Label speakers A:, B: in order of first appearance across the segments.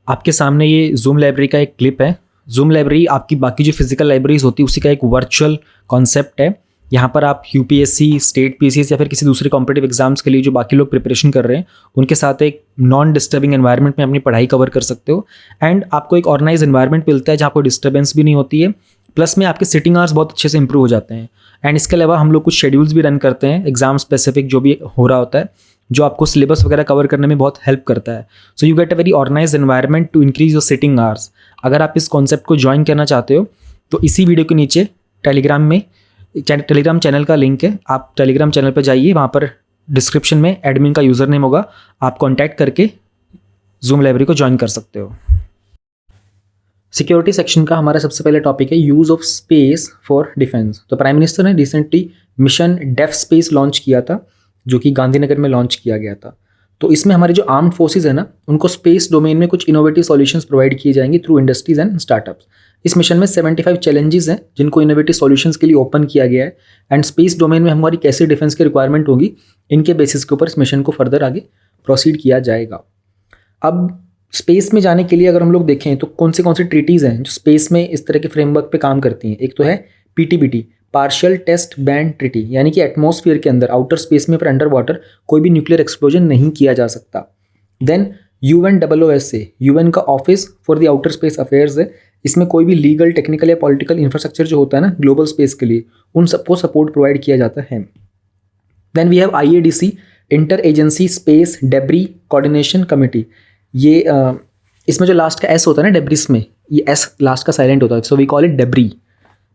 A: आपके सामने ये जूम लाइब्रेरी का एक क्लिप है। जूम लाइब्रेरी आपकी बाकी जो फिजिकल लाइब्रेरीज होती है उसी का एक वर्चुअल कॉन्सेप्ट है। यहाँ पर आप यूपीएससी, स्टेट पीसीएस या फिर किसी दूसरे कॉम्पिटिटिव एग्जाम्स के लिए जो बाकी लोग प्रिपरेशन कर रहे हैं उनके साथ एक नॉन डिस्टर्बिंग एनवायरनमेंट में अपनी पढ़ाई कवर कर सकते हो। एंड आपको एक ऑर्गेनाइज एनवायरनमेंट मिलता है जहाँ कोई डिस्टर्बेंस भी नहीं होती है। प्लस में आपके सिटिंग आवर्स बहुत अच्छे से इंप्रूव हो जाते हैं। एंड इसके अलावा हम लोग कुछ शेड्यूल्स भी रन करते हैं एग्जाम स्पेसिफिक जो भी हो रहा होता है, जो आपको सिलेबस वगैरह कवर करने में बहुत हेल्प करता है। So you get a very organise environment to increase your sitting hours. अगर आप इस कॉन्सेप्ट को ज्वाइन करना चाहते हो तो इसी वीडियो के नीचे टेलीग्राम चैनल का लिंक है। आप टेलीग्राम चैनल पर जाइए, वहाँ पर डिस्क्रिप्शन में एडमिन का यूज़र नेम होगा, आप कॉन्टैक्ट करके जूम लाइब्रेरी को ज्वाइन कर सकते हो। सिक्योरिटी सेक्शन का हमारा सबसे पहला टॉपिक है use of space for defence. तो प्राइम मिनिस्टर ने recently mission def space launch किया था, जो कि गांधीनगर में लॉन्च किया गया था। तो इसमें हमारे जो आर्म्ड फोर्सेज है ना, उनको स्पेस डोमेन में कुछ इनोवेटिव सॉल्यूशंस प्रोवाइड किए जाएंगे थ्रू इंडस्ट्रीज एंड स्टार्टअप्स। इस मिशन में 75 चैलेंजेस हैं जिनको इनोवेटिव सॉल्यूशंस के लिए ओपन किया गया है। एंड स्पेस डोमेन में हमारी कैसे डिफेंस की रिक्वायरमेंट होगी, इनके बेसिस के ऊपर इस मिशन को फर्दर आगे प्रोसीड किया जाएगा। अब स्पेस में जाने के लिए अगर हम लोग देखें तो कौन सी ट्रीटीज़ हैं जो स्पेस में इस तरह के फ्रेमवर्क पे काम करती हैं। एक तो है पीटीबीटी, पार्शियल टेस्ट बैन ट्रीटी, यानी कि एटमॉस्फेयर के अंदर, आउटर स्पेस में, फिर अंडर वाटर कोई भी न्यूक्लियर एक्सप्लोजन नहीं किया जा सकता। देन UNOOSA, यूएन का office for the outer space affairs है। इसमें कोई भी लीगल, टेक्निकल या पॉलिटिकल इंफ्रास्ट्रक्चर जो होता है ना ग्लोबल स्पेस के लिए, उन सबको सपोर्ट प्रोवाइड किया जाता है। Then we have IADC, inter agency space debris coordination committee. ये इसमें जो लास्ट का एस होता है ना डेब्रिस में, ये एस लास्ट का साइलेंट होता है, so we call it debris.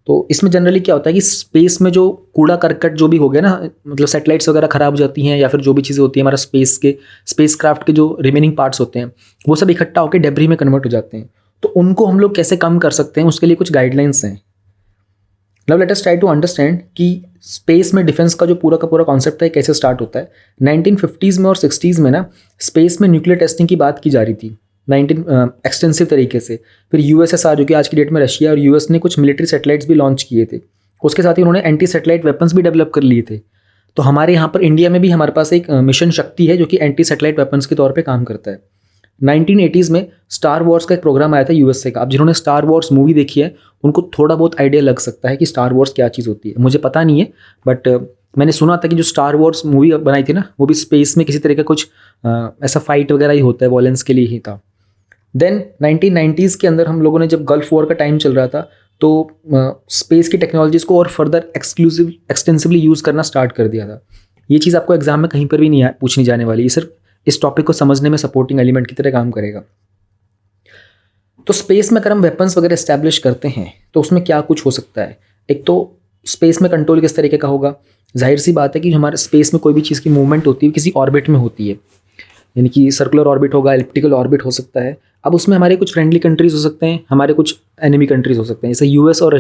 A: तो इसमें जनरली क्या होता है कि स्पेस में जो कूड़ा करकट जो भी हो गया ना, मतलब सैटेलाइट्स वगैरह खराब हो जाती हैं या फिर जो भी चीज़ें होती हैं, हमारा स्पेस क्राफ्ट के जो रिमेनिंग पार्ट्स होते हैं वो सब इकट्ठा होकर डेब्री में कन्वर्ट हो जाते हैं। तो उनको हम लोग कैसे कम कर सकते हैं, उसके लिए कुछ गाइडलाइंस हैं। Now let us try to understand कि स्पेस में डिफेंस का जो पूरा का पूरा कॉन्सेप्ट है कैसे स्टार्ट होता है। 1950s में और 60s में ना स्पेस में न्यूक्लियर टेस्टिंग की बात की जा रही थी एक्सटेंसिव तरीके से। फिर USSR, जो कि आज की डेट में रशिया और US ने कुछ मिलिट्री सैटेलाइट्स भी लॉन्च किए थे। उसके साथ ही उन्होंने एंटी सैटेलाइट वेपन्स भी डेवलप कर लिए थे। तो हमारे यहाँ पर इंडिया में भी हमारे पास एक मिशन शक्ति है जो कि एंटी सैटेलाइट वेपन्स के तौर पर काम करता है। 1980s में स्टार वॉर्स का एक प्रोग्राम आया था USA का। अब जिन्होंने स्टार वॉर्स मूवी देखी है उनको थोड़ा बहुत आइडिया लग सकता है कि स्टार वॉर्स क्या चीज़ होती है। मुझे पता नहीं है, बट मैंने सुना था कि जो स्टार वॉर्स मूवी बनाई थी ना, वो भी स्पेस में किसी तरह का कुछ ऐसा फाइट वगैरह ही होता है, वॉयलेंस के लिए ही था। देन 1990s के अंदर हम लोगों ने, जब गल्फ वॉर का टाइम चल रहा था, तो स्पेस की टेक्नोलॉजीज़ को और फर्दर एक्सटेंसिवली यूज़ करना स्टार्ट कर दिया था। ये चीज़ आपको एग्जाम में कहीं पर भी नहीं पूछनी जाने वाली, ये सिर्फ इस टॉपिक को समझने में सपोर्टिंग एलिमेंट की तरह काम करेगा। तो स्पेस में अगर हम वेपन्स वगैरह एस्टैब्लिश करते हैं तो उसमें क्या कुछ हो सकता है। एक तो स्पेस में कंट्रोल किस तरीके का होगा। जाहिर सी बात है कि हमारे स्पेस में कोई भी चीज़ की मूवमेंट होती है किसी ऑर्बिट में होती है, यानी कि सर्कुलर ऑर्बिट होगा, एलिप्टिकल ऑर्बिट हो सकता है। अब उसमें हमारे कुछ फ्रेंडली कंट्रीज़ हो सकते हैं, हमारे कुछ एनिमी कंट्रीज़ हो सकते हैं। जैसे US और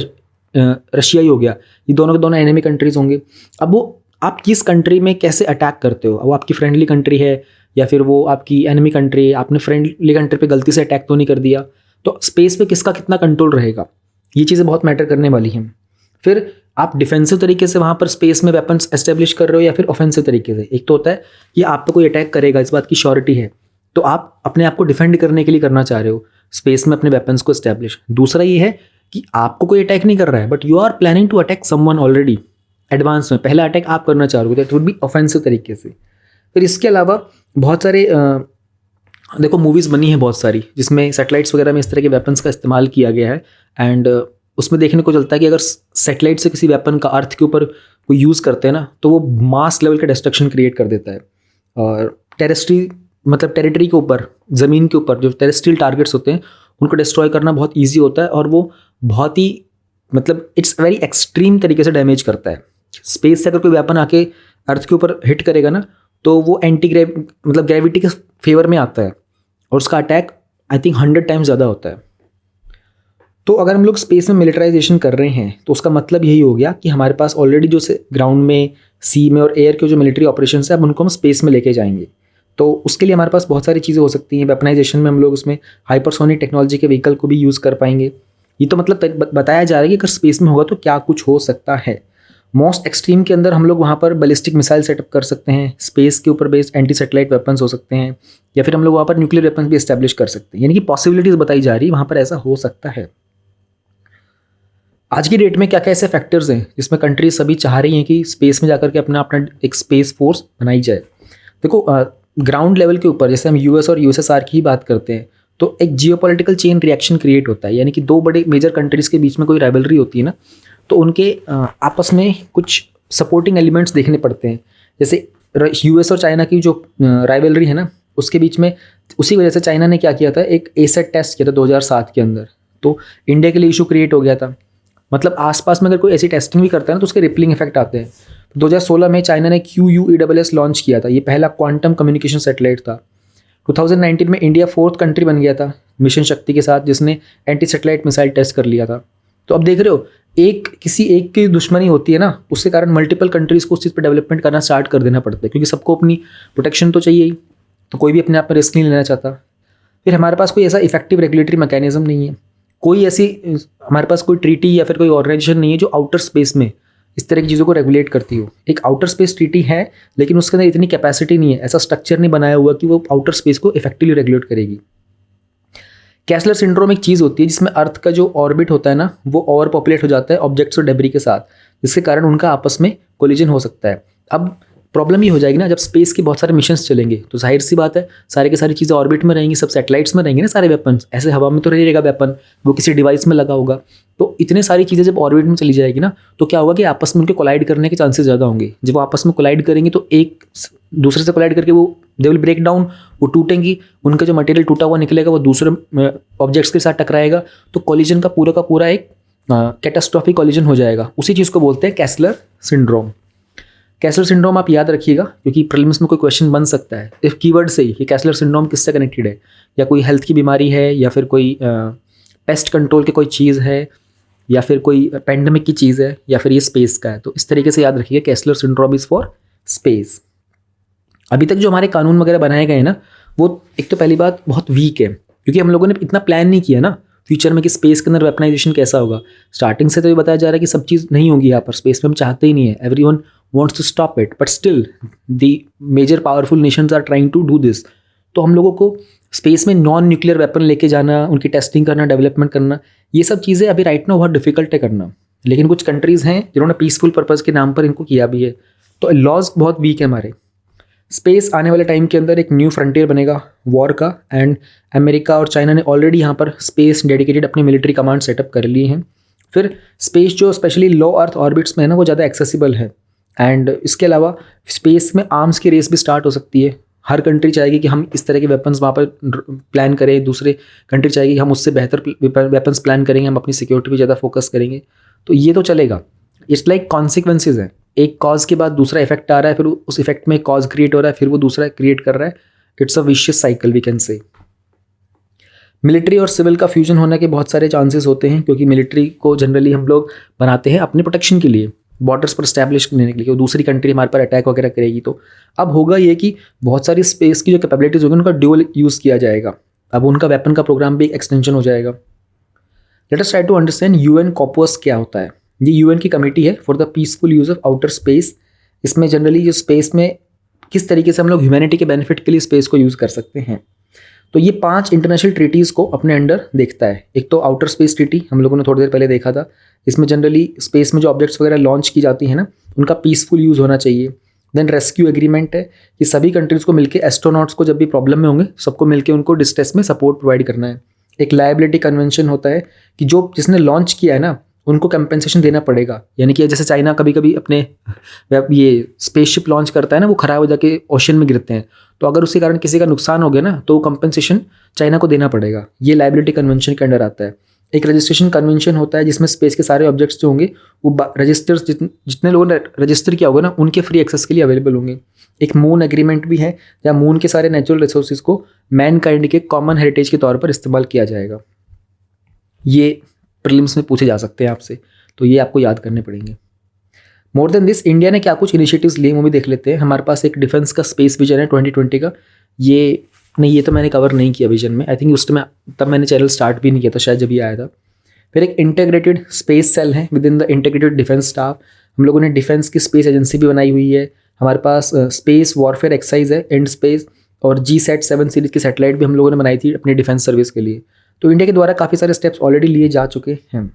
A: रशिया ही हो गया, ये दोनों के दोनों एनिमी कंट्रीज़ होंगे। अब वो आप किस कंट्री में कैसे अटैक करते हो, वो आपकी फ्रेंडली कंट्री है या फिर वो आपकी एनिमी कंट्री है, आपने फ्रेंडली कंट्री पे गलती से अटैक तो नहीं कर दिया। तो स्पेस पे किसका कितना कंट्रोल रहेगा, ये चीज़ें बहुत मैटर करने वाली हैं। फिर आप डिफेंसिव तरीके से वहाँ पर स्पेस में वेपन्स एस्टेब्लिश कर रहे हो या फिर ऑफेंसिव तरीके से। एक तो होता है कि आप पे कोई अटैक करेगा, इस बात की श्योरिटी है, तो आप अपने आप को डिफेंड करने के लिए करना चाह रहे हो स्पेस में अपने वेपन्स को एस्टेब्लिश। दूसरा ये है कि आपको कोई अटैक नहीं कर रहा है, but you are planning to attack someone already advance में, पहला अटैक आप करना चाह रहे हो, दैट वुड बी ऑफेंसिव तरीके से। फिर इसके अलावा बहुत सारे देखो मूवीज़ बनी हैं बहुत सारी जिसमें सैटेलाइट्स वगैरह में इस तरह के वेपन्स का इस्तेमाल किया गया है। एंड उसमें देखने को चलता है कि अगर सैटेलाइट से किसी वेपन का अर्थ के ऊपर कोई यूज़ करते हैं ना, तो वो मास लेवल का डिस्ट्रक्शन क्रिएट कर देता है। और टेरिटरी के ऊपर, ज़मीन के ऊपर जो टेरेस्ट्रियल टारगेट्स होते हैं उनको डिस्ट्रॉय करना बहुत ईजी होता है, और वो बहुत ही इट्स वेरी एक्सट्रीम तरीके से डैमेज करता है। स्पेस से अगर कोई वेपन आके अर्थ के ऊपर हिट करेगा ना, तो वो ग्रेविटी के फेवर में आता है और उसका अटैक आई थिंक 100 टाइम्स ज़्यादा होता है। तो अगर हम लोग स्पेस में मिलिटराइजेशन कर रहे हैं तो उसका मतलब यही हो गया कि हमारे पास ऑलरेडी जो ग्राउंड में, सी में और एयर के जो मिलिट्री ऑपरेशंस है, अब उनको हम स्पेस में लेके जाएंगे। तो उसके लिए हमारे पास बहुत सारी चीज़ें हो सकती हैं। वेपनाइजेशन में हम लोग उसमें हाइपरसोनिक टेक्नोलॉजी के व्हीकल को भी यूज़ कर पाएंगे। ये तो मतलब बताया जा रहा है कि अगर स्पेस में होगा तो क्या कुछ हो सकता है। मोस्ट एक्सट्रीम के अंदर हम लोग वहाँ पर बैलिस्टिक मिसाइल सेटअप कर सकते हैं, स्पेस के ऊपर बेस्ड एंटी सैटेलाइट वेपन्स हो सकते हैं, या फिर हम लोग वहाँ पर न्यूक्लियर वेपन्स भी एस्टैब्लिश कर सकते हैं। यानी कि पॉसिबिलिटीज़ बताई जा रही है वहाँ पर ऐसा हो सकता है। आज की डेट में क्या क्या ऐसे फैक्टर्स हैं जिसमें कंट्रीज सभी चाह रही हैं कि स्पेस में जाकर के अपना अपना एक स्पेस फोर्स बनाई जाए। देखो ग्राउंड लेवल के ऊपर जैसे हम यूएस और यूएसएसआर की ही बात करते हैं तो एक जियोपॉलिटिकल चेन रिएक्शन क्रिएट होता है, यानी कि दो बड़े मेजर कंट्रीज के बीच में कोई राइवलरी होती है ना, तो उनके आपस में कुछ सपोर्टिंग एलिमेंट्स देखने पड़ते हैं। जैसे यूएस और चाइना की जो राइवलरी है ना, उसके बीच में उसी वजह से चाइना ने क्या किया था, एक एसेट टेस्ट किया था 2007 के अंदर, तो इंडिया के लिए इशू क्रिएट हो गया था। मतलब आसपास में अगर कोई ऐसी टेस्टिंग भी करता है ना तो उसके रिपलिंग इफेक्ट आते हैं। 2016 में चाइना ने QUESS लॉन्च किया था, ये पहला क्वांटम कम्युनिकेशन सैटेलाइट था। 2019 में इंडिया 4th कंट्री बन गया था मिशन शक्ति के साथ, जिसने एंटी सैटेलाइट मिसाइल टेस्ट कर लिया था। तो अब देख रहे हो, किसी एक की दुश्मनी होती है ना, उसके कारण मल्टीपल कंट्रीज़ को उस चीज़ पर डेवलपमेंट करना स्टार्ट कर देना पड़ता है, क्योंकि सबको अपनी प्रोटेक्शन तो चाहिए ही, तो कोई भी अपने आप में रिस्क नहीं लेना चाहता। फिर हमारे पास कोई ऐसा इफेक्टिव रेगुलेटरी मैकेनिज्म नहीं है, कोई ऐसी हमारे पास कोई ट्रीटी या फिर कोई ऑर्गेनाइजेशन नहीं है जो आउटर स्पेस में इस तरह की चीज़ों को रेगुलेट करती हो। एक आउटर स्पेस ट्रीटी है लेकिन उसके अंदर इतनी कैपेसिटी नहीं है, ऐसा स्ट्रक्चर नहीं बनाया हुआ कि वो आउटर स्पेस को इफेक्टिवली रेगुलेट करेगी। कैसलर सिंड्रोम एक चीज़ होती है जिसमें अर्थ का जो ऑर्बिट होता है ना, वो ओवर पॉपुलेट हो जाता है ऑब्जेक्ट्स और डेब्री के साथ, जिसके कारण उनका आपस में कोलिजन हो सकता है। अब प्रॉब्लम ये हो जाएगी ना, जब स्पेस के बहुत सारे मिशंस चलेंगे तो जाहिर सी बात है सारी की सारी चीज़ें ऑर्बिट में रहेंगी, सब सैटेलाइट्स में रहेंगे ना, सारे वेपन्स ऐसे हवा में तो नहीं रहेगा वेपन, वो किसी डिवाइस में लगा होगा। तो इतने सारी चीज़ें जब ऑर्बिट में चली जाएगी ना, तो क्या होगा कि आपस में उनके कोलाइड करने के चांसेस ज़्यादा होंगे। जब वो आपस में कोलाइड करेंगे तो एक दूसरे से कोलाइड करके वो दे विल ब्रेक डाउन, वो टूटेंगी, उनका जो मटेरियल टूटा हुआ निकलेगा वो दूसरे ऑब्जेक्ट्स के साथ टकराएगा, तो कोलिजन का पूरा एक कैटास्ट्रॉफिक कोलिजन हो जाएगा। उसी चीज़ को बोलते हैं कैसलर सिंड्रोम। कैसलर सिंड्रोम आप याद रखिएगा क्योंकि प्रीलिम्स में कोई क्वेश्चन बन सकता है इफ कीवर्ड से ही कि कैसलर सिंड्रोम किससे कनेक्टेड है, या कोई हेल्थ की बीमारी है, या फिर कोई पेस्ट कंट्रोल की कोई चीज़ है, या फिर कोई पेंडेमिक की चीज़ है, या फिर ये स्पेस का है। तो इस तरीके से याद रखिएगा Kessler syndrome is for space. अभी तक जो हमारे कानून वगैरह बनाए गए हैं ना, वो एक तो पहली बात बहुत वीक है क्योंकि हम लोगों ने इतना प्लान नहीं किया ना फ्यूचर में कि स्पेस के अंदर वेपनाइजेशन कैसा होगा। स्टार्टिंग से तो ये बताया जा रहा है कि सब चीज़ नहीं होगी यहाँ पर, स्पेस में हम चाहते ही नहीं है, everyone wants to stop it, but still the major powerful nations are trying to do this। तो हम लोगों को स्पेस में नॉन न्यूक्लियर वेपन लेके जाना, उनकी टेस्टिंग करना, डेवलपमेंट करना, ये सब चीज़ें अभी राइट नाउ बहुत डिफिकल्ट है करना। लेकिन कुछ कंट्रीज़ हैं जिन्होंने पीसफुल पर्पज़ के नाम पर इनको किया भी है। तो लॉज बहुत वीक है हमारे। स्पेस आने वाले टाइम के अंदर एक न्यू फ्रंटियर बनेगा वॉर का, एंड अमेरिका और चाइना ने ऑलरेडी यहाँ पर स्पेस डेडिकेटेड अपने मिलिट्री कमांड सेटअप कर लिए हैं। फिर स्पेस जो स्पेशली लो अर्थ ऑर्बिट्स में है ना, वो ज़्यादा एक्सेसिबल है। एंड इसके अलावा स्पेस में आर्म्स की रेस भी स्टार्ट हो सकती है। हर कंट्री चाहेगी कि हम इस तरह के वेपन्स वहाँ पर प्लान करें, दूसरे कंट्री चाहेगी कि हम उससे बेहतर वेपन्स प्लान करेंगे, हम अपनी सिक्योरिटी पे ज़्यादा फोकस करेंगे। तो ये तो चलेगा, इट्स लाइक कॉन्सिक्वेंसेज हैं, एक कॉज के बाद दूसरा इफेक्ट आ रहा है, फिर उस इफेक्ट में कॉज क्रिएट हो रहा है, फिर वो दूसरा क्रिएट कर रहा है। It's a vicious cycle we can say. Military और सिविल का फ्यूजन होने के बहुत सारे चांसेस होते हैं क्योंकि मिलिट्री को जनरली हम लोग बनाते हैं अपने प्रोटेक्शन के लिए, बॉर्डर्स पर स्टैब्लिश करने के लिए, दूसरी कंट्री हमारे पर अटैक वगैरह करेगी। तो अब होगा ये कि बहुत सारी स्पेस की जो कैपेबिलिटीज़ होगी उनका ड्यूअल यूज़ किया जाएगा, अब उनका वेपन का प्रोग्राम भी एक्सटेंशन हो जाएगा। Let us try to understand UN COPUOS क्या होता है। ये UN की कमेटी है for the peaceful use of outer space. इसमें जनरली जो स्पेस में किस तरीके से हम लोग ह्यूमैनिटी के बेनिफिट के लिए स्पेस को यूज़ कर सकते हैं, तो ये 5 इंटरनेशनल ट्रीटीज़ को अपने अंडर देखता है। एक तो आउटर स्पेस ट्रीटी हम लोगों ने थोड़ी देर पहले देखा था, इसमें जनरली स्पेस में जो ऑब्जेक्ट्स वगैरह लॉन्च की जाती हैं ना, उनका पीसफुल यूज़ होना चाहिए। देन रेस्क्यू एग्रीमेंट है कि सभी कंट्रीज़ को मिलकर एस्ट्रोनॉट्स को जब भी प्रॉब्लम में होंगे सबको मिलकर उनको डिस्ट्रेस में सपोर्ट प्रोवाइड करना है। एक लायबिलिटी कन्वेंशन होता है कि जो जिसने लॉन्च किया है ना उनको कंपेंसेशन देना पड़ेगा, यानी कि जैसे चाइना कभी कभी अपने ये स्पेसशिप लॉन्च करता है ना, वो ख़राब हो जाके ओशन में गिरते हैं, तो अगर उसके कारण किसी का नुकसान हो गया ना तो वो कंपेंसेशन चाइना को देना पड़ेगा। ये लायबिलिटी कन्वेंशन के अंडर आता है। एक रजिस्ट्रेशन कन्वेंशन होता है जिसमें स्पेस के सारे ऑब्जेक्ट्स जो होंगे वो रजिस्टर्स जितने लोगों ने रजिस्टर किया होगा ना उनके फ्री एक्सेस के लिए अवेलेबल होंगे। एक मून एग्रीमेंट भी है जहाँ मून के सारे नेचुरल रिसोर्सेज को मैन काइंड के कॉमन हेरिटेज के तौर पर इस्तेमाल किया जाएगा। ये प्रीलिम्स में पूछे जा सकते हैं आपसे, तो ये आपको याद करने पड़ेंगे। मोर देन दिस, इंडिया ने क्या कुछ इनिशिएटिव्स लिए वो भी देख लेते हैं। हमारे पास एक डिफेंस का स्पेस विजन है 2020 का। ये तो मैंने कवर नहीं किया विजन में, आई थिंक उस टाइम तब मैंने चैनल स्टार्ट भी नहीं किया था शायद जब ये आया था। फिर एक इंटीग्रेटेड स्पेस सेल है with in the integrated defence staff, हम लोगों ने डिफेंस की स्पेस एजेंसी भी बनाई हुई है, हमारे पास स्पेस वॉरफेयर एक्सरसाइज है एंड स्पेस, और GSAT-7 सीरीज की सैटेलाइट भी हम लोगों ने बनाई थी अपनी डिफेंस सर्विस के लिए। तो इंडिया के द्वारा काफ़ी सारे स्टेप्स ऑलरेडी लिए जा चुके हैं।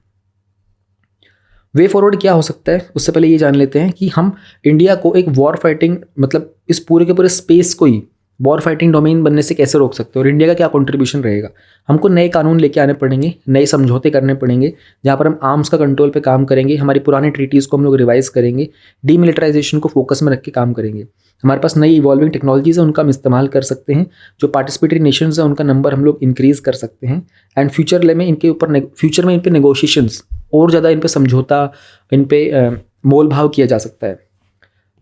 A: वे फॉरवर्ड क्या हो सकता है, उससे पहले ये जान लेते हैं कि हम इंडिया को एक वॉर फाइटिंग, मतलब इस पूरे के पूरे स्पेस को ही वॉर फाइटिंग डोमेन बनने से कैसे रोक सकते हैं और इंडिया का क्या कंट्रीब्यूशन रहेगा। हमको नए कानून लेके आने पड़ेंगे, नए समझौते करने पड़ेंगे, जहाँ पर हम आर्म्स का कंट्रोल पे काम करेंगे, हमारी पुराने ट्रीटीज़ को हम लोग रिवाइज करेंगे, डीमिलिटराइजेशन को फोकस में रख के काम करेंगे। हमारे पास नई इवॉल्विंग टेक्नोलॉजीज़ है, उनका हम इस्तेमाल कर सकते हैं। जो पार्टिसिपेटरी नेशंस हैं उनका नंबर हम लोग इंक्रीज़ कर सकते हैं। एंड फ्यूचर में इन पे नेगोशिएशंस और ज़्यादा, इन पे समझौता, इन पे मोल भाव किया जा सकता है।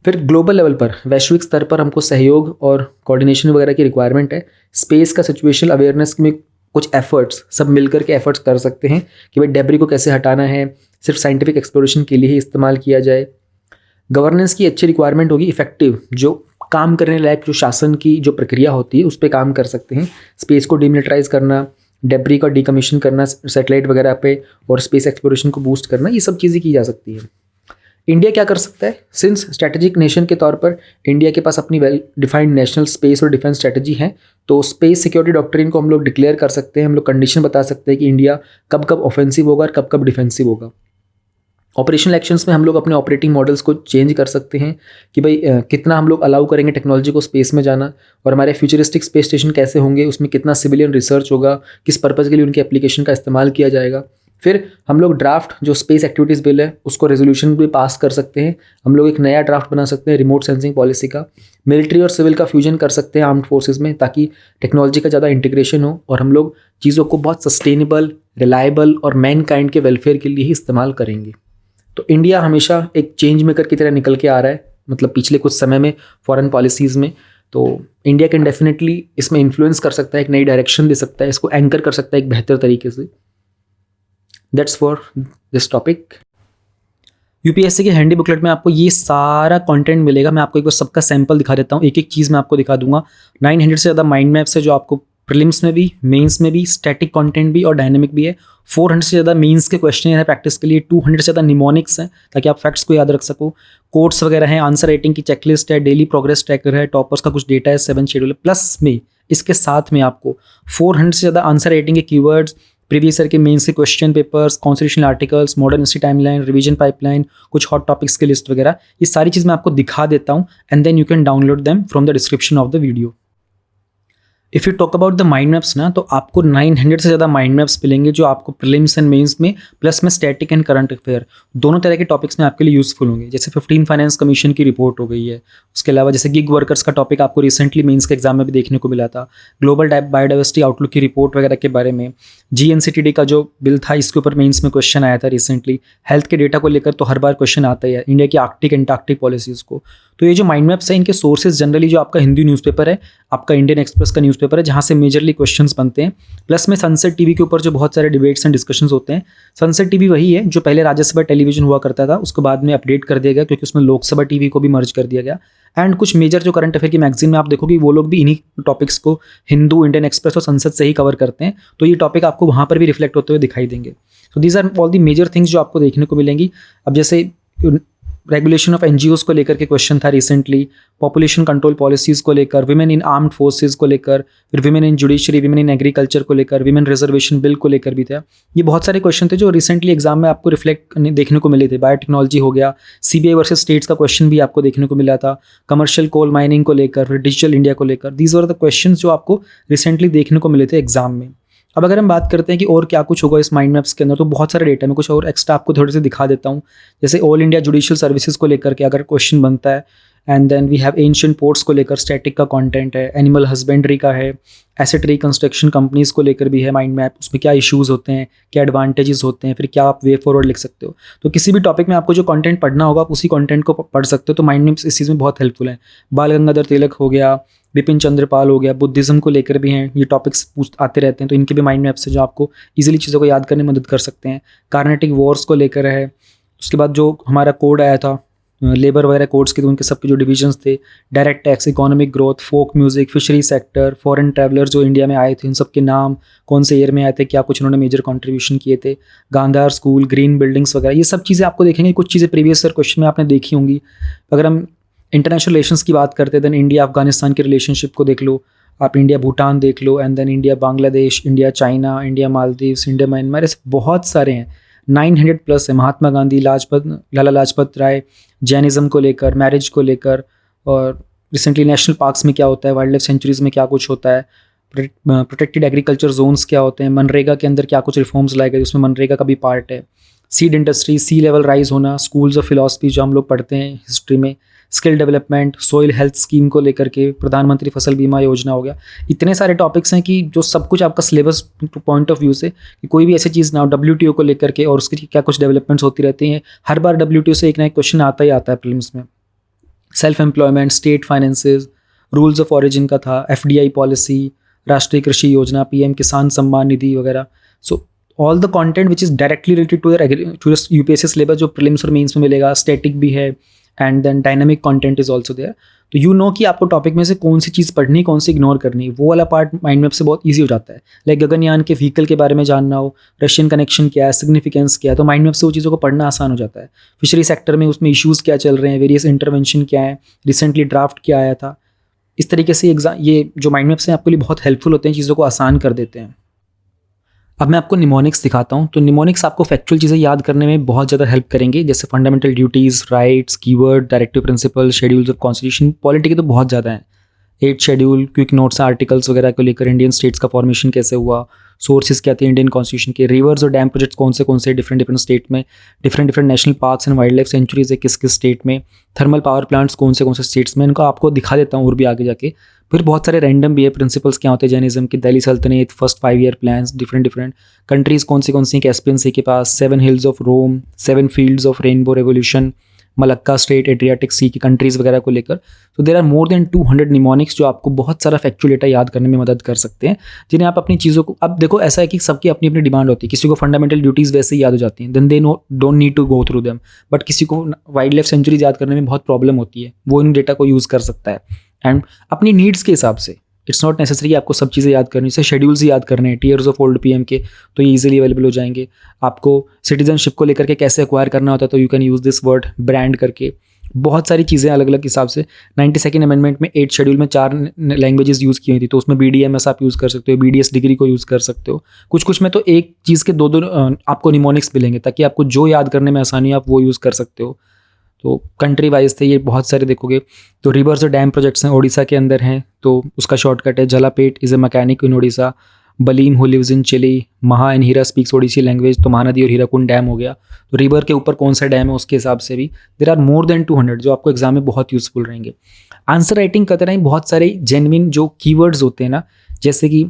A: फिर ग्लोबल लेवल पर, वैश्विक स्तर पर हमको सहयोग और कोऑर्डिनेशन वगैरह की रिक्वायरमेंट है। स्पेस का सिचुएशनल अवेयरनेस में कुछ एफर्ट्स, सब मिलकर के एफर्ट्स कर सकते हैं कि भाई डेब्री को कैसे हटाना है, सिर्फ साइंटिफिक एक्सप्लोरेशन के लिए ही इस्तेमाल किया जाए। गवर्नेंस की अच्छी रिक्वायरमेंट होगी, इफेक्टिव जो काम करने लायक जो शासन की जो प्रक्रिया होती है उस पर काम कर सकते हैं। स्पेस को डिमिलिटराइज करना, डेब्री का डिकमीशन करना सैटेलाइट वगैरह पे, और स्पेस एक्सप्लोरेशन को बूस्ट करना, ये सब चीज़ें की जा सकती है। इंडिया क्या कर सकता है, सिंस स्ट्रैटेजिक नेशन के तौर पर इंडिया के पास अपनी वेल डिफाइंड नेशनल स्पेस और डिफेंस स्ट्रैटेजी है, तो स्पेस सिक्योरिटी डॉक्ट्रिन को हम लोग डिक्लेयर कर सकते हैं। हम लोग कंडीशन बता सकते हैं कि इंडिया कब कब ऑफेंसिव होगा और कब कब डिफेंसिव होगा। ऑपरेशनल एक्शंस में हम लोग अपने ऑपरेटिंग मॉडल्स को चेंज कर सकते हैं कि भाई कितना हम लोग अलाउ करेंगे टेक्नोलॉजी को स्पेस में जाना, और हमारे फ्यूचरिस्टिक स्पेस स्टेशन कैसे होंगे, उसमें कितना सिविलियन रिसर्च होगा, किस पर्पज़ के लिए उनके एप्लीकेशन का इस्तेमाल किया जाएगा। फिर हम लोग ड्राफ्ट जो स्पेस एक्टिविटीज़ बिल है उसको रेजोल्यूशन भी पास कर सकते हैं। हम लोग एक नया ड्राफ्ट बना सकते हैं रिमोट सेंसिंग पॉलिसी का। मिलिट्री और सिविल का फ्यूजन कर सकते हैं आर्म्ड फोर्सेज में, ताकि टेक्नोलॉजी का ज़्यादा इंटीग्रेशन हो और हम लोग चीज़ों को बहुत सस्टेनेबल, रिलायबल और मैन काइंड के वेलफेयर के लिए ही इस्तेमाल करेंगे। तो इंडिया हमेशा एक चेंज मेकर की तरह निकल के आ रहा है, मतलब पिछले कुछ समय में फॉरेन पॉलिसीज़ में। तो इंडिया कैन डेफिनेटली इसमें इन्फ्लुएंस कर सकता है, एक नई डायरेक्शन दे सकता है, इसको एंकर कर सकता है एक बेहतर तरीके से। That's for this topic. UPSC के हैंडी बुकलेट में आपको ये सारा कंटेंट मिलेगा। मैं आपको एक बार सबका सैंपल दिखा देता हूँ, एक एक चीज़ मैं आपको दिखा दूंगा। 900 से ज़्यादा माइंड मैप्स है जो आपको प्रीलिम्स में भी, मेंस में भी, स्टैटिक कंटेंट भी और डायनेमिक भी है। 400 से ज़्यादा मेंस के क्वेश्चन है प्रैक्टिस के लिए। 200 से ज़्यादा निमोनिक्स हैं ताकि आप फैक्ट्स को याद रख सको। कोड्स वगैरह हैं, आंसर राइटिंग की चेकलिस्ट है, डेली प्रोग्रेस ट्रैकर है, टॉपर्स का कुछ डेटा है, 7 शेड्यूल है। प्लस में इसके साथ में आपको 400 से ज़्यादा आंसर राइटिंग के कीवर्ड्स, प्रीवियस ईयर के मेंस के question papers, constitutional articles, modern history timeline, revision pipeline, कुछ हॉट टॉपिक्स की लिस्ट वगैरह, ये सारी चीज़ मैं आपको दिखा देता हूँ and then you can download them from the description of the video. If you talk about the mind maps ना, तो आपको 900 से ज़्यादा माइंड मैप्स मिलेंगे जो आपको प्रीलिम्स एंड मेंस में, प्लस में स्टैटिक एंड करंट अफेयर दोनों तरह के टॉपिक्स में आपके लिए यूज़फुल होंगे। जैसे 15 फाइनेंस कमीशन की रिपोर्ट हो गई है, उसके अलावा जैसे गिग वर्कर्स का टॉपिक आपको रिसेंटली मेंस के एग्जाम में भी देखने को मिला था, ग्लोबल बायोडाइवर्सिटी आउटलुक की रिपोर्ट वगैरह के बारे में, GNCTD का जो बिल था इसके ऊपर मेंस में क्वेश्चन आया था रिसेंटली, हेल्थ के डेटा को लेकर तो हर बार क्वेश्चन आता ही है, इंडिया की आर्कटिक एंटार्कटिक पॉलिसीज़ को। तो ये जो माइंड मैप्स है इनके सोर्सेज जनरली जो आपका हिंदी न्यूज़पेपर है, आपका इंडियन एक्सप्रेस का न्यूज़पेपर है, जहाँ से मेजरली क्वेश्चंस बनते हैं, प्लस में सनसेट टीवी के ऊपर जो बहुत सारे डिबेट्स एंड डिस्कशंस होते हैं। सनसेट टीवी वही है जो पहले राज्यसभा टेलीविजन हुआ करता था, उसको बाद में अपडेट कर दिया गया क्योंकि उसमें लोकसभा टीवी को भी मर्ज कर दिया गया। एंड कुछ मेजर जो करंट अफेयर की मैगजीन में आप देखोगे वो लोग भी इन्हीं टॉपिक्स को हिंदू, इंडियन एक्सप्रेस और संसद से ही कवर करते हैं, तो ये टॉपिक आपको वहाँ पर भी रिफ्लेक्ट होते हुए दिखाई देंगे। तो these are all the major things जो आपको देखने को मिलेंगी। अब जैसे रेगुलेशन ऑफ NGOs को लेकर के क्वेश्चन था रिसेंटली, पॉपुलेशन कंट्रोल पॉलिसीज़ को लेकर, विमेन इन आर्म्ड फोर्सेज को लेकर, फिर women in judiciary, women in agriculture को लेकर, विमेन रिजर्वेशन बिल को लेकर भी था। ये बहुत सारे क्वेश्चन थे जो रिसेंटली एग्जाम में आपको रिफ्लेक्ट देखने को मिले थे। बायोटेक्नोलॉजी हो गया, CBI वर्सेस स्टेट्स का क्वेश्चन भी आपको देखने को मिला था, कमर्शियल कोल माइनिंग को लेकर, फिर डिजिटल इंडिया को लेकर। दीज वर द क्वेश्चन जो आपको रिसेंटली देखने को मिले थे एग्जाम में। अब अगर हम बात करते हैं कि और क्या कुछ होगा इस माइंड मैप्स के अंदर, तो बहुत सारे डेटा में कुछ और एक्स्ट्रा आपको थोड़े से दिखा देता हूँ। जैसे ऑल इंडिया जुडिशियल सर्विसेज को लेकर के अगर क्वेश्चन बनता है, and then we have ancient ports को लेकर स्टैटिक का कंटेंट है, एनिमल हस्बेंड्री का है, एसेट रिकंस्ट्रक्शन कंपनीज को लेकर भी है माइंड मैप, उसमें क्या इश्यूज़ होते हैं, क्या एडवांटेजेस होते हैं, फिर क्या आप वे फॉरवर्ड लिख सकते हो। तो किसी भी टॉपिक में आपको जो कंटेंट पढ़ना होगा आप उसी कंटेंट को पढ़ सकते हो। तो माइंड मैप्स इस चीज़ में बहुत हेल्पफुल है। बाल गंगाधर तिलक हो गया, बिपिन चंद्र पाल हो गया, बुद्धिज़्म को लेकर भी हैं, ये टॉपिक्स आते रहते हैं, तो इनके भी माइंड मैप्स है जो आपको इजीली चीज़ों को याद करने में मदद कर सकते हैं। कार्नेटिक वॉर्स को लेकर है, उसके बाद जो हमारा कोड आया था लेबर वगैरह कोर्स के, तो उनके सबके जो डिविजन्स थे, direct tax, economic growth, folk music, fishery sector, foreign traveller जो इंडिया में आए थे उन सबके नाम, कौन से ईयर में आए थे, क्या कुछ उन्होंने मेजर कंट्रीब्यूशन किए थे, गांधार स्कूल, ग्रीन बिल्डिंग्स वगैरह, ये सब चीज़ें आपको देखेंगे। कुछ चीज़ें प्रीवियस ईयर क्वेश्चन में आपने देखी होंगी। अगर हम इंटरनेशनल रिलेशंस की बात करते हैं, देन इंडिया अफगानिस्तान के रिलेशनशिप को देख लो, आप इंडिया भूटान देख लो, and then India Bangladesh, India China, India Maldives, India Myanmar, ऐसे बहुत सारे हैं, 900 प्लस है। महात्मा गांधी, लाला लाजपत राय, जैनिज़्म को लेकर, मैरिज को लेकर, और रिसेंटली नेशनल पार्क्स में क्या होता है, वाइल्ड लाइफ सेंचुरीज़ में क्या कुछ होता है, प्रोटेक्टेड एग्रीकल्चर जोन्स क्या होते हैं, मनरेगा के अंदर क्या कुछ रिफॉर्म्स लाए गए, उसमें मनरेगा का भी पार्ट है, सीड इंडस्ट्री, सी लेवल राइज होना, स्कूल्स ऑफ फिलॉसफी जो हम लोग पढ़ते हैं हिस्ट्री में, skill development, soil health scheme को लेकर के, प्रधानमंत्री फसल बीमा योजना हो गया। इतने सारे टॉपिक्स हैं कि जो सब कुछ आपका सिलेबस पॉइंट ऑफ व्यू से, कि कोई भी ऐसी चीज़ ना हो, WTO को लेकर के और उसकी क्या कुछ डेवलपमेंट्स होती रहती हैं। हर बार WTO से एक ना एक क्वेश्चन आता ही आता है प्रीलिम्स में। Self employment, state finances, rules of origin का था, FDI पॉलिसी, राष्ट्रीय कृषि योजना, PM किसान सम्मान निधि वगैरह। So all the content which is directly related to your UPSC syllabus जो प्रीलिम्स और मेंस में मिलेगा, स्टैटिक भी है, and then dynamic content is also there. तो यू नो कि आपको टॉपिक में से कौन सी चीज़ पढ़नी, कौन सी इग्नोर करनी, वो वाला पार्ट माइंड मैप से बहुत ईजी हो जाता है। लाइक गगनयान के व्हीकल के बारे में जानना हो, रशियन कनेक्शन क्या है, सिग्निफिकेंस क्या है, तो माइंड मैप से वो चीज़ों को पढ़ना आसान हो जाता है। फिशरी सेक्टर में उसमें इश्यूज़ क्या चल रहे हैं, वेरियस इंटरवेंशन क्या है, रिसेंटली ड्राफ्ट क्या आया था, इस तरीके से एग्जाम, ये जो माइंड मैप्स हैं आपके लिए बहुत हेल्पफुल होते हैं, चीज़ों को आसान कर देते हैं। अब मैं आपको निमोनिक्स दिखाता हूँ। तो निमोनिक्स आपको फैक्चुअल चीज़ें याद करने में बहुत ज़्यादा हेल्प करेंगे, जैसे fundamental duties, rights, keyword, directive principle, schedules of constitution. Polity के तो बहुत ज़्यादा हैं, 8 शेड्यूल, क्विक नोट्स, आर्टिकल्स वगैरह को लेकर, इंडियन स्टेट्स का फॉर्मेशन कैसे हुआ, सोर्सेज क्या थे इंडियन कॉन्स्टिट्यूशन के, रिवर्स और डैम प्रोजेक्ट्स कौन से डिफरेंट स्टेट में, different national parks and wild life sanctuaries है किस स्टेट में, थर्मल पावर प्लांट्स कौन से स्टेट्स में, इनको आपको दिखा देता हूँ और भी आगे जाके। फिर बहुत सारे रैंडम भी है, प्रिंसिपल्स क्या होते हैं जैनिज्म के, Delhi Sultanat, first 5 year plans, different countries कौन सी कैस्पियन सी के पास, 7 hills of Rome, 7 fields of rainbow revolution, Malacca strait, Adriatic sea की कंट्रीज़ वगैरह को लेकर। तो there are more than 200 mnemonics जो आपको बहुत सारा फैक्चुअल डेटा याद करने में मदद कर सकते हैं, जिन्हें आप अपनी चीज़ों को, अब देखो ऐसा है कि सबकी अपनी अपनी डिमांड होती है, किसी को फंडामेंटल ड्यूटीज़ वैसे ही याद हो जाती हैं, then they don't need to go through them, but किसी को वाइल्ड लाइफ सेंचुरीज याद करने में बहुत प्रॉब्लम होती है, वो इन डेटा को यूज़ कर सकता है एंड अपनी नीड्स के हिसाब से। इट्स नॉट नेसेसरी आपको सब चीज़ें याद करनी, जैसे शेड्यूल्स ही याद करने हैं, टीयर्स ऑफ ओल्ड PM के, तो ये इजीली अवेलेबल हो जाएंगे। आपको सिटीजनशिप को लेकर के कैसे एक्वायर करना होता है, तो you can use this word brand करके। बहुत सारी चीज़ें अलग अलग हिसाब से। 92nd अमेंडमेंट में 8 शेड्यूल में 4 लैंग्वेजेस यूज़ की हुई थी, तो उसमें BDMS आप यूज़ कर सकते हो, BDS डिग्री को यूज़ कर सकते हो। कुछ में तो एक चीज़ के दो आपको निमोनिक्स मिलेंगे, ताकि आपको जो याद करने में आसानी आप वो यूज़ कर सकते हो। तो कंट्री वाइज थे ये बहुत सारे देखोगे। तो रिवर्स और डैम प्रोजेक्ट्स हैं, ओडिशा के अंदर हैं, तो उसका शॉर्टकट है Jalapet is a mechanic in Odisha, Baleen who lives in Chile, Maha and Hira speaks Odissi language, तो महानदी और हीराकुंड डैम हो गया। तो रिवर के ऊपर कौन सा डैम है उसके हिसाब से भी देर आर मोर देन 200 जो आपको एग्जाम में बहुत यूजफुल रहेंगे। आंसर राइटिंग करते रहें, बहुत सारे जेन्युइन जो कीवर्ड्स होते हैं ना, जैसे कि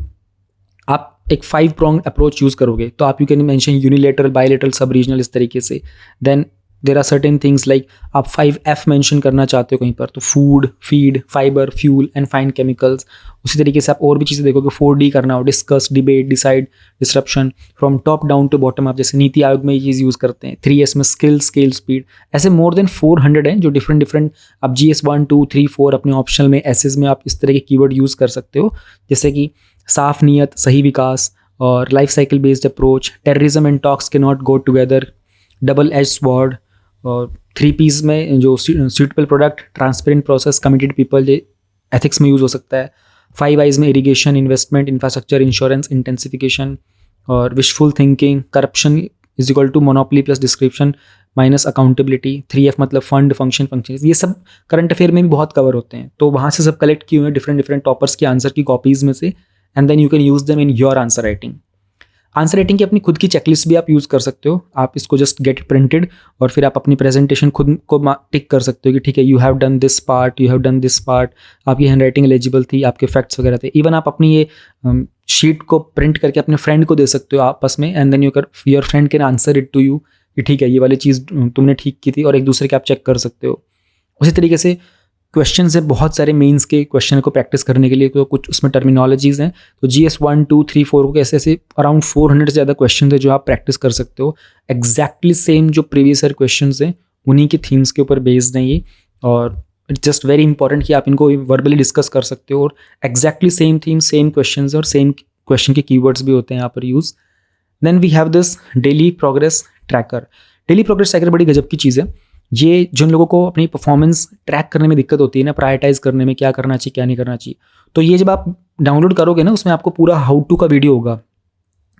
A: आप एक 5 pronged अप्रोच यूज़ करोगे, तो आप you can mention unilateral, bilateral, sub regional, इस तरीके से। Then there are certain things like आप 5F मेंशन करना चाहते हो कहीं पर, तो food, feed, fibre, fuel and fine chemicals. उसी तरीके से आप और भी चीज़ें देखोगे, 4D करना हो, discuss, debate, decide, disruption, from top down to bottom आप, जैसे नीति आयोग में ये चीज़ यूज़ करते हैं। 3S में स्किल, स्केल, स्पीड, ऐसे मोर देन 400 हैं जो डिफरेंट आप GS 1, 2, 3, 4 अपने ऑप्शनल में, एसेज में आप इस तरह के कीवर्ड यूज़ कर सकते हो, जैसे कि साफ नीयत, सही विकास, और life cycle based approach, terrorism and talks can not go together, double edge sword, और 3Ps में जो suitable product, transparent process, committed people, ये एथिक्स में यूज़ हो सकता है। 5Is में irrigation, investment, infrastructure, insurance, intensification, और wishful thinking, corruption is equal to monopoly plus description minus accountability. 3F मतलब फंड, फंक्शन, ये सब करंट अफेयर में भी बहुत कवर होते हैं, तो वहाँ से सब कलेक्ट किए हुए हैं डिफरेंट टॉपर्स के आंसर की कॉपीज़ में से, and then you can use them in your answer writing. Answer writing की अपनी खुद की चेकलिस्ट भी आप यूज़ कर सकते हो, आप इसको जस्ट गेट प्रिंटेड और फिर आप अपनी प्रेजेंटेशन खुद को टिक कर सकते हो कि ठीक है, you have done this part, you have done this part, आपकी हैंड राइटिंग एलिजिबल थी, आपके फैक्ट्स वगैरह थे। इवन आप अपनी ये शीट को प्रिंट करके अपने फ्रेंड को दे सकते हो आपस में, and then your friend can answer it to you कि ठीक है, ये वाली चीज़ तुमने ठीक की थी, और एक दूसरे के आप चेक कर सकते हो। उसी तरीके से क्वेश्चन है बहुत सारे मेंस के क्वेश्चन को प्रैक्टिस करने के लिए, तो कुछ उसमें टर्मिनोलॉजीज़ हैं, तो GS 1, 2, 3, 4 को ऐसे अराउंड 400 से ज़्यादा क्वेश्चन है जो आप प्रैक्टिस कर सकते हो। एग्जैक्टली सेम जो प्रीवियस ईयर क्वेश्चन हैं उन्हीं के थीम्स के ऊपर बेस्ड हैं ये, और इट्स जस्ट वेरी इंपॉर्टेंट कि आप इनको वर्बली डिस्कस कर सकते हो, और exactly same theme, same question और सेम क्वेश्चन के कीवर्ड्स भी होते हैं यहाँ पर use. Then we have this daily progress tracker. Daily progress tracker बड़ी गजब की चीज़ है। ये जिन लोगों को अपनी परफॉर्मेंस ट्रैक करने में दिक्कत होती है ना, प्रायोरिटाइज करने में क्या करना चाहिए क्या नहीं करना चाहिए, तो ये जब आप डाउनलोड करोगे ना, उसमें आपको पूरा हाउ टू का वीडियो होगा,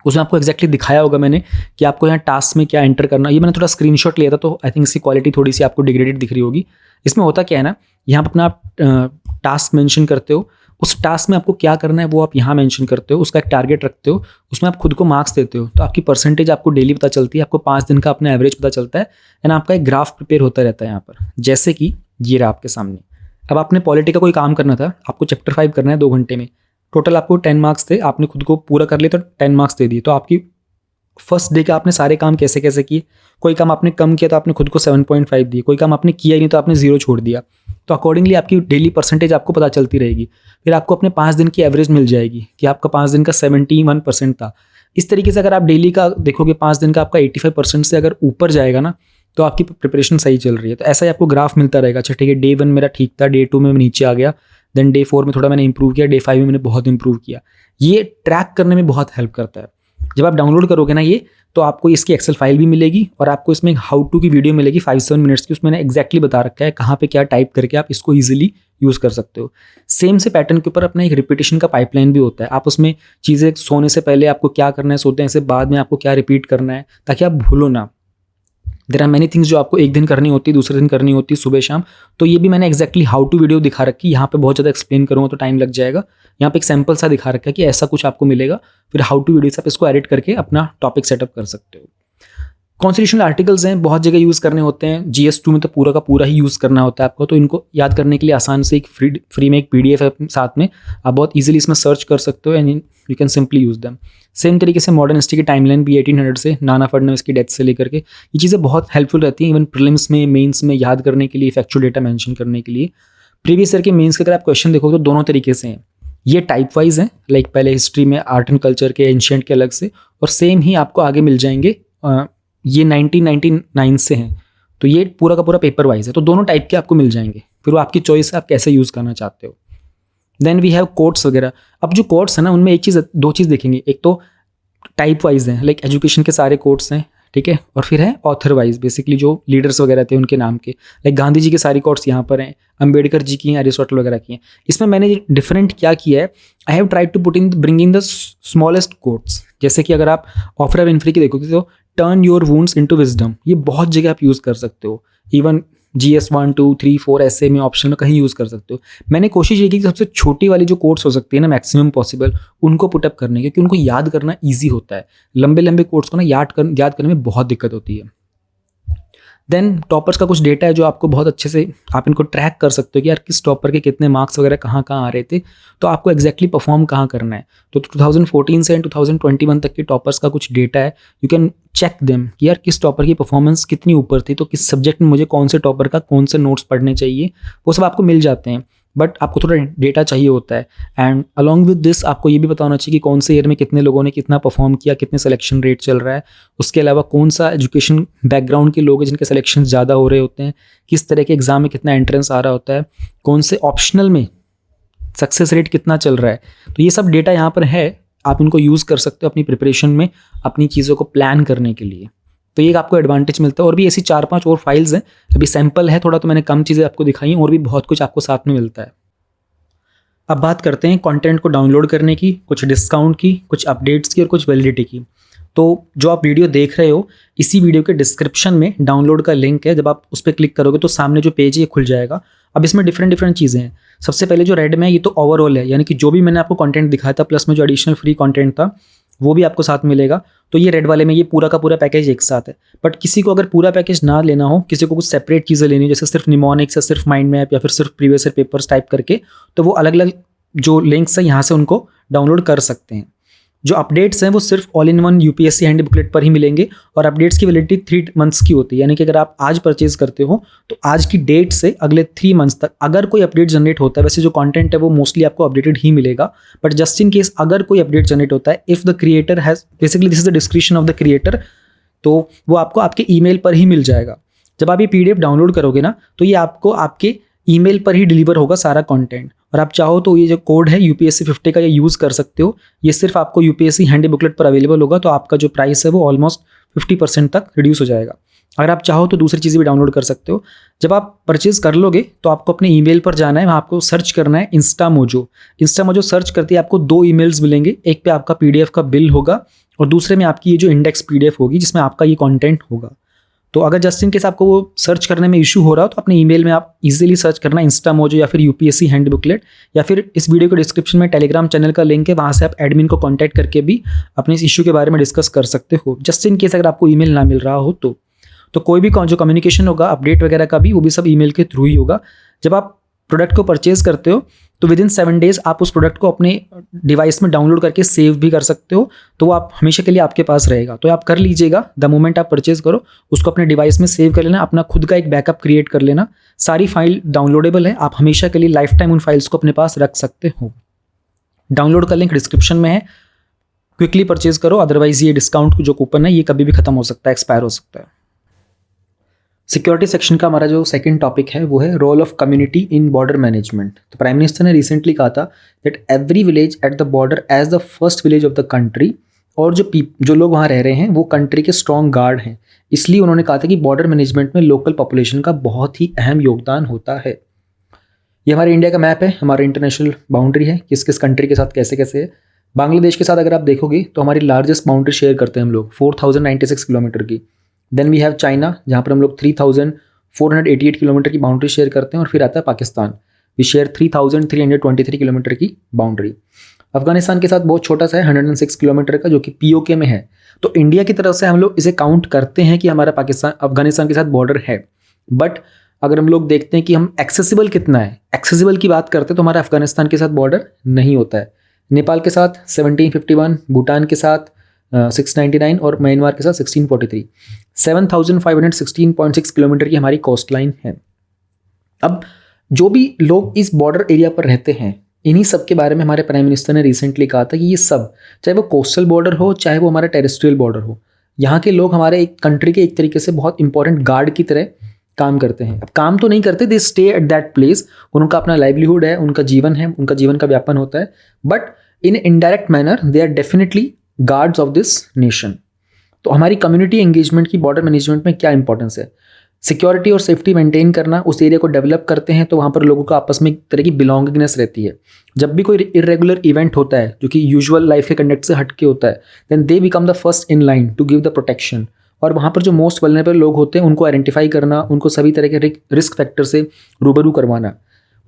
A: उसमें आपको एक्जैक्टली दिखाया होगा मैंने कि आपको यहाँ टास्क में क्या एंटर करना। ये मैंने थोड़ा स्क्रीनशॉट लिया था, तो आई थिंक इसकी क्वालिटी थोड़ी सी आपको डिग्रेडेड दिख रही होगी। इसमें होता क्या है ना, यहाँ पर अपना आप टास्क मेंशन करते हो, उस टास्क में आपको क्या करना है वो आप यहाँ मेंशन करते हो, उसका एक टारगेट रखते हो, उसमें आप खुद को मार्क्स देते हो, तो आपकी परसेंटेज आपको डेली पता चलती है, आपको 5 दिन का अपना एवरेज पता चलता है, एंड आपका एक ग्राफ प्रिपेयर होता रहता है यहाँ पर, जैसे कि ये रहा आपके सामने। अब आपने पॉलिटी का कोई काम करना था, आपको चैप्टर 5 करना है 2 घंटे में, टोटल आपको 10 मार्क्स थे, आपने खुद को पूरा कर लिया तो 10 मार्क्स दे दिए। तो आपकी फर्स्ट डे के आपने सारे काम कैसे कैसे किए, कोई काम आपने कम किया तो आपने खुद को 7.5 दिए, कोई काम आपने किया ही नहीं तो आपने 0 छोड़ दिया। तो अकॉर्डिंगली आपकी डेली परसेंटेज आपको पता चलती रहेगी। फिर आपको अपने 5 दिन की एवरेज मिल जाएगी कि आपका 5 दिन का 71% था। इस तरीके से अगर आप डेली का देखोगे 5 दिन का आपका 85% से अगर ऊपर जाएगा ना, तो आपकी प्रिपरेशन सही चल रही है। तो ऐसा ही आपको ग्राफ मिलता रहेगा। अच्छा ठीक है, डे 1 मेरा ठीक था, डे 2 में नीचे आ गया, देन डे 4 में थोड़ा मैंने इंप्रूव किया, डे 5 में मैंने बहुत इंप्रूव किया। ये ट्रैक करने में बहुत हेल्प करता है। जब आप डाउनलोड करोगे ना ये, तो आपको इसकी एक्सेल फाइल भी मिलेगी और आपको इसमें एक हाउ टू की वीडियो मिलेगी 5-7 मिनट्स की। उसमें मैंने एक्जैक्टली बता रखा है कहाँ पे क्या टाइप करके आप इसको ईजिली यूज़ कर सकते हो। सेम से पैटर्न के ऊपर अपना एक रिपीटेशन का पाइपलाइन भी होता है। आप उसमें चीज़ें सोने से पहले आपको क्या करना है, सोते हैं से बाद में आपको क्या रिपीट करना है, ताकि आप भूलो ना। देयर आर मैनी थिंग्स जो आपको एक दिन करनी होती है, दूसरे दिन करनी होती है, सुबह शाम। तो ये भी मैंने एक्जैक्टली हाउ टू वीडियो दिखा रखी है। यहाँ पे बहुत ज़्यादा एक्सप्लेन करूँगा तो टाइम लग जाएगा। यहाँ पे एक सैम्पल सा दिखा रखा है कि ऐसा कुछ आपको मिलेगा। फिर हाउ टू वीडियो से आप इसको एडिट करके अपना टॉपिक सेटअप कर सकते हो। कॉन्स्टिट्यूशनल आर्टिकल्स हैं, बहुत जगह यूज़ करने होते हैं। GS2 में तो पूरा का पूरा ही यूज़ करना होता है आपको। तो इनको याद करने के लिए आसान से एक फ्री में एक PDF है साथ में, आप बहुत ईजिली इसमें सर्च कर सकते हो and you can simply use them. Same तरीके से मॉडर्न हिस्ट्री की टाइमलाइन भी 1800 से नाना फडणवीस की डेथ से लेकर के, ये चीज़ें बहुत हेल्पफुल रहती हैं इवन प्रीलिम्स में, मेंस में याद करने के लिए, फैक्चुअल डेटा मेंशन करने के लिए। प्रीवियस ईयर के मेंस के अगर आप क्वेश्चन देखोगे तो दोनों तरीके से हैं। ये टाइप वाइज हैं, लाइक पहले हिस्ट्री में आर्ट एंड कल्चर के, एंशिएंट के अलग से, और सेम ही आपको आगे मिल जाएंगे। ये 1999 से हैं, तो ये पूरा का पूरा पेपर वाइज है। तो दोनों टाइप के आपको मिल जाएंगे, फिर वो आपकी चॉइस है आप कैसे यूज़ करना चाहते हो। देन वी हैव कोट्स वगैरह। अब जो कोट्स है ना, उनमें एक चीज़, 2 चीज़ देखेंगे। एक तो टाइप वाइज हैं, लाइक एजुकेशन के सारे कोट्स हैं, ठीक है, और फिर है ऑथर वाइज, बेसिकली जो लीडर्स वगैरह थे उनके नाम के, लाइक गांधी जी के सारी कोट्स यहाँ पर हैं, अंबेडकर जी की हैं, अरिस्टोटल वगैरह की हैं। इसमें मैंने डिफरेंट क्या किया है, I have tried to put in bringing the smallest quotes. जैसे कि अगर आप ऑफ्रा विनफ्री की देखोगे तो turn your wounds into wisdom, ये बहुत जगह आप यूज़ कर सकते हो। इवन GS 1, 2, 3, 4 ऐसे में ऑप्शन में कहीं यूज़ कर सकते हो। मैंने कोशिश ये की कि सबसे छोटी वाली जो कोर्स हो सकती है ना, मैक्सिमम पॉसिबल, उनको पुटअप करने की, क्योंकि उनको याद करना ईजी होता है। लंबे लंबे कोर्स को ना याद करने में बहुत दिक्कत होती है। देन टॉपर्स का कुछ डेटा है जो आपको बहुत अच्छे से आप इनको ट्रैक कर सकते हो कि यार किस टॉपर के कितने मार्क्स वगैरह कहाँ कहाँ आ रहे थे, तो आपको एक्जैक्टली परफॉर्म कहाँ करना है। तो 2014 से 2021 तक के टॉपर्स का कुछ डेटा है, यू कैन चेक देम कि यार किस टॉपर की परफॉर्मेंस कितनी ऊपर थी, तो किस सब्जेक्ट में मुझे कौन से टॉपर का कौन से नोट्स पढ़ने चाहिए, वो सब आपको मिल जाते हैं। बट आपको थोड़ा डेटा चाहिए होता है। एंड अलॉन्ग विद दिस आपको ये भी पता होना चाहिए कि कौन से ईयर में कितने लोगों ने कितना परफॉर्म किया, कितने सिलेक्शन रेट चल रहा है। उसके अलावा कौन सा एजुकेशन बैकग्राउंड के लोग हैं जिनके सिलेक्शन ज़्यादा हो रहे होते हैं, किस तरह के एग्जाम में कितना एंट्रेंस आ रहा होता है, कौन से ऑप्शनल में सक्सेस रेट कितना चल रहा है। तो ये सब डेटा यहाँ पर है, आप इनको यूज़ कर सकते हो अपनी प्रिपरेशन में, अपनी चीज़ों को प्लान करने के लिए। तो ये आपको एडवांटेज मिलता है। और भी ऐसी 4-5 और फाइल्स हैं, अभी सैम्पल है थोड़ा, तो मैंने कम चीज़ें आपको दिखाई, और भी बहुत कुछ आपको साथ में मिलता है। अब बात करते हैं कंटेंट को डाउनलोड करने की, कुछ डिस्काउंट की, कुछ अपडेट्स की और कुछ वैलिडिटी की। तो जो आप वीडियो देख रहे हो, इसी वीडियो के डिस्क्रिप्शन में डाउनलोड का लिंक है। जब आप उस पर क्लिक करोगे तो सामने जो पेज है ये खुल जाएगा। अब इसमें डिफरेंट चीज़ें हैं। सबसे पहले जो रेड में है ये तो ओवरऑल है, यानी कि जो भी मैंने आपको कंटेंट दिखाया था प्लस में जो एडिशनल फ्री कंटेंट था वो भी आपको साथ मिलेगा। तो ये रेड वाले में ये पूरा का पूरा पैकेज एक साथ है। बट किसी को अगर पूरा पैकेज ना लेना हो, किसी को कुछ सेपरेट चीज़ें लेनी हो, जैसे सिर्फ निमोनिक्स या सिर्फ माइंड मैप या फिर सिर्फ प्रीवियस ईयर पेपर्स टाइप करके, तो वो अलग अलग जो लिंक्स हैं यहाँ से उनको डाउनलोड कर सकते हैं। जो अपडेट्स हैं वो सिर्फ all in one UPSC handy booklet पर ही मिलेंगे, और अपडेट्स की वैलिडिटी 3 मंथ्स की होती है। यानी कि अगर आप आज परचेज करते हो तो आज की डेट से अगले 3 मंथ्स तक अगर कोई अपडेट जनरेट होता है, वैसे जो कंटेंट है वो मोस्टली आपको अपडेटेड ही मिलेगा, बट जस्ट इन केस अगर कोई अपडेट जनरेट होता है, if the creator has, basically this is the description of the creator, तो वो आपको आपके ईमेल पर ही मिल जाएगा। जब आप ये PDF डाउनलोड करोगे ना, तो ये आपको आपके ईमेल पर ही डिलीवर होगा सारा कंटेंट। और आप चाहो तो ये जो कोड है UPSC 50 का, ये यूज़ कर सकते हो। ये सिर्फ आपको UPSC हैंडी बुकलेट पर अवेलेबल होगा, तो आपका जो प्राइस है वो ऑलमोस्ट 50% तक रिड्यूस हो जाएगा। अगर आप चाहो तो दूसरी चीज़ें भी डाउनलोड कर सकते हो। जब आप परचेज कर लोगे तो आपको अपने ईमेल पर जाना है, वहाँ आपको सर्च करना है इंस्टामोजो सर्च करते ही आपको 2 ईमेल्स मिलेंगे। एक पे आपका PDF का बिल होगा और दूसरे में आपकी ये जो इंडेक्स PDF होगी जिसमें आपका ये कंटेंट होगा। तो अगर जस्ट इन केस आपको वो सर्च करने में इशू हो रहा हो तो अपने ईमेल में आप इजीली सर्च करना इंस्टामोजो या फिर UPSC हैंडी बुकलेट, या फिर इस वीडियो के डिस्क्रिप्शन में टेलीग्राम चैनल का लिंक है, वहाँ से आप एडमिन को कॉन्टैक्ट करके भी अपने इस इशू के बारे में डिस्कस कर सकते हो। जस्ट इन केस अगर आपको ईमेल ना मिल रहा हो तो कोई भी जो कम्युनिकेशन होगा अपडेट वगैरह का भी, वो भी सब ईमेल के थ्रू ही होगा। जब आप प्रोडक्ट को परचेज करते हो तो विदिन 7 डेज आप उस प्रोडक्ट को अपने डिवाइस में डाउनलोड करके सेव भी कर सकते हो, तो वो आप हमेशा के लिए आपके पास रहेगा। तो आप कर लीजिएगा, द मोमेंट आप परचेज करो उसको अपने डिवाइस में सेव कर लेना, अपना खुद का एक बैकअप क्रिएट कर लेना। सारी फाइल डाउनलोडेबल है, आप हमेशा के लिए लाइफ टाइम उन फाइल्स को अपने पास रख सकते हो। डाउनलोड का लिंक डिस्क्रिप्शन में है, क्विकली परचेज करो, अदरवाइज ये डिस्काउंट जो कूपन है ये कभी भी खत्म हो सकता है, एक्सपायर हो सकता है। सिक्योरिटी सेक्शन का हमारा जो सेकंड टॉपिक है वो है role of community in border management. तो प्राइम मिनिस्टर ने रिसेंटली कहा था that every village at the border as the first village of the country, और जो लोग वहाँ रह रहे हैं वो कंट्री के स्ट्रॉन्ग गार्ड हैं। इसलिए उन्होंने कहा था कि बॉर्डर मैनेजमेंट में लोकल पॉपुलेशन का बहुत ही अहम योगदान होता है। ये हमारे इंडिया का मैप है, हमारा इंटरनेशनल बाउंड्री है, किस किस कंट्री के साथ कैसे कैसे है। बांग्लादेश के साथ अगर आप देखोगे तो हमारी लार्जेस्ट बाउंड्री शेयर करते हैं हम लोग 4096 किलोमीटर की। देन वी हैव चाइना जहाँ पर हम लोग 3488 किलोमीटर की बाउंड्री शेयर करते हैं, और फिर आता है पाकिस्तान, वी शेयर 3323 किलोमीटर की बाउंड्री। अफगानिस्तान के साथ बहुत छोटा सा है 106 किलोमीटर का, जो कि POK में है। तो इंडिया की तरफ से हम लोग इसे काउंट करते हैं कि हमारा अफगानिस्तान के साथ बॉर्डर है। बट अगर हम लोग देखते हैं कि हम एक्सेसिबल कितना है, एक्सेसिबल की बात करते हैं तो हमारा अफगानिस्तान के साथ बॉर्डर नहीं होता है। नेपाल के साथ 1751, भूटान के साथ 699 और म्यांमार के साथ 1643। 7516.6 किलोमीटर की हमारी कोस्ट लाइन है। अब जो भी लोग इस बॉर्डर एरिया पर रहते हैं, इन्हीं सब के बारे में हमारे प्राइम मिनिस्टर ने रिसेंटली कहा था कि ये सब, चाहे वो कोस्टल बॉर्डर हो चाहे वो हमारा टेरेस्ट्रियल बॉर्डर हो, यहाँ के लोग हमारे एक कंट्री के एक तरीके से बहुत इंपॉर्टेंट गार्ड की तरह काम करते हैं। अब काम तो नहीं करते, they stay at that place, उनका अपना लाइवलीहुड है, उनका जीवन है, उनका जीवन का व्यापन होता है, but in indirect manner they are definitely guards of this nation. तो हमारी कम्युनिटी एंगेजमेंट की बॉर्डर मैनेजमेंट में क्या इंपॉर्टेंस है? सिक्योरिटी और सेफ्टी मेंटेन करना, उस एरिया को डेवलप करते हैं तो वहाँ पर लोगों को आपस में एक तरह की बिलोंगिंगनेस रहती है। जब भी कोई इरेगुलर इवेंट होता है जो कि यूजुअल लाइफ के कंडक्ट से हटके होता है, then they become the first in line to give the protection. और वहाँ पर जो मोस्ट वल्नरेबल लोग होते हैं उनको आइडेंटिफाई करना, उनको सभी तरह के रिस्क फैक्टर से रूबरू करवाना,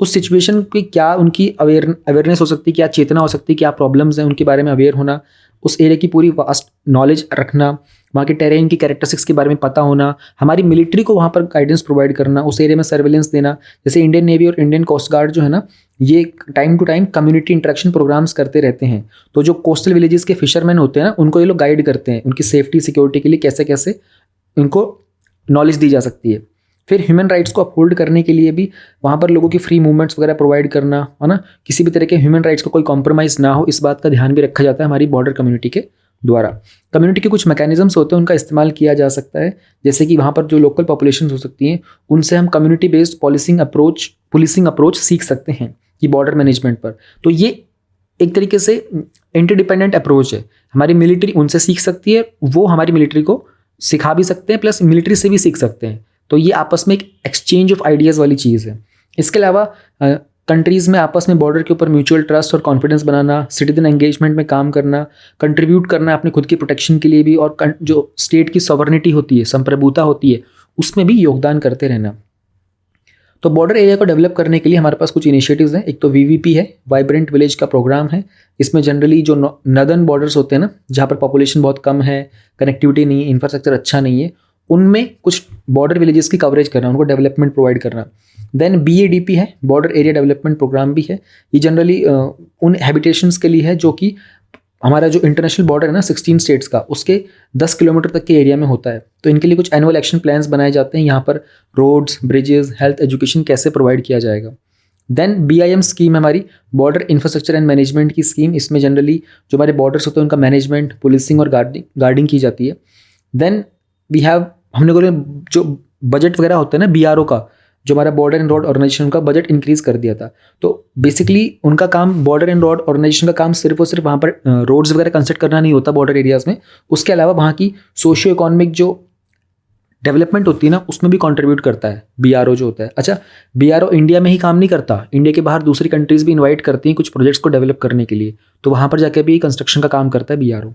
A: उस सिचुएशन की क्या उनकी अवेयरनेस हो सकती है, क्या चेतना हो सकती है, क्या प्रॉब्लम्स हैं उनके बारे में अवेयर होना, उस एरिया की पूरी वास्ट नॉलेज रखना, वहाँ के टेरेन की कैरेक्टरिस्टिक्स के बारे में पता होना, हमारी मिलिट्री को वहाँ पर गाइडेंस प्रोवाइड करना, उस एरिया में सर्वेलेंस देना। जैसे इंडियन नेवी और इंडियन कोस्ट गार्ड जो है ना, ये time to time community interaction programmes करते रहते हैं। तो जो कोस्टल विलेजेस के फिशरमैन होते हैं ना, उनको ये लोग गाइड करते हैं, उनकी सेफ्टी सिक्योरिटी के लिए कैसे कैसे उनको नॉलेज दी जा सकती है। फिर ह्यूमन राइट्स को अपहोल्ड करने के लिए भी वहाँ पर लोगों की फ्री मूवमेंट्स वगैरह प्रोवाइड करना, है ना, किसी भी तरह के ह्यूमन राइट्स को कोई कॉम्प्रोमाइज़ ना हो, इस बात का ध्यान भी रखा जाता है हमारी बॉर्डर कम्युनिटी के द्वारा। कम्युनिटी के कुछ मैकेनिज्म्स होते हैं, उनका इस्तेमाल किया जा सकता है, जैसे कि वहाँ पर जो लोकल पॉपुलेशन हो सकती हैं उनसे हम कम्युनिटी बेस्ड पुलिसिंग अप्रोच सीख सकते हैं कि बॉर्डर मैनेजमेंट पर। तो ये एक तरीके से इंटरडिपेंडेंट अप्रोच है। हमारी मिलिट्री उनसे सीख सकती है, वो हमारी मिलिट्री को सिखा भी सकते हैं, प्लस मिलिट्री से भी सीख सकते हैं। तो ये आपस में एक एक्सचेंज ऑफ आइडियाज़ वाली चीज़ है। इसके अलावा कंट्रीज़ में आपस में बॉर्डर के ऊपर म्यूचुअल ट्रस्ट और कॉन्फिडेंस बनाना, सिटीजन एंगेजमेंट में काम करना, कंट्रीब्यूट करना अपने खुद की प्रोटेक्शन के लिए भी, और जो स्टेट की सॉवरेनिटी होती है, संप्रभुता होती है, उसमें भी योगदान करते रहना। तो बॉर्डर एरिया को डेवलप करने के लिए हमारे पास कुछ इनिशिएटिव्स हैं। एक तो VVP है, वाइब्रेंट विलेज का प्रोग्राम है। इसमें जनरली जो नदर्न बॉर्डर्स होते हैं ना, जहाँ पर पॉपुलेशन बहुत कम है, कनेक्टिविटी नहीं है, इंफ्रास्ट्रक्चर अच्छा नहीं है, उनमें कुछ बॉर्डर विलेजेस की कवरेज करना, उनको डेवलपमेंट प्रोवाइड करना। देन BADP है, बॉर्डर एरिया डेवलपमेंट प्रोग्राम भी है। ये जनरली उन हैबिटेशंस के लिए है जो कि हमारा जो इंटरनेशनल बॉर्डर है ना 16 स्टेट्स का, उसके 10 किलोमीटर तक के एरिया में होता है। तो इनके लिए कुछ एनुअल एक्शन प्लान्स बनाए जाते हैं, यहाँ पर रोड्स, ब्रिजेस, हेल्थ, एजुकेशन कैसे प्रोवाइड किया जाएगा। देन BIM स्कीम हमारी बॉर्डर इंफ्रास्ट्रक्चर एंड मैनेजमेंट की स्कीम। इसमें जनरली जो हमारे बॉर्डर्स होते हैं उनका मैनेजमेंट, पुलिसिंग और गार्डिंग की जाती है। देन वी हैव, हमने बोले जो बजट वगैरह होता है ना BRO का, जो हमारा बॉर्डर एंड रोड ऑर्गेनाइजेशन का बजट इंक्रीज कर दिया था। तो बेसिकली उनका काम, बॉर्डर एंड रोड ऑर्गेनाइजेशन का काम सिर्फ और सिर्फ वहाँ पर रोड्स वगैरह कंस्ट्रक्ट करना नहीं होता बॉर्डर एरियाज़ में, उसके अलावा वहाँ की सोशियो इकोनॉमिक जो डेवलपमेंट होती है ना उसमें भी कंट्रीब्यूट करता है BRO जो होता है। अच्छा, BRO इंडिया में ही काम नहीं करता, इंडिया के बाहर दूसरी कंट्रीज़ भी इन्वाइट करती हैं कुछ प्रोजेक्ट्स को डेवलप करने के लिए, तो वहाँ पर जाकर भी कंस्ट्रक्शन का काम करता है BRO।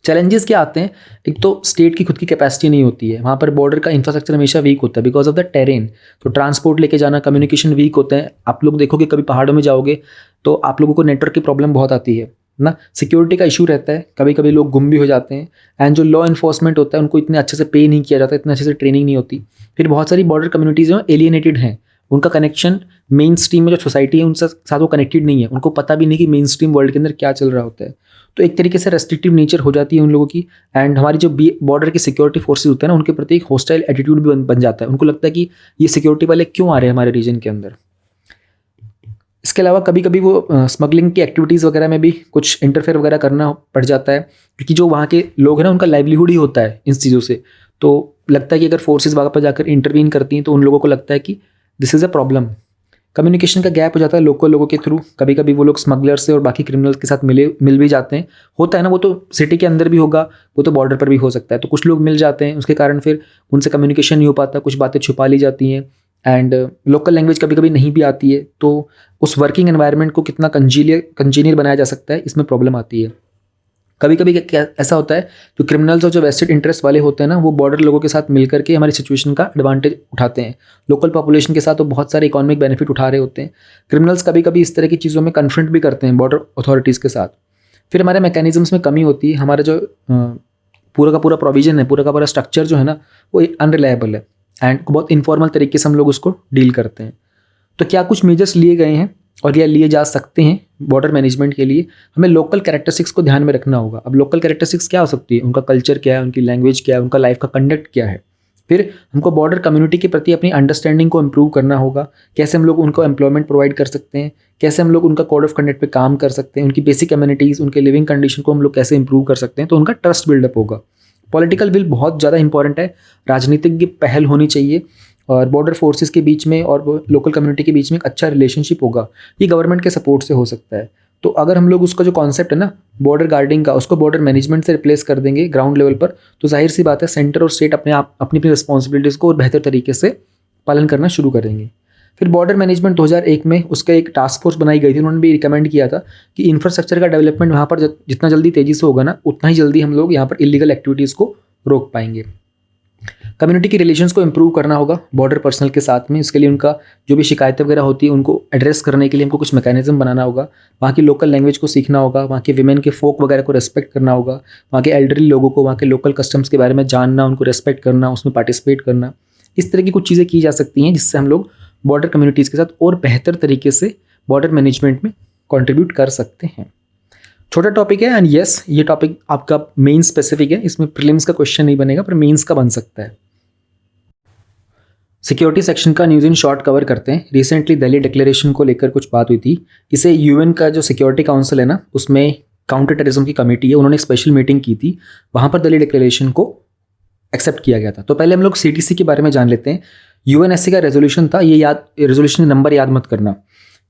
A: चैलेंजेस क्या आते हैं, एक तो स्टेट की खुद की कैपेसिटी नहीं होती है, वहाँ पर बॉर्डर का इंफ्रास्ट्रक्चर हमेशा वीक होता है बिकॉज ऑफ द टेरेन। तो ट्रांसपोर्ट लेके जाना, कम्युनिकेशन वीक होते हैं। आप लोग देखोगे कभी पहाड़ों में जाओगे तो आप लोगों को नेटवर्क की प्रॉब्लम बहुत आती है ना, सिक्योरिटी का इशू रहता है, कभी कभी लोग गुम भी हो जाते हैं, एंड जो लॉ इन्फोर्समेंट होता है उनको इतने अच्छे से पे नहीं किया जाता, इतने अच्छे से ट्रेनिंग नहीं होती। फिर बहुत सारी बॉर्डर कम्युनिटीज़ जो एलियनेटेड हैं, उनका कनेक्शन मेन स्ट्रीम में जो सोसाइटी है उनसे साथ वो कनेक्टेड नहीं है, उनको पता भी नहीं कि मेन स्ट्रीम वर्ल्ड के अंदर क्या चल रहा होता है। तो एक तरीके से रेस्ट्रिक्टिव नेचर हो जाती है उन लोगों की, एंड हमारी जो बॉर्डर की सिक्योरिटी फोर्सेज होते हैं ना उनके प्रति एक हॉस्टाइल एटीट्यूड भी बन जाता है। उनको लगता है कि ये सिक्योरिटी वाले क्यों आ रहे हैं हमारे रीजन के अंदर। इसके अलावा कभी कभी वो स्मगलिंग की एक्टिविटीज़ वगैरह में भी कुछ इंटरफेयर वगैरह करना पड़ जाता है, क्योंकि जो वहाँ के लोग हैं ना उनका लाइवलीहुड ही होता है इन चीज़ों से। तो लगता है कि अगर फोर्सेज वहाँ पर जाकर इंटरवीन करती हैं तो उन लोगों को लगता है कि this is a problem. Communication का गैप हो जाता है लोकल लोगों के थ्रू, कभी कभी वो लोग स्मगलर से और बाकी क्रिमिनल्स के साथ मिल भी जाते हैं, होता है ना, वो तो सिटी के अंदर भी होगा, वो तो बॉर्डर पर भी हो सकता है। तो कुछ लोग मिल जाते हैं, उसके कारण फिर उनसे कम्युनिकेशन नहीं हो पाता, कुछ बातें छुपा ली जाती हैं, एंड लोकल लैंग्वेज कभी कभी नहीं भी आती है, तो उस वर्किंग एनवायरनमेंट को कितना कंजीनियर बनाया जा सकता है, इसमें प्रॉब्लम आती है। कभी कभी ऐसा होता है जो क्रिमिनल्स और जो वेस्टेड इंटरेस्ट वाले होते हैं ना वो बॉर्डर लोगों के साथ मिलकर के हमारी सिचुएशन का एडवांटेज उठाते हैं, लोकल पॉपुलेशन के साथ वो बहुत सारे इकोनॉमिक बेनिफिट उठा रहे होते हैं। क्रिमिनल्स कभी कभी इस तरह की चीज़ों में कन्फ्रंट भी करते हैं बॉर्डर अथॉरिटीज़ के साथ। फिर हमारे मैकेनिज्म्स में कमी होती है, हमारा जो पूरा का पूरा प्रोविजन है, पूरा का पूरा स्ट्रक्चर जो है ना वो अनरिलायबल है, एंड बहुत इनफॉर्मल तरीके से हम लोग उसको डील करते हैं। तो क्या कुछ मेजर्स लिए गए हैं और या लिए जा सकते हैं बॉर्डर मैनेजमेंट के लिए? हमें लोकल कैरेक्टरिस्टिक्स को ध्यान में रखना होगा। अब लोकल कैरेक्टरिस्टिक्स क्या हो सकती है, उनका कल्चर क्या है, उनकी लैंग्वेज क्या है, उनका लाइफ का कंडक्ट क्या है। फिर हमको बॉर्डर कम्युनिटी के प्रति अपनी अंडरस्टैंडिंग को इम्प्रूव करना होगा, कैसे हम लोग उनको एम्प्लॉयमेंट प्रोवाइड कर सकते हैं, कैसे हम लोग उनका कोड ऑफ कंडक्ट पे काम कर सकते हैं, उनकी बेसिक कम्युनिटीज़, उनके लिविंग कंडीशन को हम लोग कैसे इंप्रूव कर सकते हैं, तो उनका ट्रस्ट बिल्डअप होगा। पॉलिटिकल विल बहुत ज़्यादा इंपॉर्टेंट है, राजनीतिक पहल होनी चाहिए, और बॉर्डर फोर्सेस के बीच में और लोकल कम्युनिटी के बीच में एक अच्छा रिलेशनशिप होगा, ये गवर्नमेंट के सपोर्ट से हो सकता है। तो अगर हम लोग उसका जो कॉन्सेप्ट है ना बॉर्डर गार्डिंग का, उसको बॉर्डर मैनेजमेंट से रिप्लेस कर देंगे ग्राउंड लेवल पर, तो जाहिर सी बात है सेंटर और स्टेट अपनी अपनी रिस्पॉन्सिबिलिटीज़ को और बेहतर तरीके से पालन करना शुरू करेंगे। फिर बॉर्डर मैनेजमेंट 2001 में उसका एक टास्क फोर्स बनाई गई थी, उन्होंने भी रिकमेंड किया था कि इंफ्रास्ट्रक्चर का डेवलपमेंट वहाँ पर जितना जल्दी तेज़ी से होगा ना उतना ही जल्दी हम लोग यहाँ पर इलीगल एक्टिविटीज़ को रोक पाएंगे। कम्युनिटी की रिलेशंस को इंप्रूव करना होगा बॉर्डर पर्सनल के साथ में, इसके लिए उनका जो भी शिकायतें वगैरह होती है उनको एड्रेस करने के लिए हमको कुछ मैकेनिज्म बनाना होगा, वहाँ की लोकल लैंग्वेज को सीखना होगा, वहाँ के विमेन के फोक वगैरह को रेस्पेक्ट करना होगा, वहाँ के एल्डरली लोगों को वहाँ के लोकल कस्टम्स के बारे में जानना, उनको रेस्पेक्ट करना, उसमें पार्टिसिपेट करना। इस तरह की कुछ चीज़ें की जा सकती हैं जिससे हम लोग बॉर्डर कम्युनिटीज़ के साथ और बेहतर तरीके से बॉर्डर मैनेजमेंट में कॉन्ट्रीब्यूट कर सकते हैं। छोटा टॉपिक है, एंड यस ये टॉपिक आपका मेन स्पेसिफिक है, इसमें प्रीलिम्स का क्वेश्चन नहीं बनेगा पर मेंस का बन सकता है। सिक्योरिटी सेक्शन का न्यूज़ इन शॉर्ट कवर करते हैं। रिसेंटली दिल्ली डिक्लेरेशन को लेकर कुछ बात हुई थी, इसे यूएन का जो सिक्योरिटी काउंसिल है ना उसमें काउंटर टेररिज्म की कमेटी है, उन्होंने एक स्पेशल मीटिंग की थी, वहाँ पर दिल्ली डिक्लेरेशन को एक्सेप्ट किया गया था। तो पहले हम लोग सीटीसी के बारे में जान लेते हैं। यूएनएससी का रेजोल्यूशन था, ये रेजोल्यूशन नंबर याद मत करना।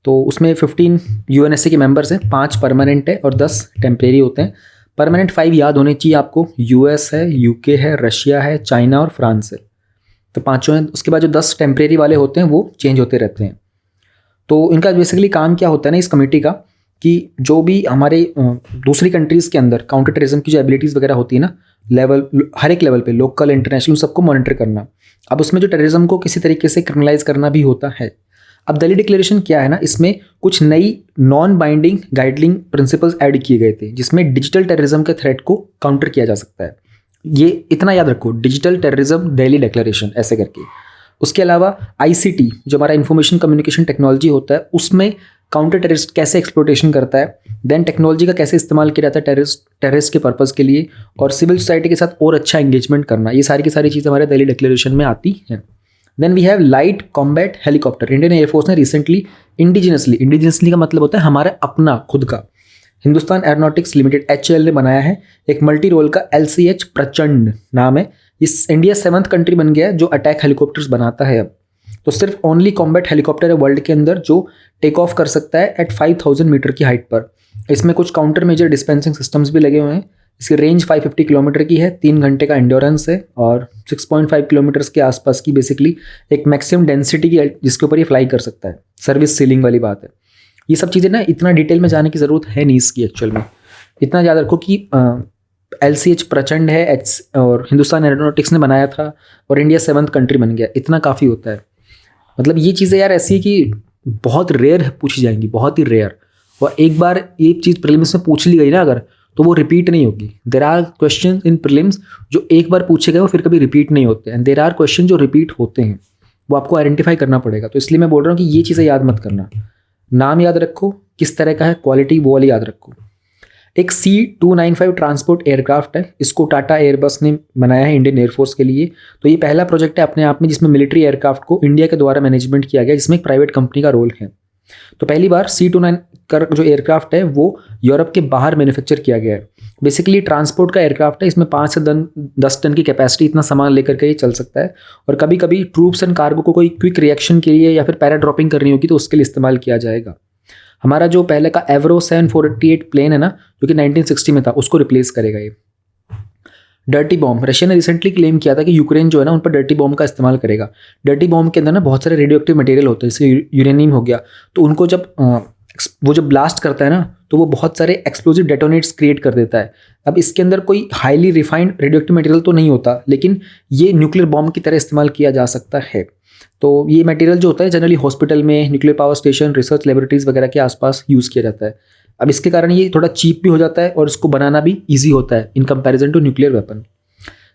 A: तो उसमें 15 यूएनएससी के मेंबर्स हैं, 5 परमानेंट है और 10 टेम्परेरी होते हैं। परमानेंट 5 याद होने चाहिए आपको, यूएस है, यूके है, रशिया है, चाइना और फ्रांस है, तो 5 हैं। उसके बाद जो 10 टेम्परेरी वाले होते हैं वो चेंज होते रहते हैं। तो इनका बेसिकली काम क्या होता है ना इस कमेटी का, कि जो भी हमारे दूसरी कंट्रीज़ के अंदर काउंटर टेररिज्म की जो एबिलिटीज़ वगैरह होती है ना लेवल, हर एक लेवल पे, लोकल इंटरनेशनल, सबको मॉनिटर करना। अब उसमें जो टेररिज्म को किसी तरीके से क्रिमिनलाइज करना भी होता है। अब दिल्ली डिक्लेरेशन क्या है ना, इसमें कुछ नई non binding guideline principles add किए गए थे जिसमें डिजिटल टेररिज्म के थ्रेट को काउंटर किया जा सकता है। ये इतना याद रखो, डिजिटल टेररिज्म दिल्ली डिक्लेरेशन ऐसे करके। उसके अलावा आईसीटी जो हमारा इंफॉर्मेशन कम्युनिकेशन टेक्नोलॉजी होता है उसमें काउंटर टेररिस्ट कैसे एक्सप्लोटेशन करता है, देन टेक्नोलॉजी का कैसे इस्तेमाल किया जाता है टेररिस्ट के पर्पज़ के लिए, और सिविल सोसाइटी के साथ और अच्छा एंगेजमेंट करना, ये सारी की सारी चीज़ें हमारे दिल्ली डिक्लेरेशन में आती हैं। Then we have light combat helicopter. Indian air force ने रिसेंटली इंडिजिनसली का मतलब होता है हमारा अपना खुद का, हिंदुस्तान एरोनॉटिक्स लिमिटेड HAL ने बनाया है एक मल्टी रोल का LCH प्रचंड नाम है, इस इंडिया 7th कंट्री बन गया है जो अटैक हेलीकॉप्टर्स बनाता है अब। तो सिर्फ ओनली कॉम्बैट हेलीकॉप्टर है वर्ल्ड के अंदर जो टेक ऑफ कर सकता है एट 5000 मीटर की हाइट पर। इसमें कुछ काउंटर मेजर डिस्पेंसिंग सिस्टम्स भी लगे हुए हैं। इसकी रेंज 550 किलोमीटर की है, 3 घंटे का एंड्योरेंस है और 6.5 किलोमीटर्स के आसपास की बेसिकली एक मैक्सिमम डेंसिटी की जिसके ऊपर ये फ्लाई कर सकता है। सर्विस सीलिंग वाली बात है। ये सब चीज़ें ना इतना डिटेल में जाने की ज़रूरत है नहीं इसकी एक्चुअल में। इतना याद रखो कि LCH प्रचंड है और हिंदुस्तान एरोनॉटिक्स ने बनाया था और इंडिया 7th कंट्री बन गया, इतना काफ़ी होता है। मतलब ये चीज़ें यार ऐसी है कि बहुत रेयर पूछी जाएंगी, बहुत ही रेयर। और एक बार ये चीज़ प्रीलिम्स में पूछ ली गई ना अगर, तो वो रिपीट नहीं होगी। There are question in prelims जो एक बार पूछे गए वो फिर कभी रिपीट नहीं होते, एंड देर आर क्वेश्चन जो रिपीट होते हैं, वो आपको आइडेंटिफाई करना पड़ेगा। तो इसलिए मैं बोल रहा हूँ कि ये चीज़ें याद मत करना, नाम याद रखो, किस तरह का है, क्वालिटी वो वाली याद रखो। एक C295 ट्रांसपोर्ट एयरक्राफ्ट है, इसको टाटा एयरबस ने बनाया है इंडियन एयरफोर्स के लिए। तो ये पहला प्रोजेक्ट है अपने आप में जिसमें मिलिट्री एयरक्राफ्ट को इंडिया के द्वारा मैनेजमेंट किया गया, जिसमें एक प्राइवेट कंपनी का रोल है। तो पहली बार C29 का जो एयरक्राफ्ट है वो यूरोप के बाहर मैन्युफैक्चर किया गया है। बेसिकली ट्रांसपोर्ट का एयरक्राफ्ट है, इसमें 5 से 10 टन की कैपेसिटी, इतना सामान लेकर के ये चल सकता है। और कभी कभी ट्रूप्स एंड कार्गो को कोई क्विक रिएक्शन के लिए या फिर पैरा ड्रॉपिंग करनी होगी तो उसके लिए इस्तेमाल किया जाएगा। हमारा जो पहले का एवरो 748 प्लेन है ना, जो कि 1960 में था, उसको रिप्लेस करेगा ये। डर्टी बॉम्ब, रशिया ने रिसेंटली क्लेम किया था कि यूक्रेन जो है ना उन पर डर्टी बॉम्ब का इस्तेमाल करेगा। डर्टी बॉम्ब के अंदर ना बहुत सारे रेडियो एक्टिव मटेरियल होते हैं, जैसे यूरेनियम हो गया। तो उनको जब वो जब ब्लास्ट करता है ना तो वो बहुत सारे एक्सप्लोजिव डेटोनेट्स क्रिएट कर देता है। अब इसके अंदर कोई highly refined radio active material तो नहीं होता, लेकिन ये न्यूक्लियर बॉम्ब की तरह इस्तेमाल किया जा सकता है। तो ये मटेरियल जो होता है जनरली हॉस्पिटल में, nuclear power station, research laboratories वगैरह के आसपास यूज़ किया जाता है। अब इसके कारण ये थोड़ा चीप भी हो जाता है और इसको बनाना भी ईजी होता है in comparison to nuclear weapon.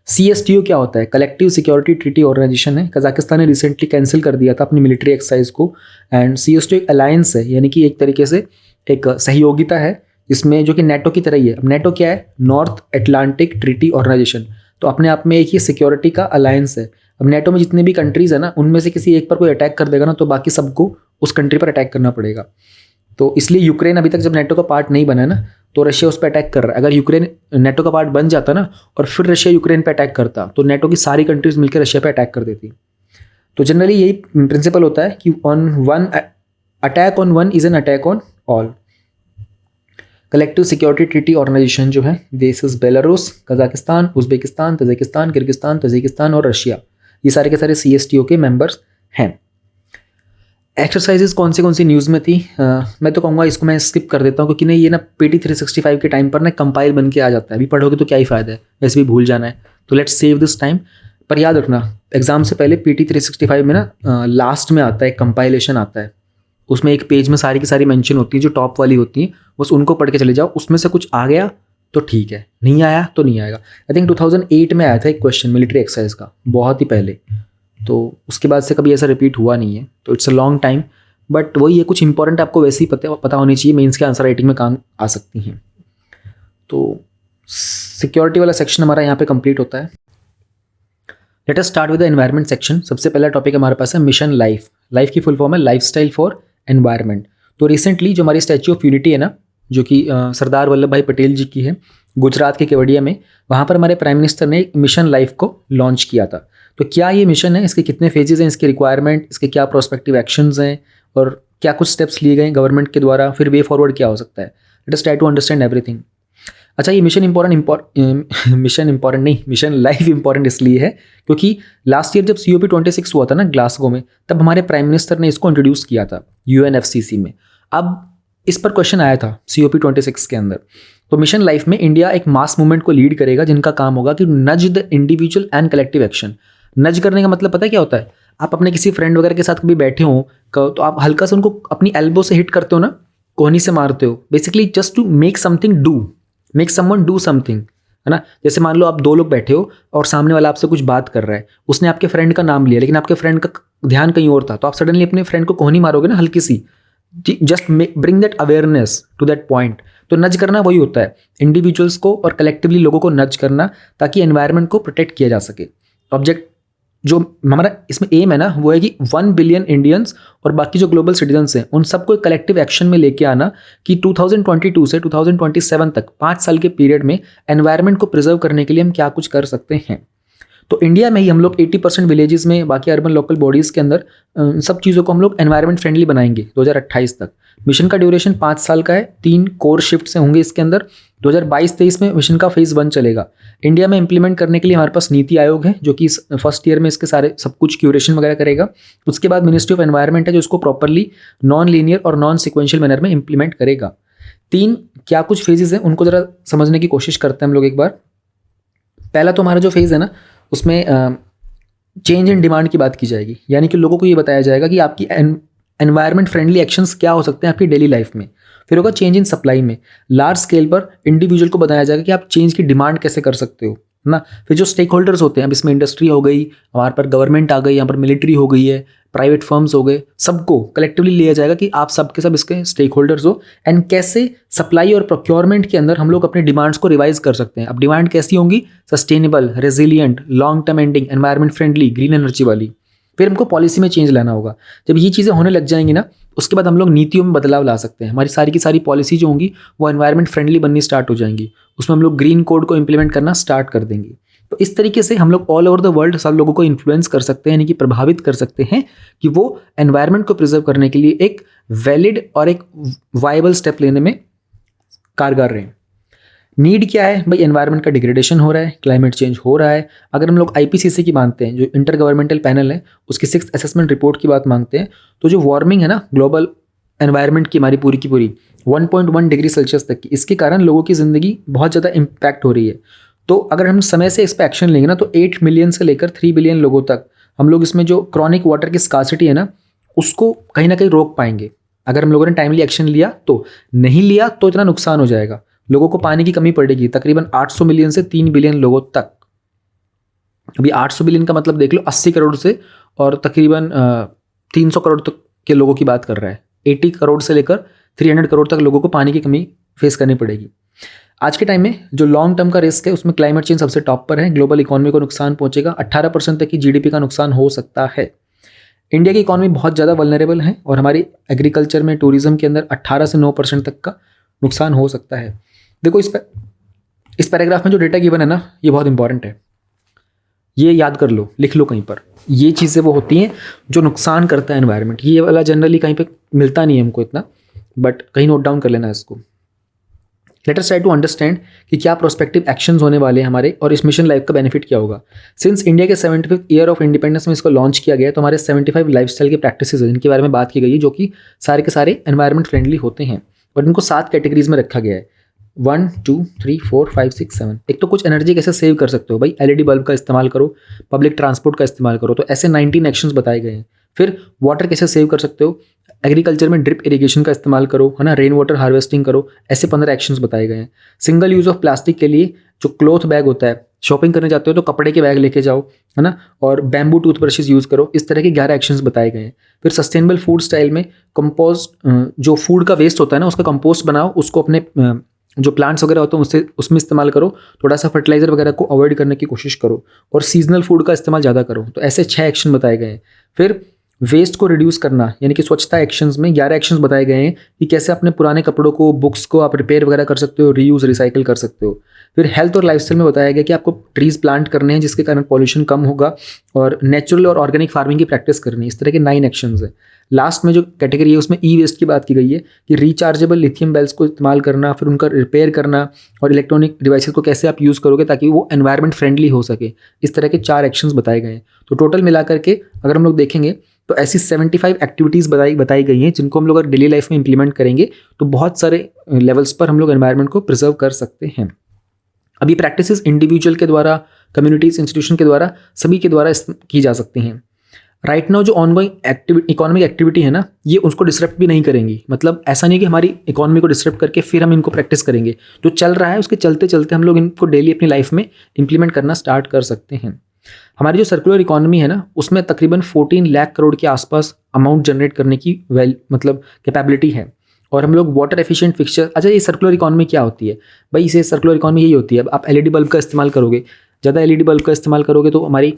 A: CSTO क्या होता है? कलेक्टिव सिक्योरिटी ट्रीटी ऑर्गेनाइजेशन है। कजाकिस्तान ने रिसेंटली कैंसिल कर दिया था अपनी मिलिट्री एक्सरसाइज को, एंड CSTO एक अलायंस है, यानी कि एक तरीके से एक सहयोगिता है जिसमें, जो कि नेटो की तरह ही है। अब नेटो क्या है? North Atlantic treaty organisation. तो अपने आप में एक ही सिक्योरिटी का अलायंस है। अब नेटो में जितने भी कंट्रीज है ना, उनमें से किसी एक पर कोई अटैक कर देगा ना तो बाकी सबको उस कंट्री पर अटैक करना पड़ेगा। तो इसलिए यूक्रेन अभी तक जब नेटो का पार्ट नहीं बना है ना, तो रशिया उस पर अटैक कर रहा है। अगर यूक्रेन नेटो का पार्ट बन जाता ना और फिर रशिया यूक्रेन पे अटैक करता, तो नेटो की सारी कंट्रीज मिलकर रशिया पे अटैक कर देती। तो जनरली यही प्रिंसिपल होता है कि attack on one is an attack on all. Collective security treaty organisation जो है, देश is Belarus, Kazakhstan, Uzbekistan, Tajikistan, Kyrgyzstan, Tajikistan और रशिया, ये सारे के सारे CSTO के मेंबर्स हैं। एक्सरसाइजेज कौन सी न्यूज़ में थी? मैं तो कहूँगा इसको मैं स्किप कर देता हूँ, क्योंकि नहीं ये ना PT 365 के टाइम पर ना कंपाइल बन के आ जाता है। अभी पढ़ोगे तो क्या ही फ़ायदा है, वैसे भी भूल जाना है। तो लेट्स सेव दिस टाइम। पर याद रखना एग्जाम से पहले PT 365 में ना लास्ट में आता है कंपाइलेशन आता है, उसमें एक पेज में सारी की सारी मेंशन होती है जो टॉप वाली होती है, बस उनको पढ़ के चले जाओ। उसमें से कुछ आ गया तो ठीक है, नहीं आया तो नहीं आएगा। आई थिंक 2008 में आया था एक क्वेश्चन मिलिट्री एक्सरसाइज का, बहुत ही पहले। तो उसके बाद से कभी ऐसा रिपीट हुआ नहीं है, तो it's a long time. But वही है, कुछ इंपॉर्टेंट आपको वैसे ही पता होनी चाहिए, मेंस के आंसर राइटिंग में काम आ सकती हैं। तो सिक्योरिटी वाला सेक्शन हमारा यहाँ पे कंप्लीट होता है। Let us start with the environment section. सबसे पहला टॉपिक हमारे पास है मिशन लाइफ। लाइफ की फुल फॉर्म है लाइफस्टाइल फॉर एनवायरनमेंट। तो रिसेंटली जो हमारी स्टैच्यू ऑफ यूनिटी है ना, जो कि सरदार वल्लभ भाई पटेल जी की है, गुजरात के केवड़िया में, वहाँ पर हमारे प्राइम मिनिस्टर ने मिशन लाइफ को लॉन्च किया था। तो क्या ये मिशन है, इसके कितने फेजेज हैं, इसके रिक्वायरमेंट, इसके क्या प्रोस्पेक्टिव एक्शंस हैं और क्या कुछ स्टेप्स लिए गए गवर्नमेंट के द्वारा, फिर वे फॉरवर्ड क्या हो सकता है। Let us try to understand everything. अच्छा, ये मिशन लाइफ इंपॉर्टेंट इसलिए है क्योंकि लास्ट ईयर जब COP26 हुआ था ना ग्लासगो में, तब हमारे प्राइम मिनिस्टर ने इसको इंट्रोड्यूस किया था UNFCCC में। अब इस पर क्वेश्चन आया था COP26 के अंदर। तो मिशन लाइफ में इंडिया एक मास मूवमेंट को लीड करेगा जिनका काम होगा कि नज the individual and collective action. नज करने का मतलब पता है क्या होता है? आप अपने किसी फ्रेंड वगैरह के साथ कभी बैठे हो तो आप हल्का से उनको अपनी एल्बो से हिट करते हो ना, कोहनी से मारते हो, basically just to make someone do something, है ना। जैसे मान लो आप 2 लोग बैठे हो और सामने वाला आपसे कुछ बात कर रहा है, उसने आपके फ्रेंड का नाम लिया लेकिन आपके फ्रेंड का ध्यान कहीं और था, तो आप सडनली अपने फ्रेंड को कोहनी मारोगे ना हल्की सी, just bring that awareness to that point. तो नज करना वही होता है, इंडिविजुअल्स को और कलेक्टिवली लोगों को नज करना, ताकि एनवायरनमेंट को प्रोटेक्ट किया जा सके। ऑब्जेक्ट जो हमारा इसमें एम है ना, वो है कि 1 बिलियन इंडियंस और बाकी जो ग्लोबल सिटीजन्स हैं उन सबको एक कलेक्टिव एक्शन में लेके आना कि 2022 से 2027 तक 5 साल के पीरियड में एनवायरनमेंट को प्रिजर्व करने के लिए हम क्या कुछ कर सकते हैं। तो इंडिया में ही हम लोग 80% विलेजेस में, बाकी अर्बन लोकल बॉडीज़ के अंदर सब चीज़ों को हम लोग एनवायरनमेंट फ्रेंडली बनाएंगे 2028 तक। मिशन का ड्यूरेशन 5 साल का है, 3 कोर शिफ्ट से होंगे इसके अंदर। 2022-23 में मिशन का फेज़ 1 चलेगा। इंडिया में इंप्लीमेंट करने के लिए हमारे पास नीति आयोग है, जो कि फर्स्ट ईयर में इसके सारे सब कुछ क्यूरेशन वगैरह करेगा। उसके बाद मिनिस्ट्री ऑफ एनवायरनमेंट है, जो इसको प्रॉपरली नॉन लीनियर और नॉन सिक्वेंशियल मैनर में इंप्लीमेंट करेगा। 3 क्या कुछ फेजेस हैं उनको ज़रा समझने की कोशिश करते हैं हम लोग एक बार। पहला तो हमारा जो फेज़ है ना, उसमें चेंज इन डिमांड की बात की जाएगी, यानी कि लोगों को ये बताया जाएगा कि आपकी एनवायरनमेंट फ्रेंडली एक्शंस क्या हो सकते हैं आपकी डेली लाइफ में। फिर होगा चेंज इन सप्लाई में, लार्ज स्केल पर इंडिविजुअल को बताया जाएगा कि आप चेंज की डिमांड कैसे कर सकते हो ना। फिर जो स्टेक होल्डर्स होते हैं, अब इसमें इंडस्ट्री हो गई, हमारे पर गवर्नमेंट आ गई, यहाँ पर मिलिट्री हो गई है, प्राइवेट फर्म्स हो गए, सबको कलेक्टिवली लिया जाएगा कि आप सब के सब इसके स्टेक होल्डर्स हो, एंड कैसे सप्लाई और प्रोक्योरमेंट के अंदर हम लोग अपने डिमांड्स को रिवाइज कर सकते हैं। अब डिमांड कैसी होंगी? Sustainable, resilient, long term ending, environment friendly, green energy वाली। फिर हमको पॉलिसी में चेंज लाना होगा। जब ये चीज़ें होने लग जाएंगी ना, उसके बाद हम लोग नीतियों में बदलाव ला सकते हैं। हमारी सारी की सारी पॉलिसी जो होंगी वो एनवायरनमेंट फ्रेंडली बननी स्टार्ट हो जाएंगी। उसमें हम लोग ग्रीन कोड को इंप्लीमेंट करना स्टार्ट कर देंगे। तो इस तरीके से हम लोग ऑल ओवर द वर्ल्ड सब लोगों को इन्फ्लुएंस कर सकते हैं, यानी कि प्रभावित कर सकते हैं कि वो एनवायरनमेंट को प्रिजर्व करने के लिए एक वैलिड और एक वायबल स्टेप लेने में कारगर रहें। नीड क्या है भाई? एनवायरनमेंट का डिग्रेडेशन हो रहा है, क्लाइमेट चेंज हो रहा है। अगर हम लोग IPCC की मानते हैं, जो इंटर गवर्नमेंटल पैनल है, उसकी 6th असेसमेंट रिपोर्ट की बात मांगते हैं, तो जो वार्मिंग है ना ग्लोबल एनवायरनमेंट की हमारी पूरी की पूरी 1.1 डिग्री सेल्सियस तक की, इसके कारण लोगों की ज़िंदगी बहुत ज़्यादा इम्पैक्ट हो रही है। तो अगर हम समय से इस पर एक्शन लेंगे ना, तो 8 मिलियन से लेकर 3 बिलियन लोगों तक हम लोग इसमें जो क्रॉनिक वाटर की स्कार्सिटी है ना, उसको कहीं ना कहीं रोक पाएंगे। अगर हम लोगों ने टाइमली एक्शन लिया तो, नहीं लिया तो इतना नुकसान हो जाएगा, लोगों को पानी की कमी पड़ेगी तकरीबन 800 मिलियन से 3 बिलियन लोगों तक। अभी 800 बिलियन का मतलब देख लो 80 करोड़ से, और तकरीबन 300 करोड़ तक के लोगों की बात कर रहा है। 80 करोड़ से लेकर 300 करोड़ तक लोगों को पानी की कमी फेस करनी पड़ेगी। आज के टाइम में जो लॉन्ग टर्म का रिस्क है, उसमें क्लाइमेट चेंज सबसे टॉप पर है। ग्लोबल इकोनॉमी को नुकसान पहुंचेगा, 18% तक की GDP का नुकसान हो सकता है। इंडिया की इकोनॉमी बहुत ज़्यादा वल्नरेबल है, और हमारी एग्रीकल्चर में, टूरिज्म के अंदर 18 से 9% तक का नुकसान हो सकता है। देखो इस पैराग्राफ में जो डेटा गिवन है ना, ये बहुत इंपॉर्टेंट है, ये याद कर लो, लिख लो कहीं पर। ये चीज़ें वो होती हैं जो नुकसान करता है एनवायरनमेंट। ये वाला जनरली कहीं पे मिलता नहीं है हमको इतना, बट कहीं नोट डाउन कर लेना इसको। Let us try to understand कि क्या प्रोस्पेक्टिव एक्शंस होने वाले हैं हमारे, और इस मिशन लाइफ का बेनिफिट क्या होगा। सिंस इंडिया के 75th ईयर ऑफ इंडिपेंडेंस में इसको लॉन्च किया गया है, तो हमारे 75 लाइफस्टाइल के प्रैक्टिसेस हैं जिनके बारे में बात की गई है, जो कि सारे के सारे एनवायरनमेंट फ्रेंडली होते हैं, और इनको 7 कैटेगरीज में रखा गया है। 1 2 3 4 5 6 7। एक तो कुछ एनर्जी कैसे सेव कर सकते हो भाई, LED बल्ब का इस्तेमाल करो, पब्लिक ट्रांसपोर्ट का इस्तेमाल करो, तो ऐसे 19 एक्शंस बताए गए हैं। फिर वाटर कैसे सेव कर सकते हो, एग्रीकल्चर में ड्रिप इरिगेशन का इस्तेमाल करो, है ना, रेन वाटर हार्वेस्टिंग करो, ऐसे 15 एक्शंस बताए गए हैं। सिंगल यूज़ ऑफ प्लास्टिक के लिए जो क्लॉथ बैग होता है, शॉपिंग करने जाते हो तो कपड़े के बैग लेके जाओ, है ना, और बैम्बू टूथब्रशेस यूज़ करो। इस तरह के 11 एक्शंस बताए गए हैं। फिर सस्टेनेबल फूड स्टाइल में कंपोस्ट, जो फूड का वेस्ट होता है ना, उसका कंपोस्ट बनाओ, उसको अपने जो प्लांट्स वगैरह होते हैं उसमें इस्तेमाल करो, थोड़ा सा फर्टिलाइजर वगैरह को अवॉइड करने की कोशिश करो, और सीजनल फूड का इस्तेमाल ज़्यादा करो। तो ऐसे 6 एक्शन बताए गए हैं। फिर वेस्ट को रिड्यूस करना, यानी कि स्वच्छता एक्शंस में 11 एक्शंस बताए गए हैं कि कैसे अपने पुराने कपड़ों को, बुक्स को आप रिपेयर वगैरह कर सकते हो, रीयूज, रिसाइकिल कर सकते हो। फिर हेल्थ और लाइफस्टाइल में बताया गया कि आपको ट्रीज प्लांट करने हैं जिसके कारण पॉल्यूशन कम होगा, और नेचुरल और ऑर्गेनिक फार्मिंग की प्रैक्टिस करनी है। इस तरह के 9 एक्शंस है। लास्ट में जो कैटेगरी है उसमें ई वेस्ट की बात की गई है कि रिचार्जेबल लिथियम बेल्स को इस्तेमाल करना, फिर उनका रिपेयर करना, और इलेक्ट्रॉनिक डिवाइसेस को कैसे आप यूज़ करोगे ताकि वो एनवायरनमेंट फ्रेंडली हो सके। इस तरह के 4 एक्शंस बताए गए हैं। तो टोटल मिलाकर के अगर हम लोग देखेंगे तो ऐसी 75 एक्टिविटीज़ बताई गई हैं जिनको हम लोग अगर डेली लाइफ में इंप्लीमेंट करेंगे तो बहुत सारे लेवल्स पर हम लोग एनवायरनमेंट को प्रिजर्व कर सकते हैं। अभी प्रैक्टिसेस इंडिविजुअल के द्वारा, कम्युनिटीज, इंस्टीट्यूशन के द्वारा, सभी के द्वारा की जा सकती हैं। राइट नाउ जो ऑनगोइंग इकोनॉमिक एक्टिविटी है ना, ये उसको डिस्टर्ब भी नहीं करेंगी। मतलब ऐसा नहीं कि हमारी इकोनॉमी को डिस्टर्ब करके फिर हम इनको प्रैक्टिस करेंगे। जो चल रहा है उसके चलते चलते हम लोग इनको डेली अपनी लाइफ में इंप्लीमेंट करना स्टार्ट कर सकते हैं। हमारी जो सर्कुलर इकोनॉमी है ना, उसमें तकरीबन 14 लाख करोड़ के आसपास अमाउंट जनरेट करने की मतलब कैपेबिलिटी है। और हम लोग वाटर एफिशिएंट फिक्सचर। अच्छा, ये सर्कुलर इकोनॉमी क्या होती है भाई? इसे सर्कुलर इकोनॉमी यही होती है। अब आप LED बल्ब का इस्तेमाल करोगे, ज़्यादा LED बल्ब का इस्तेमाल करोगे तो हमारी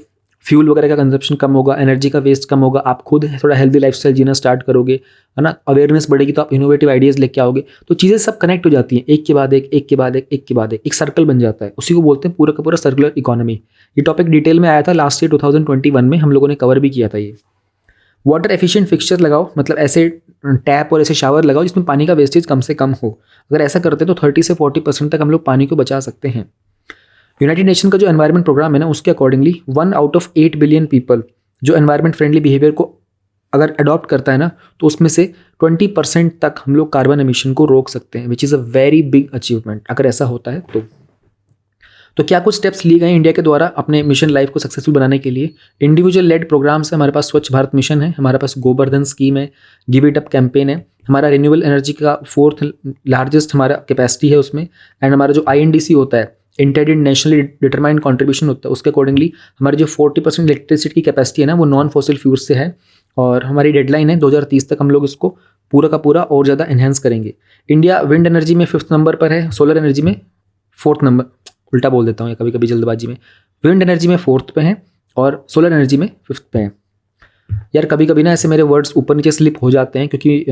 A: फ्यूल वगैरह का कंजप्शन कम होगा, एनर्जी का वेस्ट कम होगा, आप खुद थोड़ा हेल्दी लाइफस्टाइल जीना स्टार्ट करोगे, है ना, अवेयरनेस बढ़ेगी तो आप इनोवेटिव आइडियाज़ लेके आओगे। तो चीज़ें सब कनेक्ट हो जाती हैं, एक के बाद एक, एक के बाद एक, एक के बाद एक सर्कल बन जाता है। उसी को बोलते हैं पूरा का पूरा सर्कुलर इकोनॉमी। ये टॉपिक डिटेल में आया था लास्ट ईयर 2021 में, हम लोगों ने कवर भी किया था ये। वाटर एफिशिएंट फिक्सचर लगाओ, मतलब ऐसे टैप और ऐसे शावर लगाओ जिसमें पानी का वेस्टेज कम से कम हो। अगर ऐसा करते हैं तो 30 से 40% तक हम लोग पानी को बचा सकते हैं। यूनाइटेड नेशन का जो एनवायरनमेंट प्रोग्राम है ना, उसके accordingly 1 out of 8 billion people जो एनवायरनमेंट फ्रेंडली बिहेवियर को अगर अडॉप्ट करता है ना, तो उसमें से 20% तक हम लोग कार्बन एमिशन को रोक सकते हैं, which is a very big achievement अगर ऐसा होता है तो क्या कुछ स्टेप्स लिए गए इंडिया के द्वारा अपने मिशन लाइफ को सक्सेसफुल बनाने के लिए। इंडिविजुअल लेड प्रोग्राम्स है, हमारे पास स्वच्छ भारत मिशन है, हमारे पास गोवर्धन स्कीम है, गिव इट अप कैंपेन है, हमारा रिन्यूएबल एनर्जी का 4th लार्जेस्ट हमारा कैपेसिटी है उसमें, एंड हमारा जो INDC होता है, इंटेंडेड नेशनली डिटरमाइंड कॉन्ट्रीब्यूशन होता है, उसके अकॉर्डिंगली हमारी जो 40% इलेक्ट्रिसिटी की कैपेसिटी है ना, वो नॉन फॉसिल फ्यूल से है, और हमारी डेडलाइन है 2030 तक हम लोग इसको पूरा का पूरा और ज़्यादा एनहेंस करेंगे। इंडिया विंड एनर्जी में 5th नंबर पर है, सोलर एनर्जी में 4th नंबर, उल्टा बोल देता हूँ कभी कभी जल्दबाजी में, विंड एनर्जी में 4th पे है और सोलर एनर्जी में 5th पे है। यार कभी कभी ना ऐसे मेरे वर्ड्स ऊपर नीचे स्लिप हो जाते हैं क्योंकि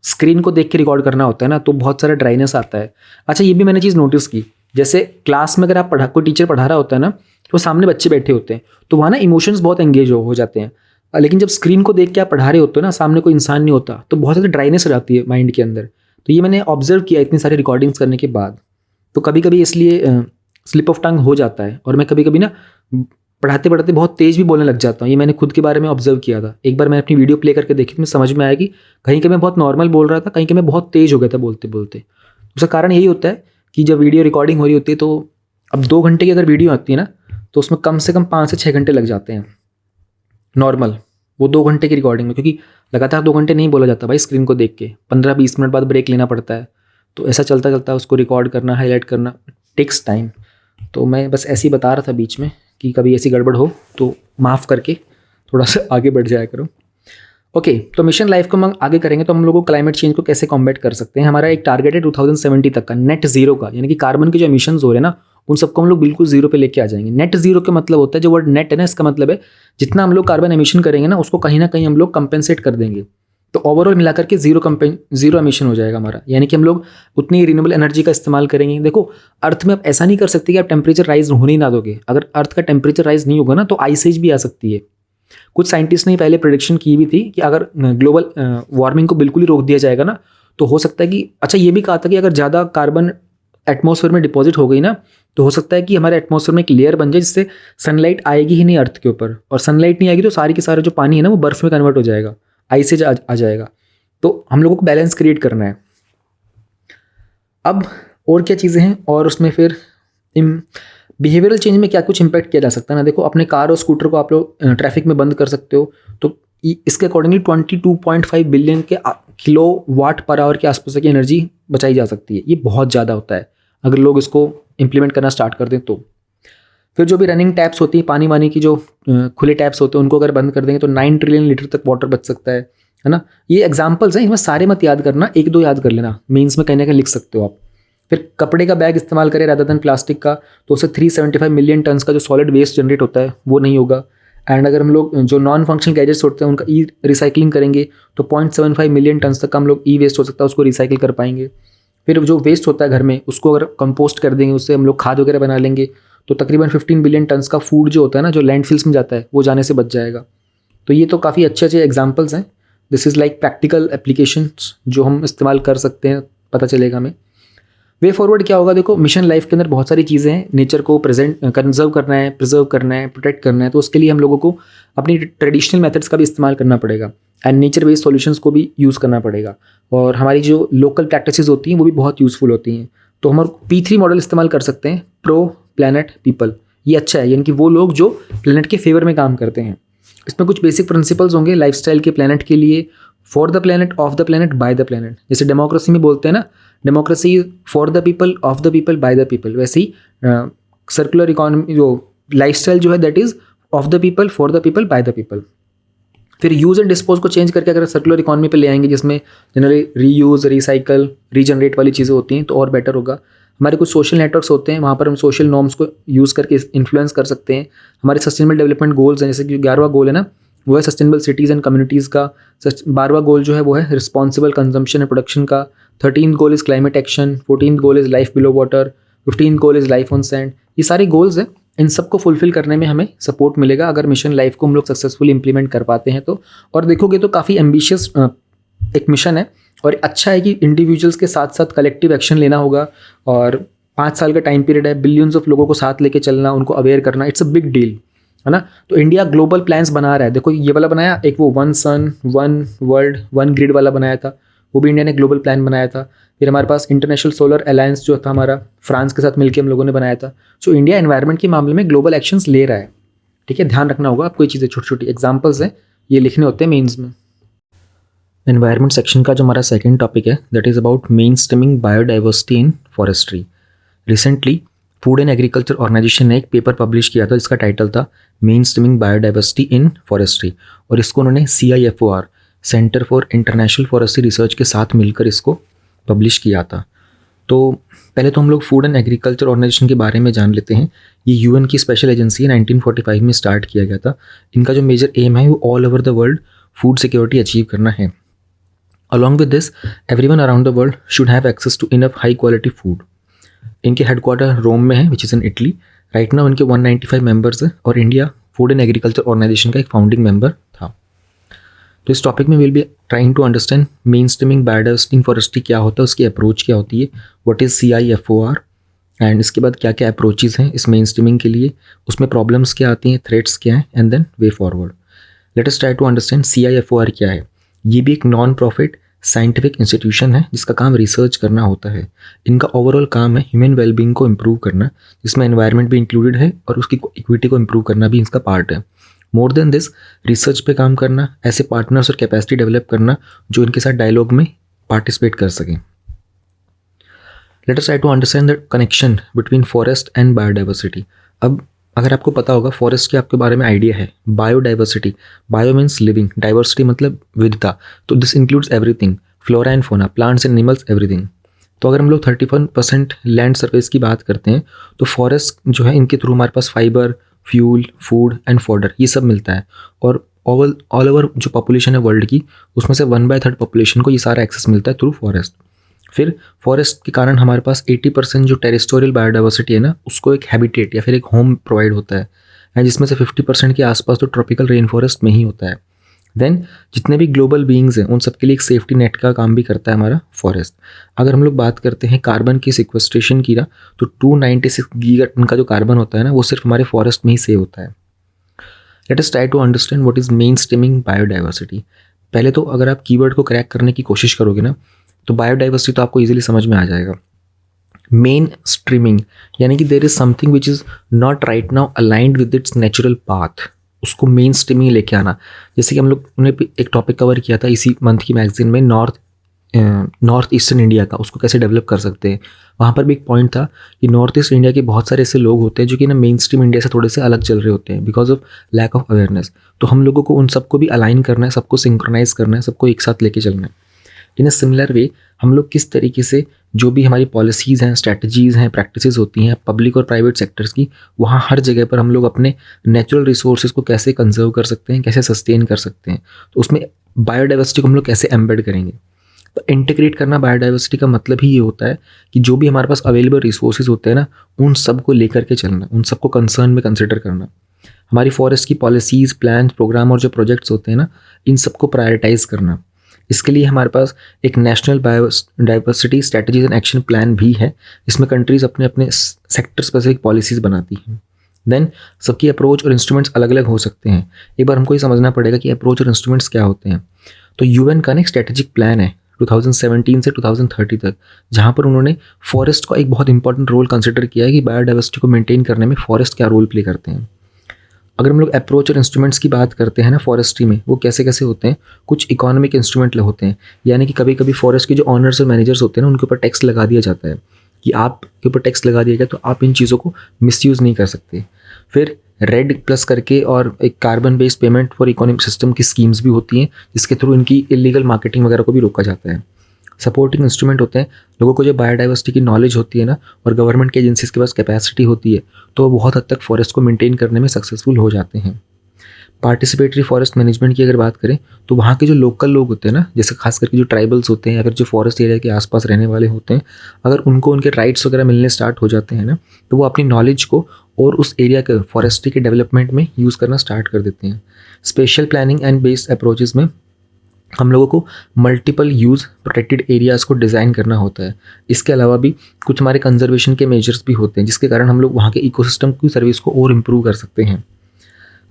A: स्क्रीन को देख के रिकॉर्ड करना होता है ना, तो बहुत सारा ड्राइनेस आता है। अच्छा, ये भी मैंने चीज़ नोटिस की, जैसे क्लास में अगर आप कोई टीचर पढ़ा रहा होता है ना, तो सामने बच्चे बैठे होते हैं, तो वहाँ ना इमोशंस बहुत एंगेज हो जाते हैं, लेकिन जब स्क्रीन को देख के आप पढ़ा रहे होते हो ना, सामने कोई इंसान नहीं होता, तो बहुत ज़्यादा ड्राइनेस हो जाती है माइंड के अंदर। तो ये मैंने ऑब्जर्व किया इतनी सारी रिकॉर्डिंग्स करने के बाद। तो कभी कभी इसलिए स्लिप ऑफ टंग हो जाता है, और मैं कभी कभी ना पढ़ाते पढ़ाते बहुत तेज़ भी बोलने लग जाता हूँ। ये मैंने खुद के बारे में ऑब्जर्व किया था। एक बार मैंने अपनी वीडियो प्ले करके देखी तो मुझे समझ में आया कि कहीं के मैं बहुत नॉर्मल बोल रहा था, कहीं के मैं बहुत तेज़ हो गया था बोलते बोलते। उसका कारण यही होता है कि जब वीडियो रिकॉर्डिंग हो रही होती है, तो अब 2 घंटे की अगर वीडियो आती है ना, तो उसमें कम से कम 5 से 6 घंटे लग जाते हैं नॉर्मल, वो 2 घंटे की रिकॉर्डिंग में, क्योंकि लगातार 2 घंटे नहीं बोला जाता भाई स्क्रीन को देख के, 15-20 मिनट बाद ब्रेक लेना पड़ता है। तो ऐसा चलता चलता उसको रिकॉर्ड करना, हाईलाइट करना टेक्स टाइम। तो मैं बस ऐसे ही बता रहा था बीच में कि कभी ऐसी गड़बड़ हो तो माफ़ करके थोड़ा सा आगे बढ़ जाया करो। ओके, तो मिशन लाइफ को हम आगे करेंगे तो हम लोगों को क्लाइमेट चेंज को कैसे कॉम्बैट कर सकते हैं। हमारा एक टारगेट है 2070 तक का नेट जीरो का, यानी कि कार्बन के जो एमिशंस हो रहे हैं ना, उन सबको हम लोग बिल्कुल जीरो पे लेके आ जाएंगे। नेट जीरो का मतलब होता है, जो वर्ड नेट है ना, इसका मतलब है जितना हम लोग कार्बन एमिशन करेंगे ना, उसको कहीं ना कहीं हम लोग कंपेंसेट कर देंगे। तो ओवरऑल मिलाकर के जीरो एमिशन हो जाएगा हमारा, यानी कि हम लोग उतनी रिन्यूएबल एनर्जी का इस्तेमाल करेंगे। देखो, अर्थ में आप ऐसा नहीं कर सकते कि आप टेम्परेचर राइज होने ही ना दोगे। अगर अर्थ का टेम्परेचर राइज नहीं होगा ना, तो आइस एज भी आ सकती है। कुछ साइंटिस्ट ने पहले प्रेडिक्शन की भी थी कि अगर ग्लोबल वार्मिंग को बिल्कुल ही रोक दिया जाएगा ना, तो हो सकता है कि, अच्छा ये भी कहा था कि अगर ज़्यादा कार्बन एटमॉस्फेयर में डिपॉजिट हो गई ना, तो हो सकता है कि हमारे एटमॉस्फेयर में एक लेयर बन जाए जिससे सनलाइट आएगी ही नहीं अर्थ के ऊपर, और सनलाइट नहीं आएगी तो सारी के सारा जो पानी है ना, वो बर्फ में कन्वर्ट हो जाएगा, आइस एज आ जाएगा। तो हम लोगों को बैलेंस क्रिएट करना है। अब और क्या चीज़ें हैं, और उसमें फिर बिहेवियरल चेंज में क्या कुछ इंपैक्ट किया जा सकता है ना। देखो, अपने कार और स्कूटर को आप लोग ट्रैफिक में बंद कर सकते हो, तो इसके अकॉर्डिंगली 22.5 बिलियन के किलोवाट पर आवर के आसपास की एनर्जी बचाई जा सकती है। ये बहुत ज़्यादा होता है अगर लोग इसको इम्प्लीमेंट करना स्टार्ट कर दें तो। फिर जो भी रनिंग टैप्स होती हैं, पानी वानी की जो खुले टैप्स होते हैं, उनको अगर बंद कर देंगे तो 9 ट्रिलियन लीटर तक वाटर बच सकता है ना। ये एग्जाम्पल्स हैं, इनमें सारे मत याद करना, 1-2 याद कर लेना, मेंस में कहीं ना कहीं लिख सकते हो आप। फिर कपड़े का बैग इस्तेमाल करें रादर देन प्लास्टिक का, तो उससे 375 मिलियन टन्स का जो सॉलिड वेस्ट जनरेट होता है वो नहीं होगा। एंड अगर हम लोग जो नॉन फंक्शनल गैजेट्स होते हैं उनका रिसाइकलिंग करेंगे तो 0.75 मिलियन टन्स तक हम लोग वेस्ट हो सकता है, उसको रिसाइकिल कर पाएंगे। फिर जो वेस्ट होता है घर में, उसको अगर कंपोस्ट कर देंगे, उससे हम लोग खाद वगैरह बना लेंगे, तो तकरीबन 15 बिलियन टन्स का फूड जो होता है ना, जो लैंडफिल्स में जाता है, वो जाने से बच जाएगा। तो ये तो काफ़ी अच्छे अच्छे एग्जाम्पल्स हैं। This is like practical applications जो हम इस्तेमाल कर सकते हैं, पता चलेगा हमें। वे फॉरवर्ड क्या होगा, देखो मिशन लाइफ के अंदर बहुत सारी चीज़ें हैं। नेचर को कंजर्व करना है, प्रिजर्व करना है, प्रोटेक्ट करना है, तो उसके लिए हम लोगों को अपनी ट्रेडिशनल मेथड्स का भी इस्तेमाल करना पड़ेगा, एंड नेचर बेस्ड सॉल्यूशंस को भी यूज़ करना पड़ेगा। और हमारी जो लोकल प्रैक्टिसेस होती हैं वो भी बहुत यूज़फुल होती हैं। तो हम P3 मॉडल इस्तेमाल कर सकते हैं, प्रो प्लैनेट पीपल। ये अच्छा है, यानी कि वो लोग जो प्लैनेट के फेवर में काम करते हैं। इसमें कुछ बेसिक प्रिंसिपल्स होंगे लाइफस्टाइल के प्लैनेट के लिए, for the planet, of the planet, by the planet. जैसे डेमोक्रेसी में बोलते हैं ना, democracy for the people, of the people, by the people, वैसे ही सर्कुलर इकोनॉमी जो लाइफस्टाइल जो है that is of the people, for the people, by the people. फिर यूज़ एंड डिस्पोज को चेंज करके अगर सर्कुलर इकोनॉमी पे ले आएंगे, जिसमें जनरली रीयूज़, रिसाइकल, रीजनरेट वाली चीज़ें होती हैं, तो और बेटर होगा। हमारे कुछ सोशल नेटवर्क्स होते हैं, वहाँ पर हम सोशल नॉर्म्स को यूज़ करके इन्फ्लुएंस कर सकते हैं। हमारे सस्टेनेबल डेवलपमेंट गोल्स हैं, जैसे कि 11वां गोल है ना, वो है सस्टेनेबल सिटीज़ एंड कम्युनिटीज़ का। 12वां गोल जो है वो है रिस्पॉन्सिबल कंजम्पशन एंड प्रोडक्शन का। 13th goal is climate action. 14th goal is life below water. 15th goal is life on sand. ये सारे गोल्स हैं, इन सबको फुलफिल करने में हमें सपोर्ट मिलेगा अगर मिशन लाइफ को हम लोग सक्सेसफुली इंप्लीमेंट कर पाते हैं तो। और देखोगे तो काफ़ी एम्बिशियस एक मिशन है, और अच्छा है कि इंडिविजुअल्स के साथ साथ कलेक्टिव एक्शन लेना होगा। और 5 साल का टाइम पीरियड है, बिलियंस ऑफ लोगों को साथ लेके चलना, उनको अवेयर करना, इट्स अ बिग डील, है ना। तो इंडिया ग्लोबल प्लान्स बना रहा है। देखो ये वाला बनाया, एक वो 1 सन 1 वर्ल्ड 1 ग्रिड वाला बनाया था, वो भी इंडिया ने ग्लोबल प्लान बनाया था। फिर हमारे पास इंटरनेशनल सोलर अलायंस जो था हमारा, फ्रांस के साथ मिलकर हम लोगों ने बनाया था। सो इंडिया एनवायरनमेंट के मामले में ग्लोबल एक्शंस ले रहा है, ठीक है। ध्यान रखना होगा आपको, ये चीज़ें छोटी छोटी एग्जाम्पल्स हैं, ये लिखने होते हैं मेंस में। एनवायरनमेंट सेक्शन का जो हमारा सेकंड टॉपिक है, that is about main streaming biodiversity in forestry. Recently food and agriculture organisation ने एक पेपर पब्लिश किया था जिसका टाइटल था main streaming biodiversity in forestry, और इसको उन्होंने CIFOR, centre for international forestry research के साथ मिलकर इसको पब्लिश किया था। तो पहले तो हम लोग फूड एंड एग्रीकल्चर ऑर्गेनाइजेशन के बारे में जान लेते हैं। ये UN की स्पेशल एजेंसी है, 1945 में स्टार्ट किया गया था। इनका जो मेजर एम है वो all over the world food security achieve करना है। Along with this, everyone around the world should have access to enough high quality food. इनके हेडक्वार्टर रोम में है, which is in Italy. Right now इनके 195 members हैं, और India food and agriculture organisation का एक फाउंडिंग मेंबर था। तो इस टॉपिक में will be trying to understand main streaming biodiversity in forestry क्या होता है, उसकी अप्रोच क्या होती है, व्हाट इज़ CIFOR, एंड इसके बाद क्या क्या अप्रोचेज़ हैं इस मेन स्ट्रीमिंग के लिए, उसमें प्रॉब्लम्स क्या आती हैं, थ्रेट्स क्या हैं, and then way forward. Let us try to understand CIFOR क्या है। ये भी एक नॉन प्रॉफिट साइंटिफिक इंस्टीट्यूशन है जिसका काम रिसर्च करना होता है। इनका ओवरऑल काम है ह्यूमन वेलबींग को इम्प्रूव करना, जिसमें एनवायरनमेंट भी इंक्लूडेड है, और उसकी इक्विटी को इम्प्रूव करना भी इसका पार्ट है। मोर देन दिस, रिसर्च पे काम करना, ऐसे पार्टनर्स और कैपेसिटी डेवलप करना जो इनके साथ डायलॉग में पार्टिसिपेट कर सकें। Let us try to understand the connection between forest and biodiversity. अब अगर आपको पता होगा, फॉरेस्ट के आपके बारे में आइडिया है। Biodiversity, bio means living, diversity मतलब विविधता, तो this includes everything, flora and fauna, plants and animals, everything. तो अगर हम लोग 31% लैंड सरफेस की बात करते हैं, तो फॉरेस्ट जो है इनके थ्रू हमारे पास fibre, fuel, food and fodder ये सब मिलता है। और ऑल ओवर जो पॉपुलेशन है वर्ल्ड की, उसमें से 1/3 पॉपुलेशन को ये सारा एक्सेस मिलता है थ्रू फॉरेस्ट। फिर फॉरेस्ट के कारण हमारे पास 80% जो टेरिस्टोरियल बायोडाइवर्सिटी है ना, उसको एक हैबिटेट या फिर एक होम प्रोवाइड होता है, एंड जिसमें से 50% के आसपास तो ट्रॉपिकल रेन फॉरेस्ट में ही होता है। देन जितने भी ग्लोबल बीइंग्स हैं उन सबके लिए एक सेफ्टी नेट का काम भी करता है हमारा फॉरेस्ट। अगर हम लोग बात करते हैं कार्बन की सिक्वेस्ट्रेशन की ना, तो 296 गीगाटन का जो कार्बन होता है ना, वो सिर्फ हमारे फॉरेस्ट में ही सेव होता है। Let us try to understand what is main streaming biodiversity. पहले तो अगर आप कीवर्ड को क्रैक करने की कोशिश करोगे ना, तो बायोडाइवर्सिटी तो आपको इजीली समझ में आ जाएगा। मेन स्ट्रीमिंग यानी कि there is something which is not right now aligned with its natural path, उसको मेन स्ट्रीमिंग लेके आना। जैसे कि हम लोग ने एक टॉपिक कवर किया था इसी मंथ की मैगजीन में, नॉर्थ ईस्टर्न इंडिया का, उसको कैसे डेवलप कर सकते हैं। वहाँ पर भी एक पॉइंट था कि नॉर्थ ईस्ट इंडिया के बहुत सारे ऐसे लोग होते हैं जो कि ना मेन स्ट्रीम इंडिया से थोड़े से अलग चल रहे होते हैं because of lack of awareness. तो हम लोगों को उन सबको भी अलाइन करना है, सबको सिंक्रोनाइज करना है, सबको एक साथ लेके चलना है। इन अ सिमिलर वे हम लोग किस तरीके से जो भी हमारी पॉलिसीज़ हैं, स्ट्रैटेजीज़ हैं, प्रैक्टिसेस होती हैं पब्लिक और प्राइवेट सेक्टर्स की, वहाँ हर जगह पर हम लोग अपने नेचुरल रिसोर्सेज को कैसे कंजर्व कर सकते हैं, कैसे सस्टेन कर सकते हैं, तो उसमें बायोडाइवर्सिटी को हम लोग कैसे एम्बेड करेंगे। तो इंटीग्रेट करना बायोडाइवर्सिटी का मतलब ही ये होता है कि जो भी हमारे पास अवेलेबल रिसोर्सेज होते हैं ना, उन सब को लेकर के चलना, उन सबको कंसर्न में कंसिडर करना। हमारी फॉरेस्ट की पॉलिसीज़, प्लान, प्रोग्राम और जो प्रोजेक्ट्स होते हैं ना, इन सबको प्रायोरिटाइज करना। इसके लिए हमारे पास एक national biodiversity strategies and action plan भी है, जिसमें कंट्रीज़ अपने अपने सेक्टर स्पेसिफिक पॉलिसीज़ बनाती हैं। देन सबकी अप्रोच और इंस्ट्रूमेंट्स अलग अलग हो सकते हैं। एक बार हमको ये समझना पड़ेगा कि अप्रोच और इंस्ट्रूमेंट्स क्या होते हैं। तो UN का एक स्ट्रेटेजिक प्लान है 2017 से 2030 तक, जहाँ पर उन्होंने फॉरेस्ट का एक बहुत इंपॉर्टेंट रोल कंसिडर किया है कि बायोडाइवर्सिटी को मेंटेन करने में फॉरेस्ट क्या रोल प्ले करते हैं। अगर हम लोग अप्रोच और इंस्ट्रूमेंट्स की बात करते हैं ना फॉरेस्ट्री में, वो कैसे कैसे होते हैं। कुछ इकोनॉमिक इंस्ट्रूमेंट होते हैं, यानी कि कभी कभी फॉरेस्ट के जो ऑनर्स और मैनेजर्स होते हैं ना, उनके ऊपर टैक्स लगा दिया जाता है कि आपके ऊपर टैक्स लगा दिया गया तो आप इन चीज़ों को मिसयूज़ नहीं कर सकते। फिर रेड प्लस करके और एक carbon based payment for economic system की स्कीम्स भी होती हैं, जिसके थ्रू इनकी इलीगल मार्केटिंग वगैरह को भी रोका जाता है। सपोर्टिंग इंस्ट्रूमेंट होते हैं। लोगों को जो बायोडाइवर्सिटी की नॉलेज होती है ना, और गवर्नमेंट के एजेंसीज के पास कैपेसिटी होती है, तो वो बहुत हद तक फॉरेस्ट को मेंटेन करने में सक्सेसफुल हो जाते हैं। पार्टिसिपेटरी फॉरेस्ट मैनेजमेंट की अगर बात करें तो वहाँ के जो लोकल लोग होते हैं ना, जैसे खास करके जो ट्राइबल्स होते हैं या फिर जो फॉरेस्ट एरिया के आसपास रहने वाले होते हैं, अगर उनको उनके राइट्स वगैरह मिलने स्टार्ट हो जाते हैं ना, तो वो अपनी नॉलेज को और उस एरिया के फॉरेस्ट्री के डेवलपमेंट में यूज़ करना स्टार्ट कर देते हैं। Special planning and based approaches में हम लोगों को मल्टीपल यूज़ प्रोटेक्टेड एरियाज़ को डिज़ाइन करना होता है। इसके अलावा भी कुछ हमारे कंजर्वेशन के मेजर्स भी होते हैं, जिसके कारण हम लोग वहाँ के इकोसिस्टम की सर्विस को और इम्प्रूव कर सकते हैं।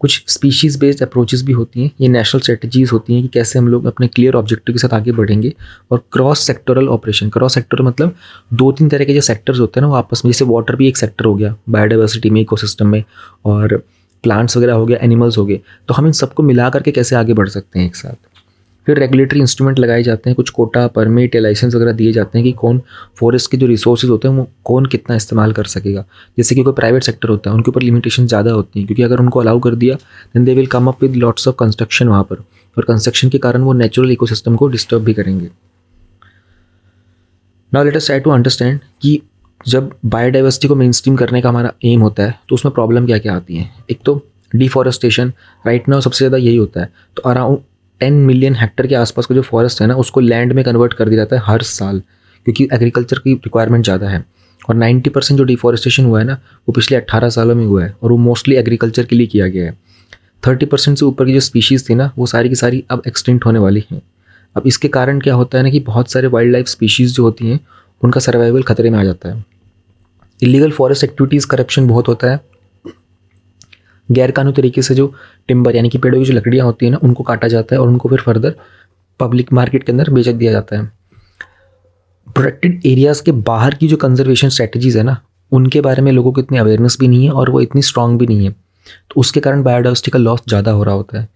A: कुछ स्पीशीज़ बेस्ड अप्रोचेस भी होती हैं। ये नेशनल स्ट्रेटजीज़ होती हैं कि कैसे हम लोग अपने क्लियर ऑब्जेक्टिव के साथ आगे बढ़ेंगे। और cross sectoral operation, cross sector मतलब 2-3 तरह के जो सेक्टर्स होते हैं ना, वो आपस में, जैसे वाटर भी एक सेक्टर हो गया बायोडाइवर्सिटी में, इकोसिस्टम में, और प्लांट्स वगैरह हो गया, एनिमल्स हो गए, तो हम इन सबको मिला करके कैसे आगे बढ़ सकते हैं एक साथ। फिर रेगुलेटरी इंस्ट्रूमेंट लगाए जाते हैं, कुछ कोटा, परमिट या लाइसेंस वगैरह दिए जाते हैं कि कौन फॉरेस्ट के जो रिसोर्सेज होते हैं वो कौन कितना इस्तेमाल कर सकेगा। जैसे कि कोई प्राइवेट सेक्टर होता है, उनके ऊपर लिमिटेशन ज़्यादा होती हैं, क्योंकि अगर उनको अलाउ कर दिया then they will come up with lots of construction वहाँ पर, और कंस्ट्रक्शन के कारण वो नेचुरल इकोसिस्टम को डिस्टर्ब भी करेंगे। Now let us try to understand कि जब बायोडाइवर्सिटी को मेन स्ट्रीम करने का हमारा एम होता है तो उसमें प्रॉब्लम क्या क्या आती हैं। एक तो डिफॉरेस्टेशन, राइट नाउ सबसे ज़्यादा यही होता है। तो अराउंड 10 मिलियन हेक्टर के आसपास का जो फॉरेस्ट है ना, उसको लैंड में कन्वर्ट कर दिया जाता है हर साल, क्योंकि एग्रीकल्चर की रिक्वायरमेंट ज़्यादा है। और 90% जो डिफॉरेस्टेशन हुआ है ना, वो पिछले 18 सालों में हुआ है, और वो मोस्टली एग्रीकल्चर के लिए किया गया है। 30% से ऊपर की जो स्पीशीज़ थी ना, वो सारी की सारी अब एक्सटिंक्ट होने वाली हैं। अब इसके कारण क्या होता है ना कि बहुत सारे वाइल्ड लाइफ स्पीशीज़ जो होती हैं उनका सर्वाइवल खतरे में आ जाता है। इलीगल फॉरेस्ट एक्टिविटीज़, करप्शन बहुत होता है। गैरकानूनी तरीके से जो टिम्बर यानी कि पेड़ों की जो लकड़ियाँ होती हैं ना, उनको काटा जाता है और उनको फिर फर्दर पब्लिक मार्केट के अंदर बेच दिया जाता है। प्रोटेक्टेड एरियाज़ के बाहर की जो कंजर्वेशन स्ट्रेटजीज़ है ना, उनके बारे में लोगों को इतनी अवेयरनेस भी नहीं है और वो इतनी स्ट्रांग भी नहीं है, तो उसके कारण बायोडाइवर्सिटी का लॉस ज़्यादा हो रहा होता है।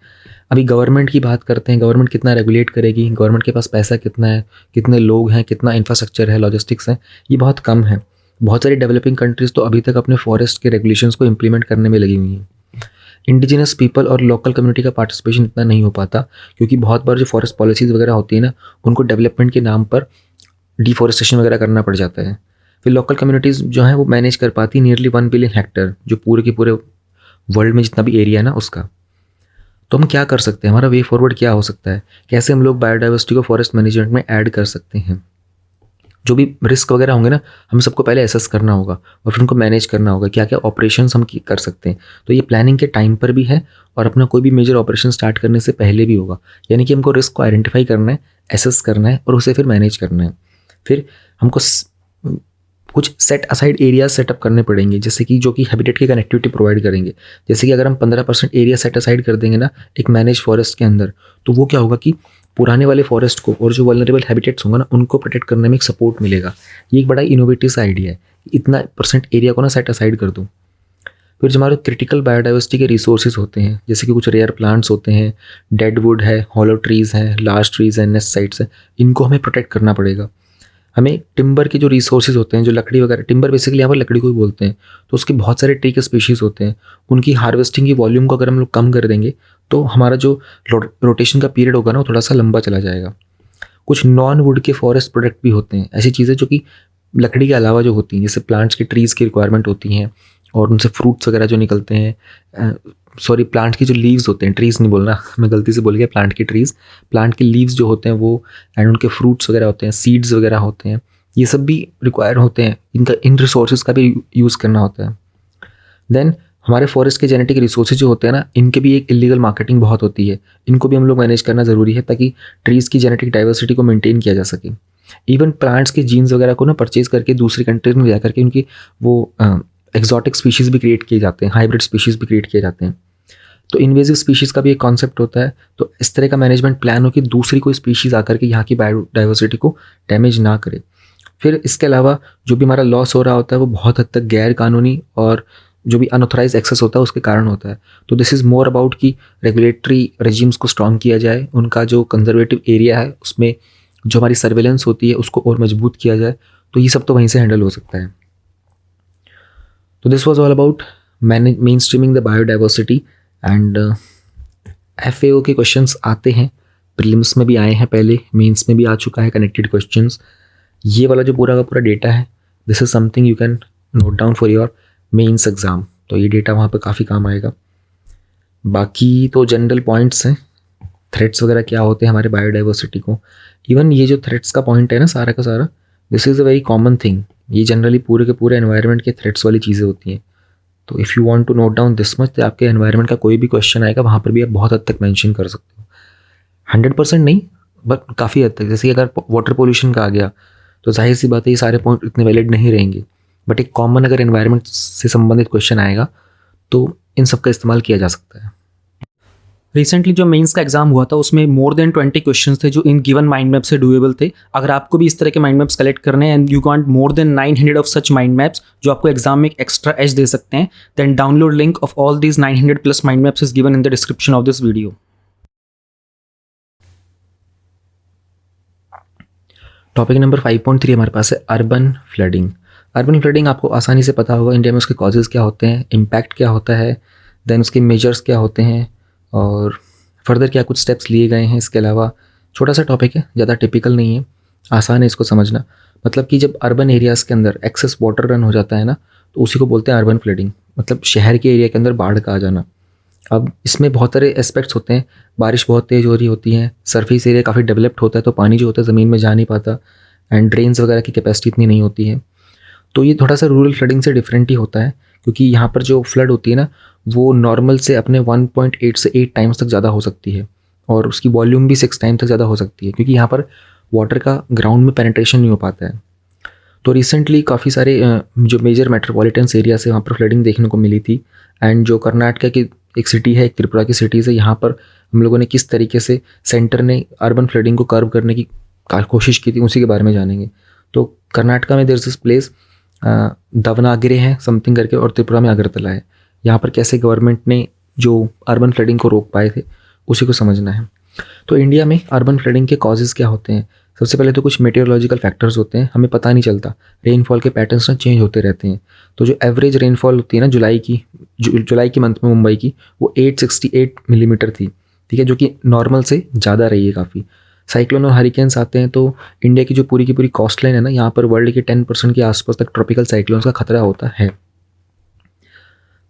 A: अभी गवर्नमेंट की बात करते हैं, गवर्नमेंट कितना रेगुलेट करेगी, गवर्नमेंट के पास पैसा कितना है, कितने लोग हैं, कितना इंफ्रास्ट्रक्चर है, लॉजिस्टिक्स है, ये बहुत कम है। बहुत सारी डेवलपिंग कंट्रीज़ तो अभी तक अपने फॉरेस्ट के रेगुलेशंस को इम्प्लीमेंट करने में लगी हुई हैं। इंडिजिनस पीपल और लोकल कम्युनिटी का पार्टिसिपेशन इतना नहीं हो पाता, क्योंकि बहुत बार जो फॉरेस्ट पॉलिसीज़ वगैरह होती है ना, उनको डेवलपमेंट के नाम पर डिफॉरेस्टेशन वगैरह करना पड़ जाता है। फिर लोकल कम्युनिटीज़ जो हैं वो मैनेज कर पाती नियरली 1 बिलियन हेक्टर, जो पूरे के पूरे वर्ल्ड में जितना भी एरिया है ना उसका। तो हम क्या कर सकते हैं, हमारा वे फॉरवर्ड क्या हो सकता है, कैसे हम लोग बायोडाइवर्सिटी को फॉरेस्ट मैनेजमेंट में ऐड कर सकते हैं। जो भी रिस्क वगैरह होंगे ना, हमें सबको पहले एसेस करना होगा और फिर उनको मैनेज करना होगा, क्या क्या ऑपरेशंस हम कर सकते हैं। तो ये प्लानिंग के टाइम पर भी है और अपना कोई भी मेजर ऑपरेशन स्टार्ट करने से पहले भी होगा। यानी कि हमको रिस्क को आइडेंटिफाई करना है, एसेस करना है और उसे फिर मैनेज करना है। फिर हमको कुछ सेट असाइड एरियाज सेटअप करने पड़ेंगे, जैसे कि जो कि हैबिटेट की कनेक्टिविटी प्रोवाइड करेंगे। जैसे कि अगर हम 15% एरिया सेट असाइड कर देंगे ना एक मैनेज फॉरेस्ट के अंदर, तो वो क्या होगा कि पुराने वाले फॉरेस्ट को और जो वल्नरेबल हैबिटेट्स होंगे ना, उनको प्रोटेक्ट करने में एक सपोर्ट मिलेगा। ये एक बड़ा इनोवेटिव सा आइडिया है, इतना परसेंट एरिया को ना सेट असाइड कर दूँ। फिर जो हमारे क्रिटिकल बायोडाइवर्सिटी के रिसोर्सेज होते हैं, जैसे कि कुछ रेयर प्लांट्स होते हैं, डेड वुड है, हॉलो ट्रीज़ हैं, लार्ज ट्रीज़ हैं, नेस्ट साइट्स हैं, इनको हमें प्रोटेक्ट करना पड़ेगा। हमें टिम्बर के जो रिसोर्सेज होते हैं, जो लकड़ी वगैरह, टिम्बर बेसिकली यहाँ पर लकड़ी को ही बोलते हैं, तो उसके बहुत सारे ट्री के स्पीशीज़ होते हैं, उनकी हार्वेस्टिंग की वॉल्यूम को अगर हम लोग कम कर देंगे तो हमारा जो रोटेशन का पीरियड होगा ना वो थोड़ा सा लंबा चला जाएगा। कुछ नॉन वुड के फॉरेस्ट प्रोडक्ट भी होते हैं, ऐसी चीज़ें जो कि लकड़ी के अलावा जो होती हैं, जैसे प्लांट्स की ट्रीज़ की रिक्वायरमेंट होती हैं और उनसे फ्रूट्स वगैरह जो निकलते हैं, सॉरी प्लांट की जो लीव्स होते हैं, ट्रीज़ नहीं बोलना, मैं गलती से बोल गया, प्लांट की ट्रीज़, प्लांट के लीव्स जो होते हैं वो, एंड उनके फ्रूट्स वगैरह होते हैं, सीड्स वगैरह होते हैं, ये सब भी रिक्वायर होते हैं। इन रिसोर्सेज का भी यूज़ करना होता है। देन हमारे फॉरेस्ट के जेनेटिक रिसोर्सेज जो होते हैं ना, इनके भी एक इलीगल मार्केटिंग बहुत होती है, इनको भी हम लोग मैनेज करना ज़रूरी है ताकि ट्रीज़ की जेनेटिक डाइवर्सिटी को मेंटेन किया जा सके। इवन प्लांट्स के जीन्स वगैरह को ना परचेज करके दूसरी कंट्रीज में जा करके उनकी वो एक्जॉटिक स्पीशीज़ भी क्रिएट किए जाते हैं, हाइब्रिड स्पीशीज़ भी क्रिएट किए जाते हैं। तो इन्वेजिव स्पीशीज़ का भी एक कॉन्सेप्ट होता है। तो इस तरह का मैनेजमेंट प्लान हो कि दूसरी कोई स्पीशीज़ आकर के यहाँ की बायोडाइवर्सिटी को डैमेज ना करे। फिर इसके अलावा जो भी हमारा लॉस हो रहा होता है वो बहुत हद तक गैर कानूनी और जो भी अनऑथराइज एक्सेस होता है उसके कारण होता है। तो दिस इज़ मोर अबाउट कि रेगुलेटरी रेजिम्स को स्ट्रॉन्ग किया जाए, उनका जो कंजर्वेटिव एरिया है उसमें जो हमारी सर्वेलेंस होती है उसको और मजबूत किया जाए। तो ये सब तो वहीं से हैंडल हो सकता है। तो this was all about main streaming the biodiversity and FAO के क्वेश्चंस आते हैं। प्रीलिम्स में भी आए हैं पहले, मेंस में भी आ चुका है कनेक्टेड क्वेश्चंस। ये वाला जो पूरा का पूरा डेटा है, this is something you can note down for your mains exam. तो ये डेटा वहाँ पे काफ़ी काम आएगा। बाकी तो जनरल पॉइंट्स हैं, थ्रेट्स वगैरह क्या होते हैं हमारे बायोडाइवर्सिटी को। इवन ये जो थ्रेट्स का पॉइंट है ना सारा का सारा, this is a very common thing. ये जनरली पूरे के पूरे एनवायरनमेंट के थ्रेट्स वाली चीज़ें होती हैं। तो if you want to note down this much, तो आपके एनवायरनमेंट का कोई भी क्वेश्चन आएगा वहाँ पर भी आप बहुत हद तक मेंशन कर सकते हो। 100% नहीं, बट काफ़ी हद तक। जैसे कि अगर वाटर पोल्यूशन का आ गया तो जाहिर सी बात है ये सारे पॉइंट इतने वैलिड नहीं रहेंगे, बट एक कॉमन अगर एनवायरनमेंट से संबंधित क्वेश्चन आएगा तो इन सब का इस्तेमाल किया जा सकता है। रिसेंटली जो मेंस का एग्जाम हुआ था उसमें मोर देन 20 क्वेश्चंस थे जो इन गिवन माइंड मैप से डूएबल थे। अगर आपको भी इस तरह के माइंड मैप्स कलेक्ट करने हैं and you want more than 900 of such mind maps जो आपको एग्जाम में एक एक्स्ट्रा एज दे सकते हैं, then download link of all these 900 plus mind maps is given in the description of this video. Topic number 5.3 हमारे पास है urban flooding. Urban flooding आपको आसानी से पता होगा इंडिया में उसके कॉजेज़ क्या होते हैं, इम्पैक्ट क्या होता है, देन उसके मेजर्स क्या होते हैं और फर्दर क्या कुछ स्टेप्स लिए गए हैं। इसके अलावा छोटा सा टॉपिक है, ज़्यादा टिपिकल नहीं है, आसान है इसको समझना। मतलब कि जब अर्बन एरियाज़ के अंदर एक्सेस वाटर रन हो जाता है ना, तो उसी को बोलते हैं अर्बन फ्लडिंग, मतलब शहर के एरिया के अंदर बाढ़ का आ जाना। अब इसमें बहुत सारे एस्पेक्ट्स होते हैं, बारिश बहुत तेज़ हो रही होती है, सरफेस एरिया काफ़ी डेवलप्ड होता है तो पानी जो होता है ज़मीन में जा नहीं पाता, एंड ड्रेन्स वगैरह की कैपेसिटी इतनी नहीं होती है। तो ये थोड़ा सा रूरल फ्लडिंग से डिफरेंट ही होता है, क्योंकि यहाँ पर जो फ्लड होती है ना वो नॉर्मल से अपने 1.8 से 8 टाइम्स तक ज़्यादा हो सकती है, और उसकी वॉल्यूम भी 6 टाइम तक ज़्यादा हो सकती है, क्योंकि यहाँ पर वाटर का ग्राउंड में पेनिट्रेशन नहीं हो पाता है। तो रिसेंटली काफ़ी सारे जो मेजर मेट्रोपॉलिटन एरिया से वहाँ पर फ्लडिंग देखने को मिली थी। एंड जो कर्नाटका की एक सिटी है, एक त्रिपुरा की सिटी है, यहाँ पर हम लोगों ने किस तरीके से सेंटर ने अर्बन फ्लडिंग को कर्व करने की कोशिश की थी, उसी के बारे में जानेंगे। तो कर्नाटका में देयर इज दिस प्लेस दवनागिरे है समथिंग करके, और त्रिपुरा में अगरतला है। यहाँ पर कैसे गवर्नमेंट ने जो अर्बन फ्लडिंग को रोक पाए थे उसी को समझना है। तो इंडिया में अर्बन फ्लडिंग के कॉजेज़ क्या होते हैं? सबसे पहले तो कुछ मेटेरोलॉजिकल फैक्टर्स होते हैं, हमें पता नहीं चलता, रेनफॉल के पैटर्न्स ना चेंज होते रहते हैं। तो जो एवरेज रेनफॉल होती है ना जुलाई की मंथ में मुंबई की, वो 868 मिलीमीटर थी, ठीक है, जो कि नॉर्मल से ज़्यादा रही है काफ़ी। साइक्लोन और हरिकेन्स आते हैं तो इंडिया की जो पूरी की पूरी कोस्ट लाइन है ना, यहाँ पर वर्ल्ड के 10% के आसपास तक ट्रॉपिकल साइक्लोन्स का खतरा होता है।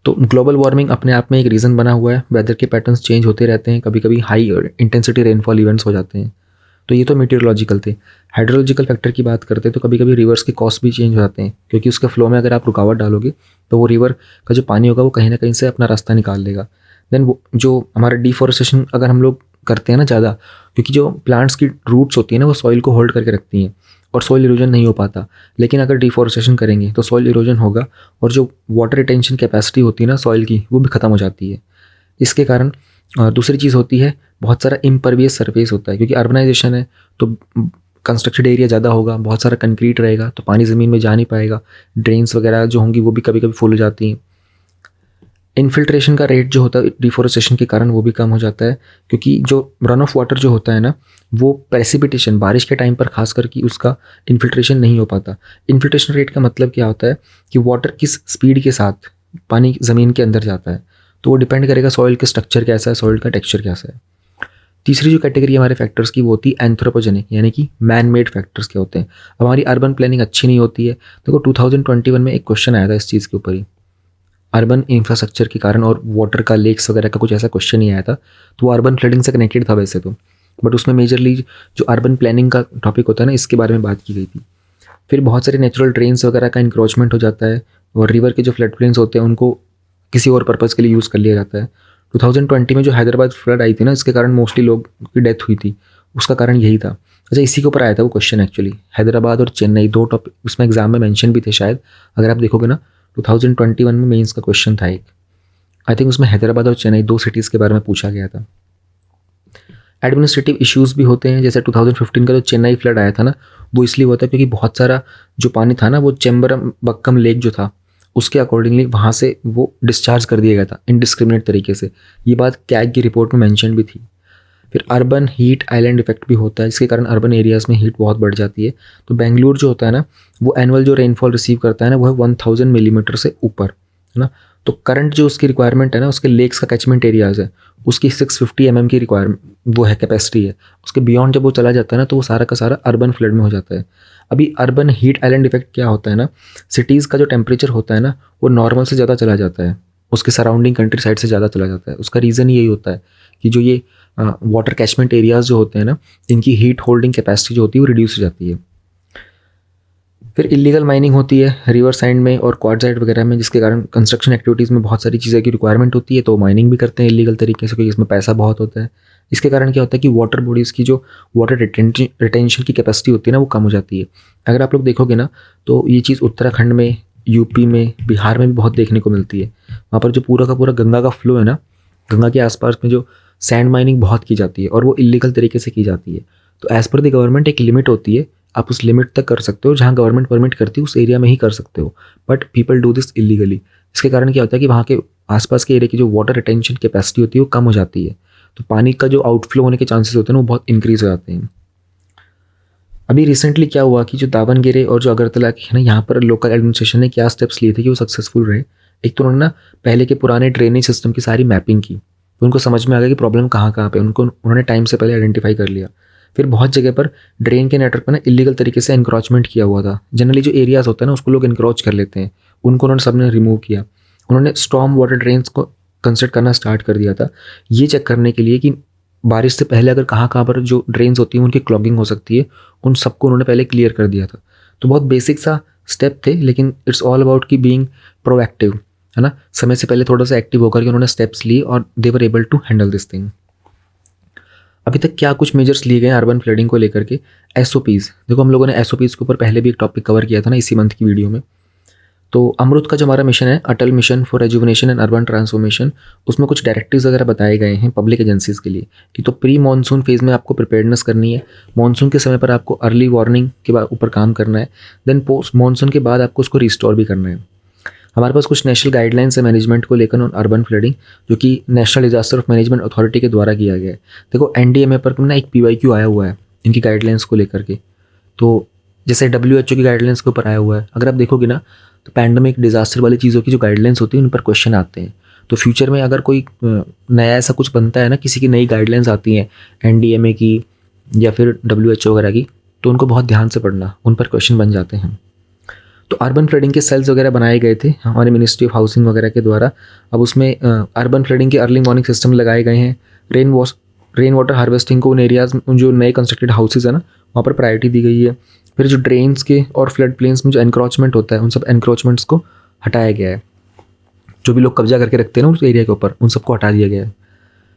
A: तो ग्लोबल वार्मिंग अपने आप में एक रीज़न बना हुआ है, वेदर के पैटर्न्स चेंज होते रहते हैं, कभी कभी हाई इंटेंसिटी रेनफॉल इवेंट्स हो जाते हैं। तो ये तो मीटेरोलॉजिकल थे। हाइड्रोलॉजिकल फैक्टर की बात करते हैं तो कभी कभी रिवर्स के कॉस्ट भी चेंज हो जाते हैं, क्योंकि उसके फ्लो में अगर आप रुकावट डालोगे तो वो रिवर का जो पानी होगा वो कहीं ना कहीं से अपना रास्ता निकाल लेगा। देन वो जो हमारा डिफॉरेस्टेशन अगर हम लोग करते हैं ना ज़्यादा, क्योंकि जो प्लांट्स की रूट्स होती है ना वो सॉइल को होल्ड करके रखती हैं और सॉइल इरोजन नहीं हो पाता। लेकिन अगर डिफॉरेस्टेशन करेंगे तो सॉइल इरोजन होगा और जो वाटर रिटेंशन कैपेसिटी होती है ना सॉइल की, वो भी ख़त्म हो जाती है। इसके कारण दूसरी चीज़ होती है, बहुत सारा इम्परवियस सरफेस होता है, क्योंकि अर्बनाइजेशन है तो कंस्ट्रक्टेड एरिया ज़्यादा होगा, बहुत सारा कंक्रीट रहेगा तो पानी ज़मीन में जा नहीं पाएगा, ड्रेन्स वगैरह जो होंगी वो भी कभी कभी फुल हो जाती हैं। इन्फिल्ट्रेशन का रेट जो होता है डिफॉरेस्टेशन के कारण वो भी कम हो जाता है, क्योंकि जो रन ऑफ वाटर जो होता है ना वो प्रेसिपिटेशन बारिश के टाइम पर खास करके उसका इन्फिल्ट्रेशन नहीं हो पाता। इन्फिल्ट्रेशन रेट का मतलब क्या होता है कि वाटर किस स्पीड के साथ पानी ज़मीन के अंदर जाता है, तो वो डिपेंड करेगा सॉइल के स्ट्रक्चर कैसा है, सॉइल का टेक्सचर कैसा है। तीसरी जो कैटेगरी हमारे फैक्टर्स की वो होती है एंथ्रोपोजेनिक, यानी कि मैन मेड फैक्टर्स क्या होते हैं। हमारी अर्बन प्लानिंग अच्छी नहीं होती है। देखो 2021 में एक क्वेश्चन आया था इस चीज़ के ऊपर ही, अर्बन इंफ्रास्ट्रक्चर के कारण और वाटर का, लेक्स वगैरह का कुछ ऐसा क्वेश्चन ही आया था। तो वो अर्बन फ्लडिंग से कनेक्टेड था वैसे तो, बट उसमें मेजरली जो अर्बन प्लानिंग का टॉपिक होता है ना इसके बारे में बात की गई थी। फिर बहुत सारे नेचुरल ड्रेन्स वगैरह का इंक्रोचमेंट हो जाता है और रिवर के जो फ्लड प्लेन्स होते हैं उनको किसी और पर्पज़ के लिए यूज़ कर लिया जाता है। 2020 में जो हैदराबाद फ्लड आई थी ना, इसके कारण मोस्टली लोग की डेथ हुई थी, उसका कारण यही था। अच्छा, इसी के ऊपर आया था वो क्वेश्चन एक्चुअली, हैदराबाद और चेन्नई दो टॉपिक उसमें एग्जाम में मेंशन भी थे शायद, अगर आप देखोगे ना 2021 में मेंस का क्वेश्चन था एक, आई थिंक उसमें हैदराबाद और चेन्नई दो सिटीज़ के बारे में पूछा गया था। एडमिनिस्ट्रेटिव इश्यूज़ भी होते हैं, जैसे 2015 का जो चेन्नई फ्लड आया था ना वो इसलिए हुआ था क्योंकि बहुत सारा जो पानी था ना वो चेम्बरमबक्कम लेक जो था उसके अकॉर्डिंगली वहाँ से वो डिस्चार्ज कर दिया गया था इनडिस्क्रिमिनेट तरीके से। ये बात कैग की रिपोर्ट में मेंशन भी थी। फिर अर्बन हीट आइलैंड इफेक्ट भी होता है, इसके कारण अर्बन एरियाज़ में हीट बहुत बढ़ जाती है। तो बेंगलुरु जो होता है ना वो एनुअल जो रेनफॉल रिसीव करता है ना वो है 1000 मिलीमीटर से ऊपर, है ना। तो करंट जो उसकी रिक्वायरमेंट है ना, उसके लेक्स का कैचमेंट एरियाज़ है, उसकी 650 की रिक्वायरमेंट वो है, कैपेसिटी है। उसके बियॉन्ड जब वो चला जाता है ना, तो वो सारा का सारा अर्बन फ्लड में हो जाता है। अभी अर्बन हीट आइलैंड इफेक्ट क्या होता है ना, सिटीज़ का जो टेम्परेचर होता है ना, वो नॉर्मल से ज़्यादा चला जाता है, उसके सराउंडिंग कंट्री साइड से ज़्यादा चला जाता है। उसका रीज़न यही होता है कि जो ये वाटर कैचमेंट एरियाज़ जो होते हैं ना, इनकी हीट होल्डिंग कैपेसिटी जो होती है वो रिड्यूस हो जाती है। फिर इलीगल माइनिंग होती है रिवर साइड में और क्वार्टजाइट वगैरह में, जिसके कारण कंस्ट्रक्शन एक्टिविटीज़ में बहुत सारी चीज़ें की रिक्वायरमेंट होती है, तो माइनिंग भी करते हैं इलीगल तरीके से, क्योंकि इसमें पैसा बहुत होता है। इसके कारण क्या होता है कि वाटर बॉडीज़ की जो वाटर रिटेंशन की कैपेसिटी होती है ना, वो कम हो जाती है। अगर आप लोग देखोगे ना, तो ये चीज़ उत्तराखंड में, यूपी में, बिहार में भी बहुत देखने को मिलती है। वहाँ पर जो पूरा का पूरा गंगा का फ्लो है ना, गंगा के आसपास में जो सैंड माइनिंग बहुत की जाती है और वो इलीगल तरीके से की जाती है। तो एज़ पर द गवर्नमेंट एक लिमिट होती है, आप उस लिमिट तक कर सकते हो, जहाँ गवर्नमेंट परमिट करती है उस एरिया में ही कर सकते हो, but people do this illegally. इसके कारण क्या होता है कि वहाँ के आसपास के एरिया की जो वाटर रिटेंशन कैपेसिटी होती है वो कम हो जाती है, तो पानी का जो आउटफ्लो होने के चांसेस होते हैं वो बहुत इंक्रीज हो जाते हैं। अभी रिसेंटली क्या हुआ कि जो दावनगेरे और जो अगरतला के है ना, यहाँ पर लोकल एडमिनिस्ट्रेशन ने क्या स्टेप्स लिए थे कि वो सक्सेसफुल रहे। एक तो उन्होंने ना पहले के पुराने ड्रेनेज सिस्टम की सारी मैपिंग की, तो उनको समझ में आ गया कि प्रॉब्लम कहाँ कहाँ पे, उन्होंने टाइम से पहले आइडेंटिफाई कर लिया। फिर बहुत जगह पर ड्रेन के नेटवर्क पर ना इलीगल तरीके से इंक्रोचमेंट किया हुआ था। जनरली जो एरियाज होते हैं ना, उसको लोग इंक्रोच कर लेते हैं, उनको उन्होंने सबने रिमूव किया। उन्होंने स्टॉर्म वाटर ड्रेन्स को कंसिडर करना स्टार्ट कर दिया था, ये चेक करने के लिए कि बारिश से पहले अगर कहाँ कहाँ पर जो ड्रेन्स होती हैं उनकी क्लॉगिंग हो सकती है, उन सबको उन्होंने पहले क्लियर कर दिया था। तो बहुत बेसिक सा स्टेप थे, लेकिन इट्स ऑल अबाउट की बीइंग प्रोएक्टिव, है ना। समय से पहले थोड़ा सा एक्टिव होकर के उन्होंने स्टेप्स लिए और they were able to handle this thing. अभी तक क्या कुछ मेजर्स लिए गए हैं अर्बन फ्लडिंग को लेकर के। एसओपीज़, देखो हम लोगों ने एसओपीज़ के ऊपर पहले भी एक टॉपिक कवर किया था ना इसी मंथ की वीडियो में। तो अमृत का जो हमारा मिशन है, Atal mission for rejuvenation and urban transformation, उसमें कुछ डायरेक्टिव्स वगैरह बताए गए हैं पब्लिक एजेंसीज़ के लिए कि तो प्री मानसून फेज़ में आपको प्रिपेयर्डनेस करनी है, मानसून के समय पर आपको अर्ली वार्निंग के ऊपर काम करना है, देन पोस्ट मानसून के बाद आपको उसको रिस्टोर भी करना है। हमारे पास कुछ नेशनल गाइडलाइंस है मैनेजमेंट को लेकर ऑन अर्बन फ्लडिंग, जो कि national disaster of management authority के द्वारा किया गया है। देखो एनडीएमए पर ना एक पीवाईक्यू आया हुआ है इनकी गाइडलाइंस को लेकर के, तो जैसे WHO की गाइडलाइंस के ऊपर आया हुआ है। अगर आप देखोगे ना, तो पैंडमिक डिजास्टर वाली चीज़ों की जो गाइडलाइंस होती है उन पर क्वेश्चन आते हैं। तो फ्यूचर में अगर कोई नया ऐसा कुछ बनता है ना, किसी की नई गाइडलाइंस आती हैं एनडीएमए की या फिर WHO वगैरह की, तो उनको बहुत ध्यान से पढ़ना, उन पर क्वेश्चन बन जाते हैं। तो अर्बन फ्लडिंग के सेल्स वगैरह बनाए गए थे हमारे मिनिस्ट्री ऑफ हाउसिंग वगैरह के द्वारा। अब उसमें अर्बन फ्लडिंग के अर्ली वार्निंग सिस्टम लगाए गए हैं। रेन वाटर हार्वेस्टिंग को उन एरियाज़ में जो नए कंस्ट्रक्टेड हाउसेज है ना, वहाँ पर प्रायोरिटी दी गई है। फिर जो ड्रेन्स के और फ्लड प्लेन्स में जो एनक्रोचमेंट होता है, उन सब एनक्रोचमेंट्स को हटाया गया है। जो भी लोग कब्जा करके रखते हैं ना उस एरिया के ऊपर, उन सबको हटा दिया गया है।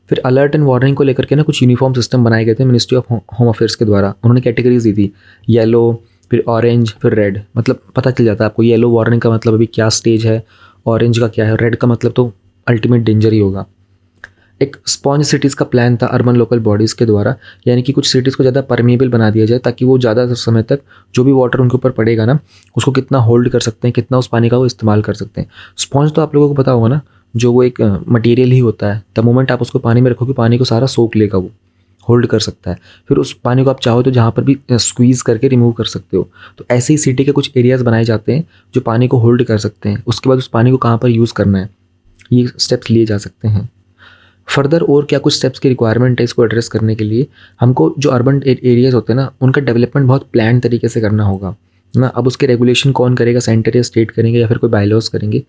A: फिर अलर्ट एंड वार्निंग को लेकर के ना कुछ यूनिफॉर्म सिस्टम बनाए गए थे मिनिस्ट्री ऑफ होम अफेयर्स के द्वारा। उन्होंने कैटेगरीज दी थी, येलो, फिर ऑरेंज, फिर रेड। मतलब पता चल जाता है आपको येलो वार्निंग का मतलब अभी क्या स्टेज है, ऑरेंज का क्या है, रेड का मतलब तो अल्टीमेट डेंजर ही होगा। एक स्पॉन्ज सिटीज़ का प्लान था अर्बन लोकल बॉडीज़ के द्वारा, यानी कि कुछ सिटीज़ को ज़्यादा परमेबल बना दिया जाए, ताकि वो ज़्यादा समय तक जो भी वाटर उनके ऊपर पड़ेगा ना, उसको कितना होल्ड कर सकते हैं, कितना उस पानी का वो इस्तेमाल कर सकते हैं। स्पॉन्ज तो आप लोगों को पता होगा ना, जो वो एक मटेरियल ही होता है, द मोमेंट आप उसको पानी में रखोगे पानी को सारा सोख लेगा, वो होल्ड कर सकता है। फिर उस पानी को आप चाहो तो जहाँ पर भी स्क्वीज़ करके रिमूव कर सकते हो। तो ऐसे ही सिटी के कुछ एरियाज़ बनाए जाते हैं जो पानी को होल्ड कर सकते हैं। उसके बाद उस पानी को कहाँ पर यूज़ करना है, ये स्टेप्स लिए जा सकते हैं। फर्दर और क्या कुछ स्टेप्स की रिक्वायरमेंट है इसको एड्रेस करने के लिए, हमको जो अर्बन एरियाज़ होते हैं ना, उनका डेवलपमेंट बहुत प्लान तरीके से करना होगा ना। अब उसके रेगुलेशन कौन करेगा, सेंटर या स्टेट करेंगे या फिर कोई बायलॉज करेंगे।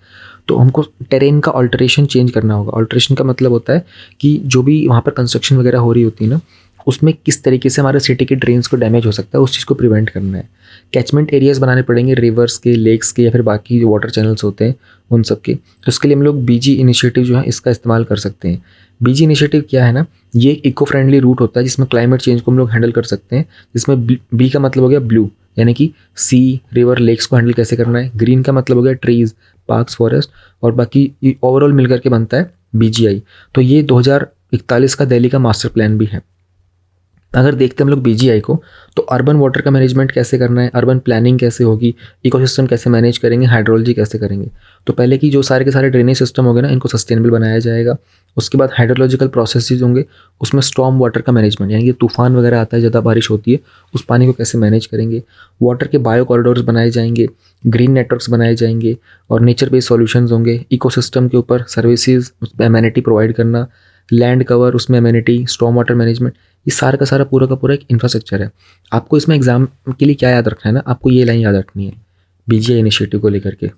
A: तो हमको टेरेन का ऑल्टरेशन चेंज करना होगा। ऑल्टरेशन का मतलब होता है कि जो भी वहाँ पर कंस्ट्रक्शन वगैरह हो रही होती है ना, उसमें किस तरीके से हमारे सिटी के ड्रेन्स को डैमेज हो सकता है, उस चीज़ को प्रिवेंट करना है। कैचमेंट एरियाज़ बनाने पड़ेंगे, रिवर्स के, लेक्स के या फिर बाकी जो वाटर चैनल्स होते हैं उन सब के। तो इसके लिए हम लोग बीजी इनिशिएटिव जो है इसका इस्तेमाल कर सकते हैं। बीजी इनिशिएटिव क्या है ना, ये एक इको फ्रेंडली रूट होता है जिसमें क्लाइमेट चेंज को हम लोग हैंडल कर सकते हैं। जिसमें बी का मतलब हो गया ब्लू, यानी कि सी, रिवर, लेक्स को हैंडल कैसे करना है। ग्रीन का मतलब हो गया ट्रीज़, पार्क्स, फॉरेस्ट, और बाकी ओवरऑल मिलकर के बनता है BGI। तो ये 2041 का दिल्ली का मास्टर प्लान भी है। अगर देखते हैं हम लोग बीजीआई को, तो अर्बन वाटर का मैनेजमेंट कैसे करना है, अर्बन प्लानिंग कैसे होगी, इकोसिस्टम कैसे मैनेज करेंगे, हाइड्रोलॉजी कैसे करेंगे। तो पहले की जो सारे के सारे ड्रेनेज सिस्टम हो गए ना, इनको सस्टेनेबल बनाया जाएगा। उसके बाद हाइड्रोलॉजिकल प्रोसेसेस होंगे, उसमें स्टॉर्म वाटर का मैनेजमेंट, यानी कि तूफान वगैरह आता है, ज़्यादा बारिश होती है, उस पानी को कैसे मैनेज करेंगे। वाटर के बायो कॉरिडोर्स बनाए जाएंगे, ग्रीन नेटवर्क्स बनाए जाएंगे, और नेचर बेस्ड सॉल्यूशंस होंगे। इकोसिस्टम के ऊपर सर्विसेज, उसमें एमेनिटी प्रोवाइड करना, लैंड कवर, उसमें एमेनिटी, स्टॉर्म वाटर मैनेजमेंट, ये सारा का सारा पूरा का पूरा एक इंफ्रास्ट्रक्चर है। आपको इसमें एग्जाम के लिए क्या याद रखना है ना, आपको ये लाइन याद रखनी है बीजीआई इनिशिएटिव को लेकर के,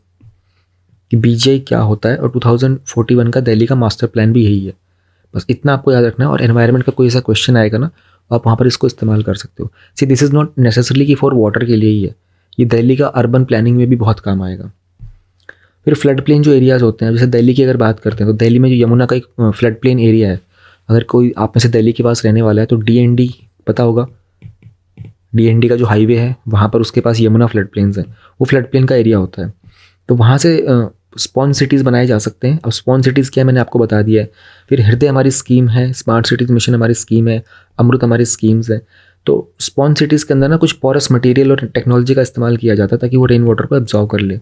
A: कि बीजीआई क्या होता है, और 2041 का दिल्ली का मास्टर प्लान भी यही है। बस इतना आपको याद रखना है। और एनवायरनमेंट का कोई ऐसा क्वेश्चन आएगा ना, आप वहाँ पर इसको इस्तेमाल कर सकते हो। See this is not necessarily कि फॉर वाटर के लिए ही है, ये दिल्ली का अर्बन प्लानिंग में भी बहुत काम आएगा। फिर फ्लड प्लेन जो एरियाज़ होते हैं, जैसे दिल्ली की अगर बात करते हैं, तो दिल्ली में जो यमुना का एक फ्लड प्लेन एरिया है, अगर कोई आप में से दिल्ली के पास रहने वाला है तो डीएनडी पता होगा, डीएनडी का जो हाईवे है वहाँ पर उसके पास यमुना फ्लड प्लेन्स है, वो फ्लड प्लेन का एरिया होता है। तो वहाँ से स्पॉन सिटीज़ बनाए जा सकते हैं। अब स्पॉन सिटीज़ क्या है मैंने आपको बता दिया है। फिर हृदय हमारी स्कीम है, स्मार्ट सिटीज़ मिशन हमारी स्कीम है, अमृत हमारी स्कीम्स है। तो स्पॉन सिटीज़ के अंदर ना कुछ पोरस मटेरियल और टेक्नोलॉजी का इस्तेमाल किया जाता है ताकि वो रेन वाटर को एब्जॉर्व कर ले।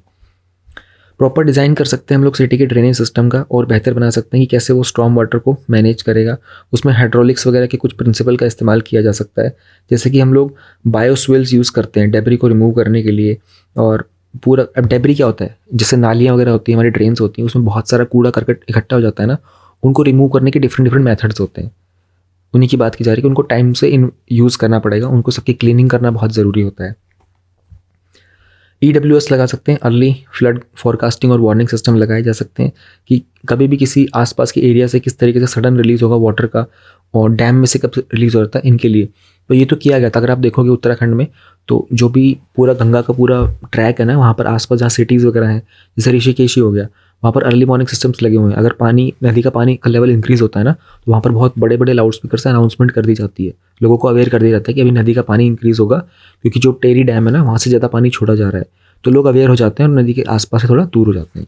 A: प्रॉपर डिज़ाइन कर सकते हैं हम लोग सिटी के ड्रेनेज सिस्टम का, और बेहतर बना सकते हैं कि कैसे वो स्टॉर्म वाटर को मैनेज करेगा। उसमें हाइड्रोलिक्स वगैरह के कुछ प्रिंसिपल का इस्तेमाल किया जा सकता है, जैसे कि हम लोग बायोस्वेल्स यूज़ करते हैं डेब्री को रिमूव करने के लिए। और पूरा, अब डेब्री क्या होता है, जैसे नालियाँ वगैरह होती हैं, हमारी ड्रेन्स होती हैं, उसमें बहुत सारा कूड़ा करकट इकट्ठा हो जाता है ना, उनको रिमूव करने के डिफरेंट डिफरेंट मेथड्स होते हैं। उन्हीं की बात की जा रही है कि उनको टाइम से यूज़ करना पड़ेगा, उनको सबकी क्लीनिंग करना बहुत ज़रूरी होता है। EWS लगा सकते हैं, अर्ली फ्लड फोरकास्टिंग और वार्निंग सिस्टम लगाए जा सकते हैं कि कभी भी किसी आसपास के एरिया से किस तरीके से सडन रिलीज होगा वाटर का, और डैम में से कब रिलीज हो जाता है, इनके लिए। तो ये तो किया गया था। अगर आप देखोगे उत्तराखंड में, तो जो भी पूरा गंगा का पूरा ट्रैक है ना, वहाँ पर आसपास जहाँ सिटीज़ वगैरह हैं, जैसे ऋषिकेश ही हो गया, वहाँ पर अर्ली वार्निंग सिस्टम्स लगे हुए हैं। अगर पानी, नदी का पानी का लेवल इंक्रीज़ होता है ना, तो वहाँ पर बहुत बड़े बड़े लाउड स्पीकर से अनाउंसमेंट कर दी जाती है, लोगों को अवेयर कर दिया जाता है कि अभी नदी का पानी इंक्रीज़ होगा, क्योंकि जो टेरी डैम है ना, वहाँ से ज़्यादा पानी छोड़ा जा रहा है। तो लोग अवेयर हो जाते हैं और नदी के आसपास से थोड़ा दूर हो जाते हैं।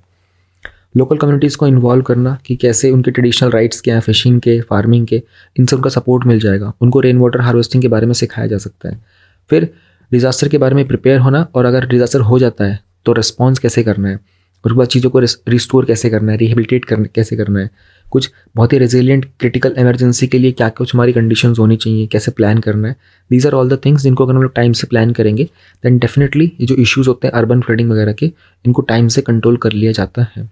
A: लोकल कम्युनिटीज़ को इन्वॉल्व करना कि कैसे उनके ट्रेडिशनल राइट्स क्या हैं, फिशिंग के, फार्मिंग के, इनसे उनका सपोर्ट मिल जाएगा। उनको रेन वाटर हार्वेस्टिंग के बारे में सिखाया जा सकता है। फिर डिज़ास्टर के बारे में प्रिपेयर होना, और अगर डिज़ास्टर हो जाता है तो रिस्पॉन्स कैसे करना है, उसके बाद चीज़ों को रिस्टोर कैसे करना है, रिहेबिलिटेट कैसे करना है, कुछ बहुत ही रेजिलिएंट क्रिटिकल इमरजेंसी के लिए क्या कुछ हमारी कंडीशंस होनी चाहिए, कैसे प्लान करना है। These are all the things जिनको अगर हम लोग टाइम से प्लान करेंगे, दैन डेफिनेटली ये जो इश्यूज़ होते हैं अर्बन फ्लडिंग वगैरह के, इनको टाइम से कंट्रोल कर लिया जाता है।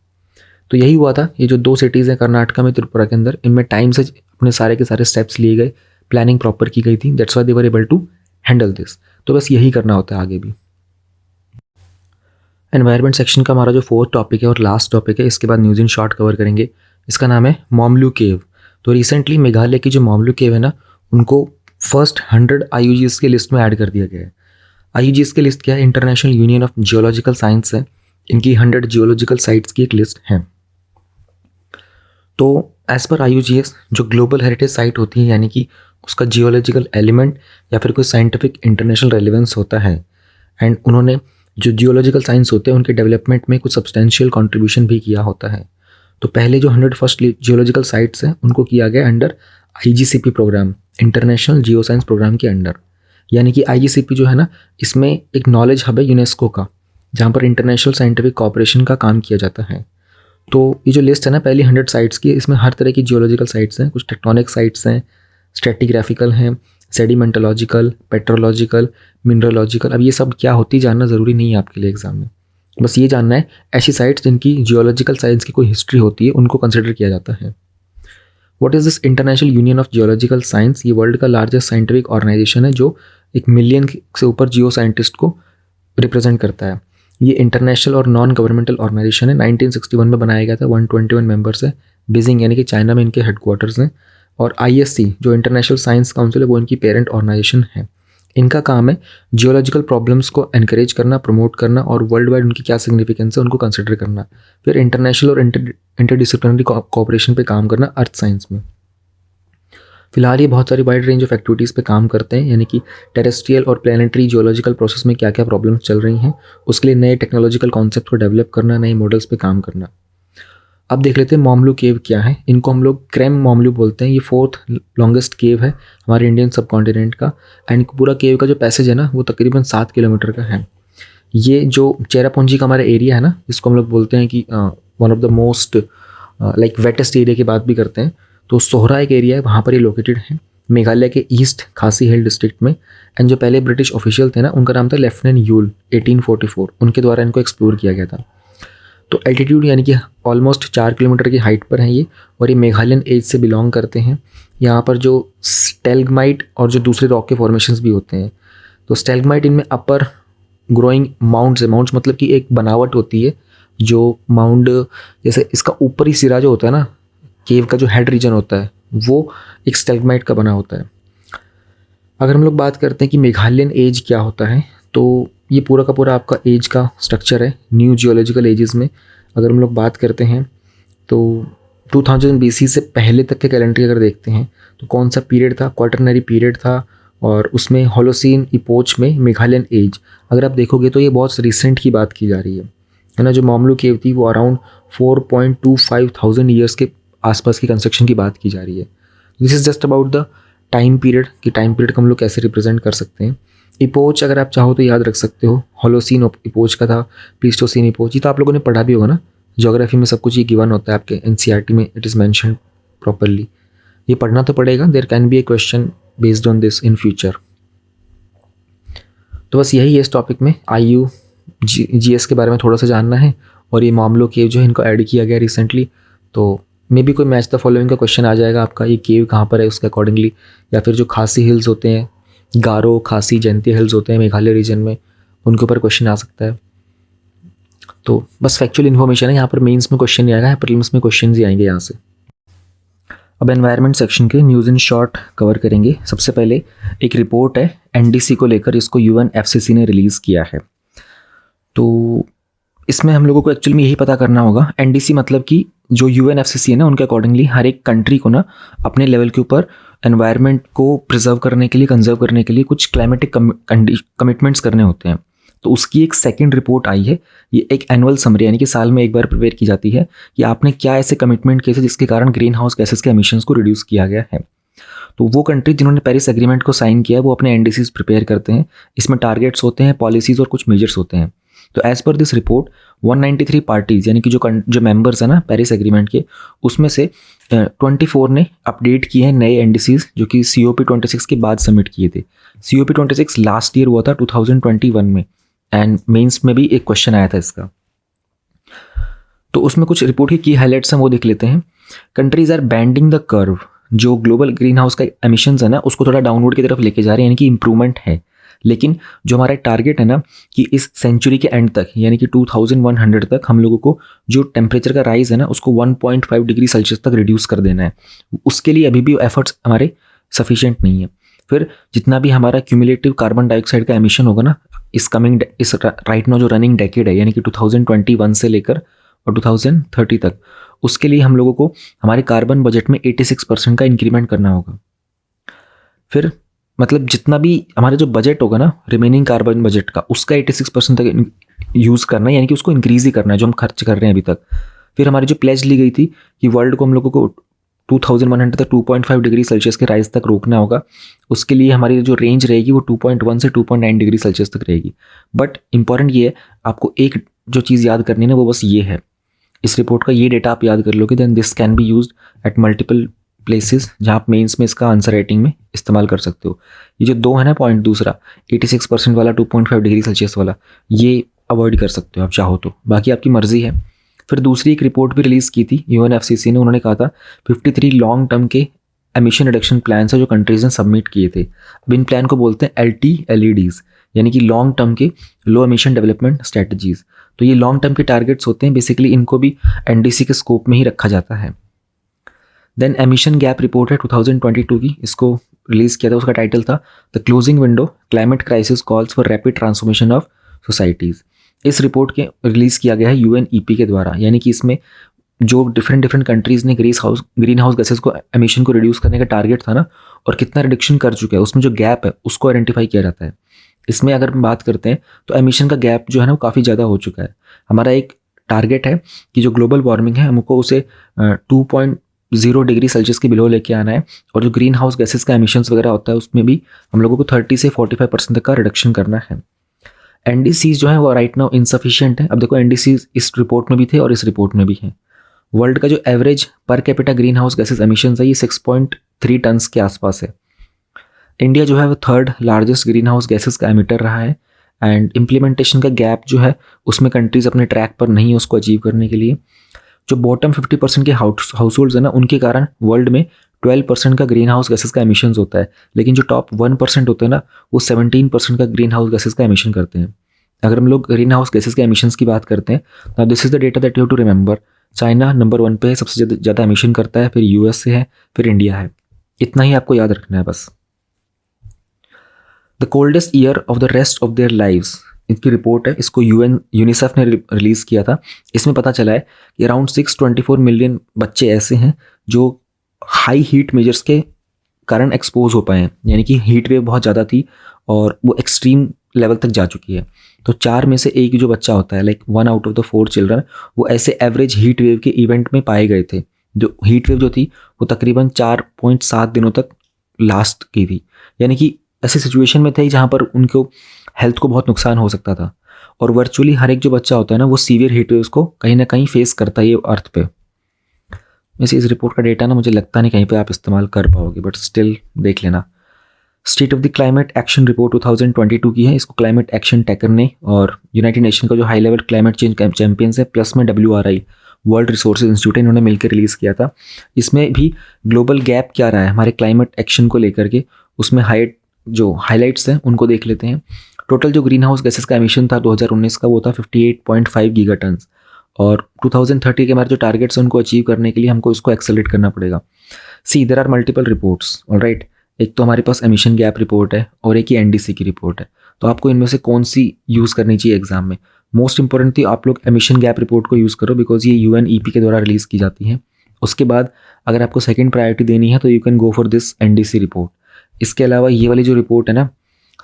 A: तो यही हुआ था। ये जो 2 सिटीज़ हैं कर्नाटका में, त्रिपुरा के अंदर, इनमें टाइम से अपने सारे के सारे स्टेप्स लिए गए, प्लानिंग प्रॉपर की गई थी। That's why they were able to handle this. तो बस यही करना होता है आगे भी। एनवायरनमेंट सेक्शन का हमारा जो 4th टॉपिक है और लास्ट टॉपिक है, इसके बाद न्यूज़ इन शॉर्ट कवर करेंगे। इसका नाम है मॉम्लू केव। तो रिसेंटली मेघालय की जो मॉम्लू केव है ना, उनको फर्स्ट 100 IUGS की लिस्ट में ऐड कर दिया गया है। IUGS की लिस्ट क्या है? International union of geological science है। इनकी 100 जियोलॉजिकल साइट्स की एक लिस्ट है। तो एज पर IUGS जो ग्लोबल हेरिटेज साइट होती है, यानी कि उसका जियोलॉजिकल एलिमेंट या फिर कोई साइंटिफिक इंटरनेशनल रेलिवेंस होता है, एंड उन्होंने जो जियोलॉजिकल साइंस होते हैं उनके डेवलपमेंट में कुछ सब्सटेंशियल कंट्रीब्यूशन भी किया होता है। तो पहले जो 100 फर्स्ट जियोलॉजिकल साइट्स हैं उनको किया गया under IGCP programme, international geo science programme के अंडर। यानी कि IGCP जो है ना, इसमें एक नॉलेज हब है यूनेस्को का, जहाँ पर इंटरनेशनल साइंटिफिक कॉपरेशन का काम किया जाता है। तो ये जो लिस्ट है ना पहली 100 साइट्स की, इसमें हर तरह की जियोलॉजिकल साइट्स हैं, कुछ टेक्टोनिक साइट्स हैं, स्ट्रेटिग्राफिकल हैं, सेडिमेंटोलॉजिकल, पेट्रोलॉजिकल, मिनरोलॉजिकल। अब ये सब क्या होती जानना ज़रूरी नहीं है आपके लिए एग्जाम में, बस ये जानना है ऐसी साइट्स जिनकी जियोलॉजिकल साइंस की कोई हिस्ट्री होती है उनको कंसिडर किया जाता है। What is this international union of geological science? ये वर्ल्ड का लार्जेस्ट साइंटिफिक ऑर्गेनाइजेशन है जो 1 मिलियन से ऊपर जियो साइंटिस्ट को रिप्रेजेंट करता है। ये इंटरनेशनल और नॉन गवर्नमेंटल ऑर्गेनाइजेशन है। 1961 में बनाया गया था। 121 मेंबर्स है। बीजिंग यानी कि चाइना में इनके हेडक्वार्टर्स हैं। और ISC जो इंटरनेशनल साइंस काउंसिल है वो इनकी पेरेंट ऑर्गेनाइजेशन है। इनका काम है जियोलॉजिकल प्रॉब्लम्स को एनकरेज करना, प्रमोट करना, और वर्ल्ड वाइड उनकी क्या सिग्निफिकेंस है उनको कंसिडर करना। फिर इंटरनेशनल और इंटरडिसिप्लिनरी कोऑपरेशन पे काम करना अर्थ साइंस में। फिलहाल ये बहुत सारी वाइड रेंज ऑफ एक्टिविटीज़ पे काम करते हैं, यानी कि टेरेस्ट्रियल और प्लानिटरी जियोलॉजिकल प्रोसेस में क्या क्या प्रॉब्लम्स चल रही हैं उसके लिए नए टेक्नोलॉजिकल कॉन्सेप्ट को डेवलप करना, नए मॉडल्स पे काम करना। अब देख लेते हैं मोमलू केव क्या है। इनको हम लोग क्रेम मोमलू बोलते हैं। ये 4th लॉन्गेस्ट केव है हमारे इंडियन सब कॉन्टिनेंट का। एंड पूरा केव का जो पैसेज है ना वो तकरीबन 7 किलोमीटर का है। ये जो चेरापूंजी का हमारा एरिया है ना, जिसको हम लोग बोलते हैं कि one of the most like wettest area की बात भी करते हैं, तो सोहरा एक एरिया है, वहाँ पर ये लोकेटेड है मेघालय के ईस्ट खासी हिल डिस्ट्रिक्ट में। एंड जो पहले ब्रिटिश ऑफिशियल थे ना, उनका नाम था लेफ्टिनेंट यूल, 1844, उनके द्वारा इनको एक्सप्लोर किया गया था। तो एल्टीट्यूड यानी कि ऑलमोस्ट 4 किलोमीटर की हाइट पर है ये, और ये मेघालयन एज से बिलोंग करते हैं। यहाँ पर जो स्टेलग्माइट और जो दूसरे रॉक के फॉर्मेशंस भी होते हैं, तो स्टेलग्माइट इनमें अपर ग्रोइंग माउंट्स है। माउंट्स मतलब कि एक बनावट होती है जो माउंट, जैसे इसका ऊपरी सिरा जो होता है ना, केव का जो हेड रीजन होता है, वो एक स्टेलग्माइट का बना होता है। अगर हम लोग बात करते हैं कि मेघालयन एज क्या होता है, तो ये पूरा का पूरा आपका एज का स्ट्रक्चर है न्यू जियोलॉजिकल एजेस में। अगर हम लोग बात करते हैं तो 2000 BC से पहले तक के कैलेंडर अगर देखते हैं तो कौन सा पीरियड था, क्वाटरनरी पीरियड था, और उसमें होलोसीन इपोच में मेघालयन एज अगर आप देखोगे तो ये बहुत रिसेंट की बात की जा रही है ना। जो मोमलू केव थी वो अराउंड 4.25 थाउजेंड ईयर्स के आसपास की कंस्ट्रक्शन की बात की जा रही है। This is just about the time period कि टाइम पीरियड को हम लोग कैसे रिप्रेजेंट कर सकते हैं। इपोच अगर आप चाहो तो याद रख सकते हो, होलोसीन इपोच का था, प्लीस्टोसीन इपोच, ये तो आप लोगों ने पढ़ा भी होगा ना, ज्योग्राफी में सब कुछ ये गिवन होता है आपके एनसीईआरटी में, इट इज़ मेंशन्ड प्रॉपरली। ये पढ़ना तो पड़ेगा, there can be a question based on this in future. तो बस यही है इस टॉपिक में, IU GS के बारे में थोड़ा सा जानना है। और ये मामलो केव जो है इनको ऐड किया गया रिसेंटली, तो मे बी कोई मैच द फॉलोइंग का क्वेश्चन आ जाएगा आपका, ये केव कहाँ पर है उसके अकॉर्डिंगली, या फिर जो खासी हिल्स होते हैं, गारो खासी जयंती हिल्स होते हैं मेघालय रीजन में, उनके ऊपर क्वेश्चन आ सकता है। तो बस फैक्चुअल इन्फॉर्मेशन है, यहाँ पर मेंस में क्वेश्चन नहीं आएगा, प्रीलिम्स में क्वेश्चन ही आएंगे यहाँ से। अब एनवायरनमेंट सेक्शन के न्यूज़ इन शॉर्ट कवर करेंगे। सबसे पहले एक रिपोर्ट है NDC को लेकर, इसको UNFCCC ने रिलीज़ किया है। तो इसमें हम लोगों को एक्चुअली में यही पता करना होगा, NDC मतलब कि जो UNFCCC है ना, उनके अकॉर्डिंगली हर एक कंट्री को ना अपने लेवल के ऊपर एनवायरनमेंट को प्रिजर्व करने के लिए, कंजर्व करने के लिए कुछ क्लाइमेटिक कमिटमेंट्स करने होते हैं। तो उसकी एक सेकंड रिपोर्ट आई है। ये एक एनुअल समरी यानी कि साल में एक बार प्रिपेयर की जाती है कि आपने क्या ऐसे कमिटमेंट किए थे जिसके कारण ग्रीन हाउस गैसेस के एमिशंस को रिड्यूस किया गया है। तो वो कंट्री जिन्होंने पेरिस एग्रीमेंट को साइन किया है वो अपने NDCs प्रिपेयर करते हैं। इसमें टारगेट्स होते हैं, पॉलिसीज़ और कुछ मेजर्स होते हैं। तो as per this report 193 parties यानी कि जो मेंबर्स हैं ना पेरिस एग्रीमेंट के, उसमें से 24 ने अपडेट किए हैं नए NDCs जो कि COP26 के बाद सबमिट किए थे। COP26 लास्ट ईयर हुआ था 2021 में, एंड मेंस में भी एक क्वेश्चन आया था इसका। तो उसमें कुछ रिपोर्ट की हाइलाइट्स हैं वो देख लेते हैं। Countries are bending the curve, जो ग्लोबल ग्रीन हाउस का एमिशंस है ना उसको थोड़ा डाउनवर्ड की तरफ लेके जा रहे हैं, यानी कि इंप्रूवमेंट है। लेकिन जो हमारा टारगेट है ना कि इस सेंचुरी के एंड तक यानी कि 2100 तक हम लोगों को जो टेम्परेचर का राइज है ना उसको 1.5 डिग्री सेल्सियस तक रिड्यूस कर देना है। उसके लिए अभी भी एफर्ट्स हमारे सफिशिएंट नहीं है। फिर जितना भी हमारा क्यूमुलेटिव कार्बन डाइऑक्साइड का एमिशन होगा ना इस राइट नाउ जो रनिंग डेकेड है यानी कि 2021 से लेकर और 2030 तक, उसके लिए हम लोगों को हमारे कार्बन बजट में 86% का इंक्रीमेंट करना होगा। फिर मतलब जितना भी हमारा जो बजट होगा ना रिमेनिंग कार्बन बजट का, उसका 86% तक यूज़ करना है, यानी कि उसको इंक्रीज़ ही करना है जो हम खर्च कर रहे हैं अभी तक। फिर हमारी जो प्लेज ली गई थी कि वर्ल्ड को हम लोगों को 2100 तक 2.5 डिग्री सेल्सियस के राइज तक रोकना होगा, उसके लिए हमारी जो रेंज रहेगी वो 2.1 से 2.9 डिग्री सेल्सियस तक रहेगी। बट इंपॉर्टेंट ये है, आपको एक जो चीज़ याद करनी है ना वो बस ये है, इस रिपोर्ट का ये डेटा आप याद कर लोगे then this can be used at multiple places जहाँ आप मेंस में इसका आंसर राइटिंग में इस्तेमाल कर सकते हो। ये जो दो है ना पॉइंट, दूसरा 86% वाला 2.5 डिग्री सेल्सियस वाला, ये अवॉइड कर सकते हो आप चाहो तो, बाकी आपकी मर्जी है। फिर दूसरी एक रिपोर्ट भी रिलीज़ की थी UNFCCC ने, उन्होंने कहा था 53 लॉन्ग टर्म के एमिशन रिडक्शन प्लान है जो कंट्रीज़ ने सबमिट किए थे। अब इन प्लान को बोलते हैं LTLEDs यानी कि लॉन्ग टर्म के लो एमिशन डेवलपमेंट स्ट्रेटजीज़। तो ये लॉन्ग टर्म के टारगेट्स होते हैं, बेसिकली इनको भी NDC के स्कोप में ही रखा जाता है। देन एमिशन गैप रिपोर्ट है 2022 की, इसको रिलीज़ किया था, उसका टाइटल था the closing window climate crisis calls for rapid transformation of societies. इस रिपोर्ट के रिलीज़ किया गया है UNEP के द्वारा, यानी कि इसमें जो डिफरेंट कंट्रीज़ ने ग्रीन हाउस गैसेस को एमिशन को रिड्यूस करने का टारगेट था ना और कितना रिडक्शन कर चुके हैं, उसमें जो गैप है उसको आइडेंटिफाई किया जाता है। इसमें अगर हम बात करते हैं तो एमिशन का गैप जो है ना वो काफ़ी ज़्यादा हो चुका है। हमारा एक टारगेट है कि जो ग्लोबल वार्मिंग है हमको उसे 2.0 डिग्री सेल्सियस के बिलो लेके आना है, और जो ग्रीन हाउस गैसेस का एमिशंस वगैरह होता है उसमें भी हम लोगों को 30 से 45% तक का रिडक्शन करना है। एनडीसीज जो है वो राइट नाउ इनसफिशिएंट है। अब देखो एनडीसीज इस रिपोर्ट में भी थे और इस रिपोर्ट में भी हैं। वर्ल्ड का जो average per capita green house gases emissions है ये 6.3 टन्स के आसपास है। इंडिया जो है वो 3rd largest green house gases का एमिटर रहा है, एंड इम्प्लीमेंटेशन का गैप जो है उसमें कंट्रीज अपने ट्रैक पर नहीं है उसको अचीव करने के लिए। जो बॉटम 50% के हाउस होल्ड्स है ना उनके कारण वर्ल्ड में 12% का ग्रीन हाउस गैसेस का एमिशंस होता है, लेकिन जो टॉप 1% होते हैं ना वो 17% का ग्रीन हाउस गैसेस का एमिशन करते हैं। अगर हम लोग ग्रीन हाउस गैसेस के एमिशंस की बात करते हैं तो this is the data that you have to remember. China number 1 पे है, सबसे ज़्यादा एमिशन करता है, फिर यूएसए है, फिर इंडिया है। इतना ही आपको याद रखना है बस। The coldest year of the rest of their lives, इनकी रिपोर्ट है, इसको यूनिसेफ ने रिलीज़ किया था। इसमें पता चला है कि अराउंड 624 मिलियन बच्चे ऐसे हैं जो हाई हीट मेजर्स के कारण एक्सपोज हो पाए हैं, यानी कि हीट वेव बहुत ज़्यादा थी और वो एक्सट्रीम लेवल तक जा चुकी है। तो 4 में से एक जो बच्चा होता है, like 1 out of the 4 children, वो ऐसे एवरेज हीट वेव के इवेंट में पाए गए थे। जो हीट वेव जो थी वो तकरीबन 4.7 दिनों तक लास्ट की थी, यानी कि ऐसी सिचुएशन में थे जहाँ पर उनको हेल्थ को बहुत नुकसान हो सकता था। और वर्चुअली हर एक जो बच्चा होता है ना वो सीवियर हीट वेव्स को कहीं ना कहीं फेस करता है ये अर्थ पे। वैसे इस रिपोर्ट का डेटा ना मुझे लगता नहीं कहीं पे आप इस्तेमाल कर पाओगे, बट स्टिल देख लेना। State of the climate action report 2022 की है। इसको क्लाइमेट एक्शन टैकर ने और यूनाइटेड नेशन का जो high level climate change champions है प्लस में WRI वर्ल्ड रिसोर्सेज इंस्टीट्यूट है, इन्होंने मिलकर रिलीज़ किया था। इसमें भी ग्लोबल गैप क्या रहा है हमारे क्लाइमेट एक्शन को लेकर के, उसमें जो हाईलाइट्स हैं उनको देख लेते हैं। टोटल जो ग्रीन हाउस गैसेस का एमिशन था 2019 का वो था 58.5 गीगाटन्स, और 2030 के हमारे जो टारगेट्स हैं उनको अचीव करने के लिए हमको इसको एक्सेलरेट करना पड़ेगा। See there are multiple reports, alright. एक तो हमारे पास एमिशन गैप रिपोर्ट है और एक ही एनडीसी की रिपोर्ट है। तो आपको इनमें से कौन सी यूज़ करनी चाहिए एग्जाम में? मोस्ट इंपॉर्टेंट थी आप लोग एमिशन गैप रिपोर्ट को यूज़ करो, बिकॉज ये UNEP के द्वारा रिलीज़ की जाती है। उसके बाद अगर आपको सेकंड प्रायोरिटी देनी है तो you can go for this NDC report. इसके अलावा ये वाली जो रिपोर्ट है ना,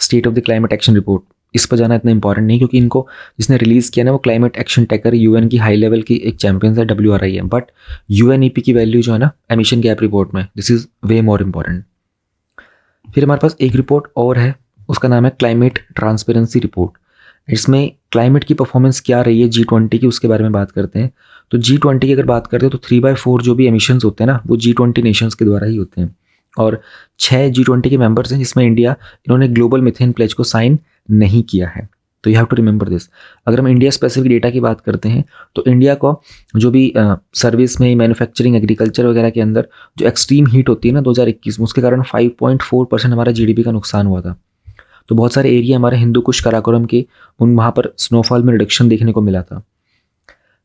A: state of the climate action report, इस पर जाना इतना इंपॉर्टेंट नहीं, क्योंकि इनको जिसने रिलीज़ किया ना वो क्लाइमेट एक्शन टैकर UN की हाई लेवल की एक चैंपियंस है, WRI है। बट UNEP की वैल्यू जो है ना एमिशन गैप रिपोर्ट में, this is way more important. फिर हमारे पास एक रिपोर्ट और है, उसका नाम है क्लाइमेट ट्रांसपेरेंसी रिपोर्ट। इसमें क्लाइमेट की परफॉर्मेंस क्या रही है G20 की, उसके बारे में बात करते हैं। तो G20 की अगर बात करते हैं तो 3/4 जो भी एमिशंस होते हैं ना वो G20 नेशंस के द्वारा ही होते हैं, और 6 G20 के मेंबर्स हैं जिसमें इंडिया, इन्होंने ग्लोबल मीथेन प्लेज को साइन नहीं किया है। तो you have to remember this. अगर हम इंडिया स्पेसिफिक डेटा की बात करते हैं तो इंडिया को जो भी सर्विस में, मैन्युफैक्चरिंग, एग्रीकल्चर वगैरह के अंदर जो एक्सट्रीम हीट होती है ना 2021 में, उसके कारण 5.4% हमारा GDP का नुकसान हुआ था। तो बहुत सारे एरिया हमारे हिंदू कुश काराकोरम के वहाँ पर स्नोफॉल में रिडक्शन देखने को मिला था।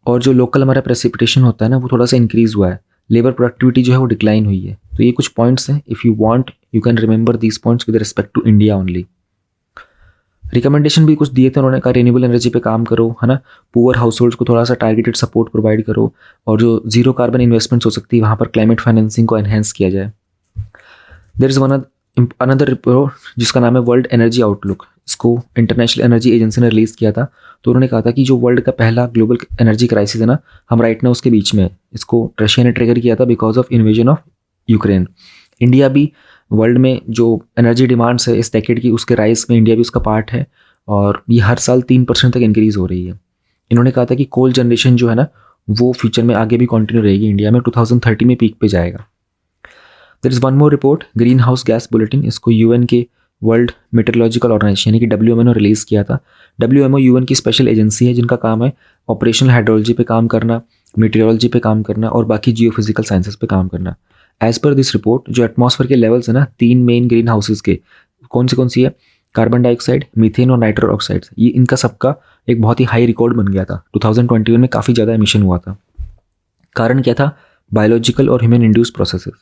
A: और जो लोकल हमारा प्रेसिपिटेशन होता है ना वो थोड़ा सा इंक्रीज़ हुआ है। लेबर प्रोडक्टिविटी जो है वो डिक्लाइन हुई है। तो ये कुछ पॉइंट्स हैं, if you want you can remember these points with respect to India only. Recommendation भी कुछ दिए थे उन्होंने, कहा रिन्यूएबल एनर्जी पे काम करो, है ना, पुअर हाउस होल्ड्स को थोड़ा सा टारगेटेड सपोर्ट प्रोवाइड करो, और जो जीरो कार्बन इन्वेस्टमेंट्स हो सकती है वहाँ पर क्लाइमेट फाइनेंसिंग को एनहेंस किया जाए। देयर इज़ अनदर रिपोर्ट जिसका नाम है वर्ल्ड एनर्जी आउटलुक। इसको इंटरनेशनल एनर्जी एजेंसी ने रिलीज़ किया था। तो उन्होंने कहा था कि जो वर्ल्ड का पहला ग्लोबल एनर्जी क्राइसिस है ना, हम राइट नाउ उसके बीच में है। इसको रशिया ने ट्रिगर किया था because of invasion of Ukraine. India भी वर्ल्ड में जो एनर्जी डिमांड्स है इस डेकेड की, उसके राइज में इंडिया भी उसका पार्ट है, और ये हर साल 3% तक इंक्रीज़ हो रही है। इन्होंने कहा था कि कोल जनरेशन जो है ना वो फ्यूचर में आगे भी कंटिन्यू रहेगी, इंडिया में 2030 में पीक पे जाएगा। There is one more report, green house gas bulletin. इसको UN के वर्ल्ड मेट्रोलॉजिकल ऑर्गेनाइजेशन यानी कि WMO ने रिलीज़ किया था। WMO UN की स्पेशल एजेंसी है जिनका काम है ऑपरेशनल हाइड्रोलॉजी पे काम करना, मीटेरोलॉजी पे काम करना और बाकी जियोफिजिकल साइंसेस पे काम करना। एज पर दिस रिपोर्ट जो एटमॉस्फेयर के लेवल्स है ना 3 मेन ग्रीन हाउसेज के, कौन सी है, कार्बन डाइऑक्साइड, मीथेन और नाइट्रो ऑक्साइड, ये इनका सबका एक बहुत ही हाई रिकॉर्ड बन गया था। 2021 में काफ़ी ज़्यादा एमिशन हुआ था। कारण क्या था? बायोलॉजिकल और ह्यूमन इंड्यूस प्रोसेसेस।